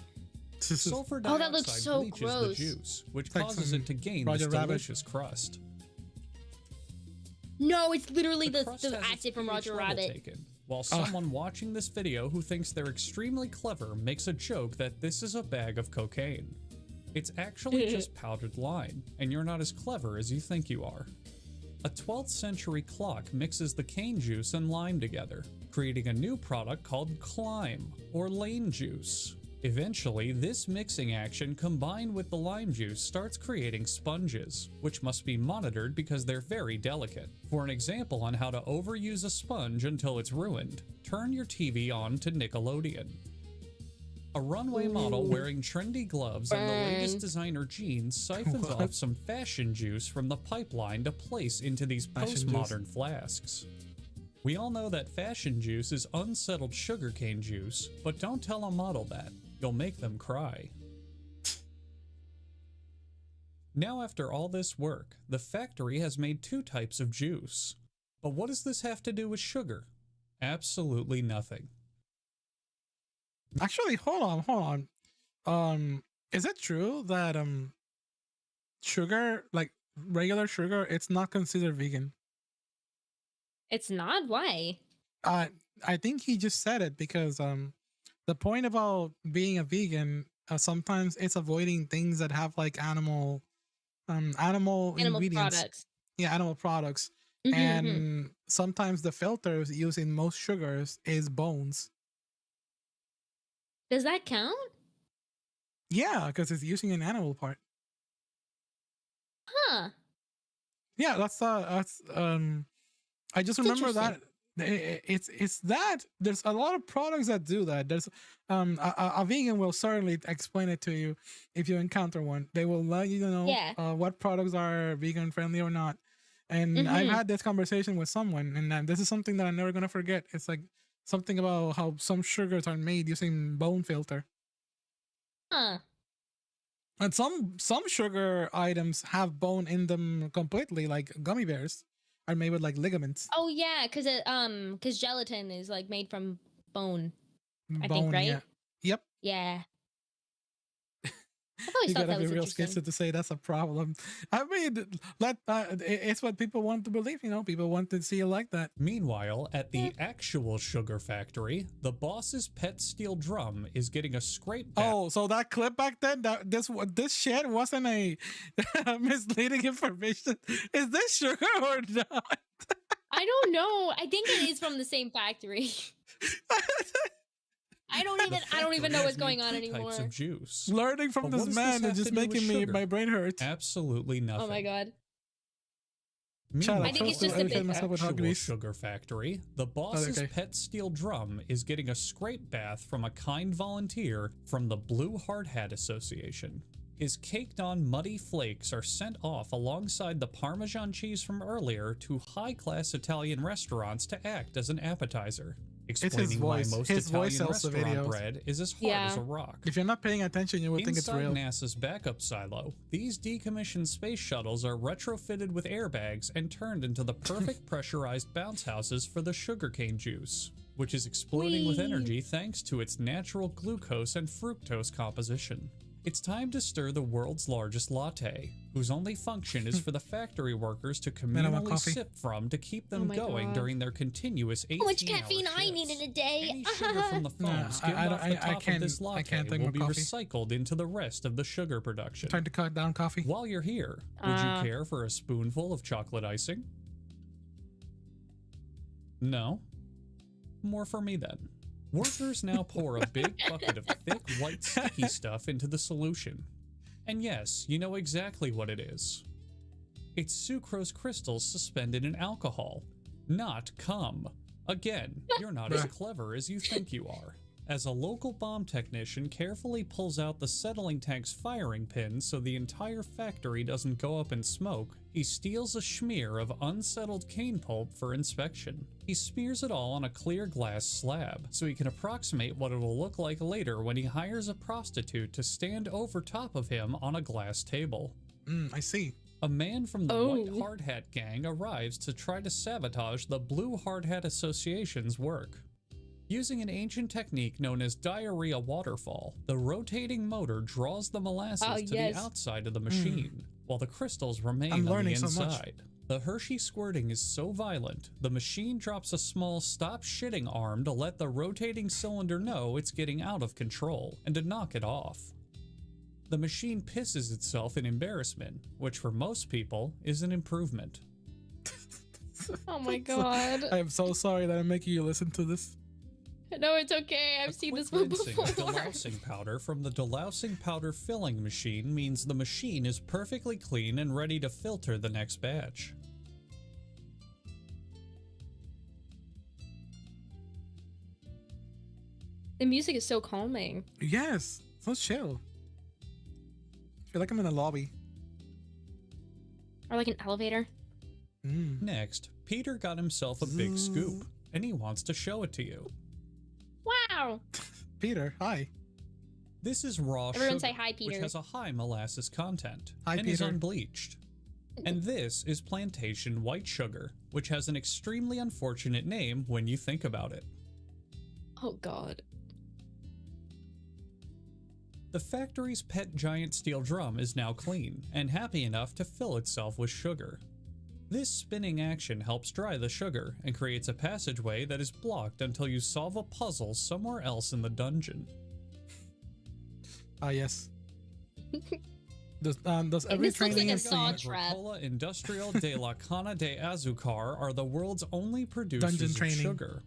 Sulfur Oh, dioxide that looks so bleaches gross. the juice, which like causes some it to gain Roger this Rabbit. delicious crust. No, it's literally the crust has a acid from pH Roger level Rabbit. taken, while someone watching this video who thinks they're extremely clever makes a joke that this is a bag of cocaine. It's actually just powdered lime, and you're not as clever as you think you are. A 12th century clock mixes the cane juice and lime together, creating a new product called Climb, or lane juice. Eventually, this mixing action combined with the lime juice starts creating sponges, which must be monitored because they're very delicate. For an example on how to overuse a sponge until it's ruined, turn your TV on to Nickelodeon. A runway model wearing trendy gloves and the latest designer jeans siphons What? off some fashion juice from the pipeline to place into these Fashion postmodern flasks. We all know that fashion juice is unsettled sugarcane juice, but don't tell a model that. You'll make them cry. Now, after all this work, the factory has made 2 types of juice. But what does this have to do with sugar? Absolutely nothing. Actually, hold on. Is it true that sugar, like regular sugar, it's not considered vegan? It's not? Why? I think he just said it because the point about being a vegan, sometimes it's avoiding things that have like animal ingredients. Products. Yeah, animal products. And sometimes the filters used in most sugars is bones. Does that count? Yeah, because it's using an animal part. Huh. Yeah, that's I just remember that it's that there's a lot of products that do that. There's a vegan will certainly explain it to you if you encounter one. They will let you know what products are vegan friendly or not. And I've had this conversation with someone, and this is something that I'm never gonna forget. It's like something about how some sugars are made using bone filter. Huh. And some sugar items have bone in them completely, like gummy bears are made with like ligaments. Oh yeah, because gelatin is like made from bone. I think, right? Yeah. Yep. Yeah. I've always You thought gotta that be was real interesting. scared to say that's a problem. I mean, it's what people want to believe. People want to see it like that. Meanwhile, at the actual sugar factory, the boss's pet steel drum is getting a scrape back. Oh, so that clip back then, this shit wasn't a misleading information. Is this sugar or not? I don't know. I think it is from the same factory. I don't even know what's going on anymore. Types of juice. Learning from this man is just making my brain hurt. Absolutely nothing. Oh my god. Meanwhile, I think it's just a bit. Actual sugar factory, the boss's pet steel drum is getting a scrape bath from a kind volunteer from the Blue Hard Hat Association. His caked-on muddy flakes are sent off alongside the Parmesan cheese from earlier to high-class Italian restaurants to act as an appetizer, explaining why most Italian restaurant bread is as hard as a rock. If you're not paying attention, you would think it's real. Inside NASA's backup silo, these decommissioned space shuttles are retrofitted with airbags and turned into the perfect pressurized bounce houses for the sugarcane juice, which is exploding with energy thanks to its natural glucose and fructose composition. It's time to stir the world's largest latte, whose only function is for the factory workers to communally sip from to keep them going during their continuous 18-hour How much caffeine I need in a day? Any sugar from the foam skimmed off the top of this latte will be recycled into the rest of the sugar production. Trying to cut down coffee. While you're here, would you care for a spoonful of chocolate icing? No? More for me then. Workers now pour a big bucket of thick, white, sticky stuff into the solution. And yes, you know exactly what it is. It's sucrose crystals suspended in alcohol, not cum. Again, you're not as clever as you think you are. As a local bomb technician carefully pulls out the settling tank's firing pin so the entire factory doesn't go up in smoke, he steals a schmear of unsettled cane pulp for inspection. He smears it all on a clear glass slab, so he can approximate what it'll look like later when he hires a prostitute to stand over top of him on a glass table. I see. A man from the White Hard Hat gang arrives to try to sabotage the Blue Hard Hat Association's work. Using an ancient technique known as diarrhea waterfall, the rotating motor draws the molasses to the outside of the machine, while the crystals remain on the inside. The Hershey squirting is so violent, the machine drops a small stop shitting arm to let the rotating cylinder know it's getting out of control, and to knock it off. The machine pisses itself in embarrassment, which for most people is an improvement. Oh my god. I am so sorry that I'm making you listen to this. No, it's okay. I've seen this one before. Delousing powder from the delousing powder filling machine means the machine is perfectly clean and ready to filter the next batch. The music is so calming. Yes, so chill. I feel like I'm in a lobby. Or like an elevator. Next, Peter got himself a big scoop, and he wants to show it to you. Wow. Peter, hi. This is raw Everyone sugar, say hi, Peter. which has a high molasses content Hi, and is Peter. unbleached. And this is plantation white sugar, which has an extremely unfortunate name when you think about it. Oh god. The factory's pet giant steel drum is now clean and happy enough to fill itself with sugar. This spinning action helps dry the sugar and creates a passageway that is blocked until you solve a puzzle somewhere else in the dungeon. Ah, yes. Does every This looks training like a is saw trap. Agricola Industrial de la Cana de Azucar are the world's only producers Dungeon of training. sugar.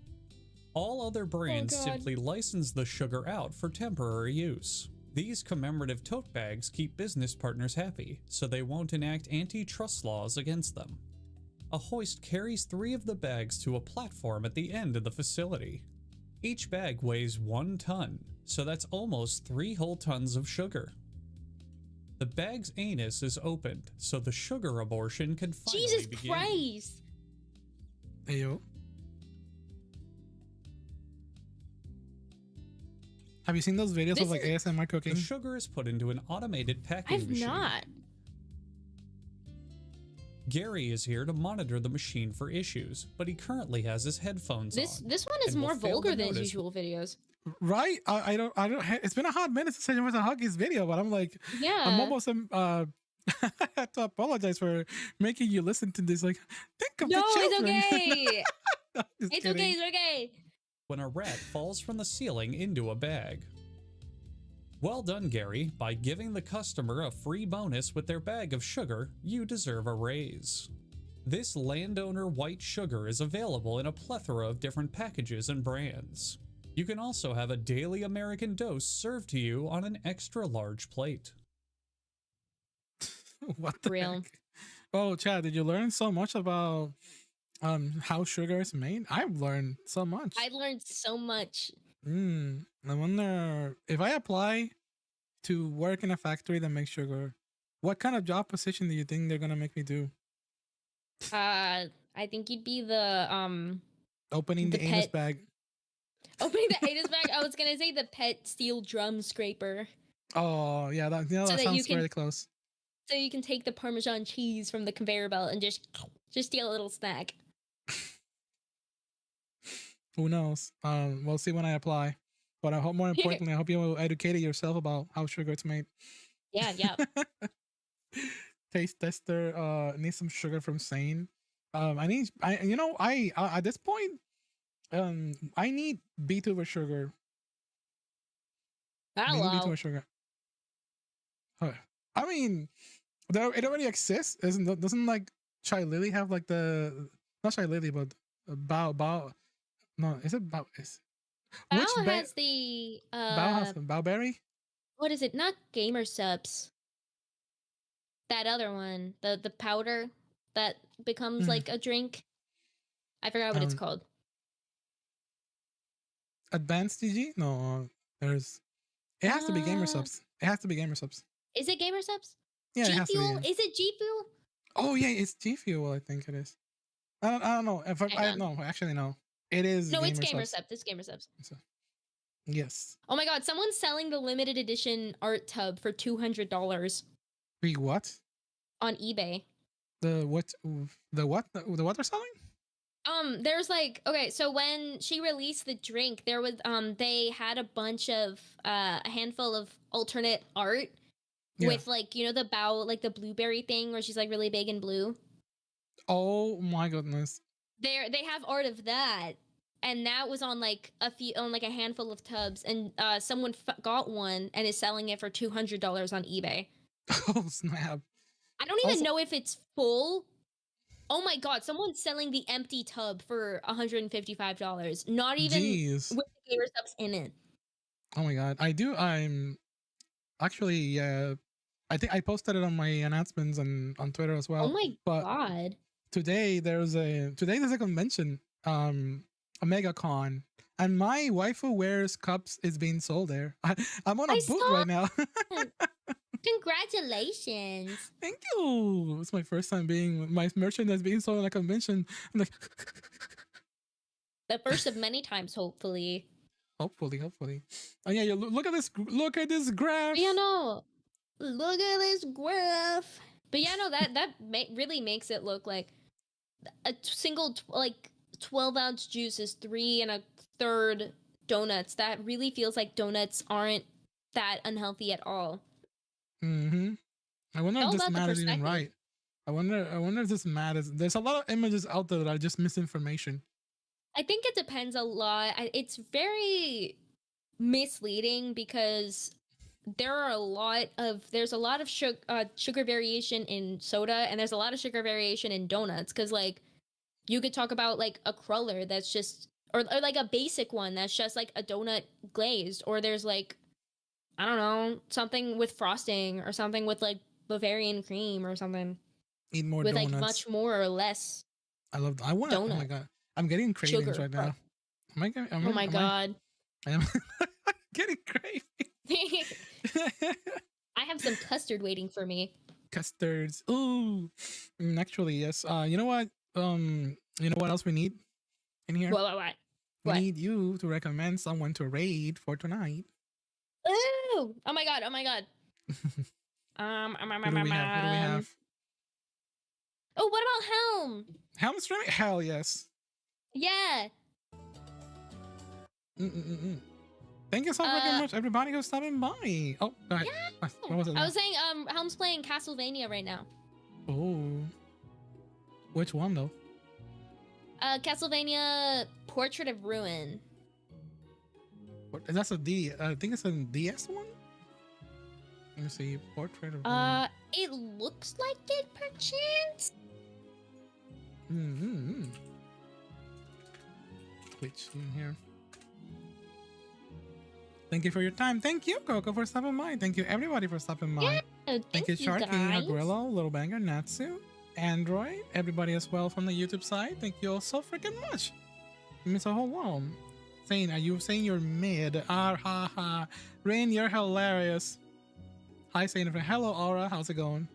All other brands God. simply license the sugar out for temporary use. These commemorative tote bags keep business partners happy, so they won't enact antitrust laws against them. A hoist carries 3 of the bags to a platform at the end of the facility. Each bag weighs 1 ton, so that's almost 3 whole tons of sugar. The bag's anus is opened, so the sugar abortion can finally Jesus begin. Christ. Ayo. Have you seen those videos of like ASMR cooking? The sugar is put into an automated packing I've machine. not. Gary is here to monitor the machine for issues, but he currently has his headphones on. This one is and will more fail vulgar to than his notice usual videos. Right? I don't. It's been a hot minute since I was a Huggies video, but I'm like, Yeah. I'm almost I had to apologize for making you listen to this. Like, think of No, the children. it's okay. Just It's kidding. okay. It's okay. when a rat falls from the ceiling into a bag. Well done, Gary. By giving the customer a free bonus with their bag of sugar, you deserve a raise. This landowner white sugar is available in a plethora of different packages and brands. You can also have a daily American dose served to you on an extra large plate. What the Real. heck? Oh, Chad, did you learn so much about how sugar is made? I've learned so much. I learned so much. I wonder if I apply to work in a factory that makes sugar, what kind of job position do you think they're gonna make me do? I think you'd be the Opening the anus pet- bag. opening the anus bag. I was gonna say the pet steel drum scraper, Oh yeah, that So that that you sounds can- very close. so you can take the Parmesan cheese from the conveyor belt and just steal a little snack. Who knows? We'll see when I apply. But I hope, more importantly, I hope you educated yourself about how sugar is made. Yeah, yeah. Taste tester. Need some sugar from SAIN. I at this point, I need Vtuber sugar. I need Hello. Vtuber sugar. I mean, it already exists. Doesn't like Chai Lily have like the not Chai Lily but Bao? No, is it Bao? Bao has the Bao has Baoberry? what is it? Not Gamer Subs. That other one, the powder that becomes like a drink. I forgot what it's called. Advanced DG? No, there's. It has to be Gamer Subs. It has to be Gamer Subs. Is it Gamer Subs? Yeah, it G has to Fuel? be. Is it G Fuel? Oh yeah, it's G Fuel. I think it is. I don't know. No, actually no. It is. No, it's Gamer Gamer Subs. Subs. It's Gamer Subs. Yes. Oh my god, someone's selling the limited edition art tub for $200 Wait, what? on eBay. The what? The what? The what they're selling? There's like, okay, so when she released the drink, there was they had a bunch of a handful of alternate art with like, you know, the bow, like the blueberry thing where she's like really big and blue. Oh my goodness. They have art of that, and that was on like a handful of tubs, and someone got one and is selling it for $200 on eBay. Oh snap. I don't even know if it's full. Oh my god, someone's selling the empty tub for $155. Not even Jeez. with the Gamer Subs in it. Oh my god. I'm actually, yeah. I think I posted it on my announcements and on Twitter as well. Oh my but god. Today there's a convention, a MegaCon, and my waifu wears cups is being sold there. I'm on a booth right now. Congratulations. Thank you. It's my first time being my merchandise being sold at a convention. I'm like, The first of many times, hopefully. hopefully. Oh yeah, yeah. Look at this. Look at this graph. Yeah, no. Look at this graph. But yeah, no, that really makes it look like a single 12-ounce juice is 3 1/3 donuts. That really feels like donuts aren't that unhealthy at all. Mm-hmm. I wonder if All this about the math is even perspective. right. I wonder if this math is. There's a lot of images out there that are just misinformation. I think it depends a lot. It's very misleading because there's a lot of sugar variation in soda, and there's a lot of sugar variation in donuts. Because like you could talk about like a cruller that's just or like a basic one that's just like a donut glazed, or there's like, I don't know, something with frosting or something with like Bavarian cream or something Eat more with donuts. like much more or less. I want. Oh my donut. god, I'm getting cravings Sugar. right now. Oh my god. I am getting cravings. I have some custard waiting for me. Custards. Ooh. Actually, yes. You know what? You know what else we need in here? What? We need you to recommend someone to raid for tonight. Ooh! Oh my god! Who do we have? Oh, what about Helm? Helm streaming? Hell yes. Yeah. Thank you so freaking much, everybody who's stopping by. Oh, go ahead. Yeah. What was it? I was saying, Helm's playing Castlevania right now. Oh, which one though? Castlevania Portrait of Ruin. That's a D. I think it's a DS one. Let me see. Portrait of Ruin. It looks like it, perchance. Twitch in here. Thank you for your time. Thank you, Coco, for stopping by. Thank you, everybody, for stopping by. Yeah, thank you, Sharky, Agrillo, Little Banger, Natsu, Android, everybody as well from the YouTube side. Thank you all so freaking much. It means a whole lot. SAIN, are you saying you're mid? Ah, ha, ha. Rain, you're hilarious. Hi, SAIN. Hello, Aura. How's it going?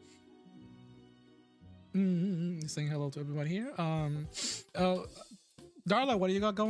Saying hello to everybody here. Darla, what do you got going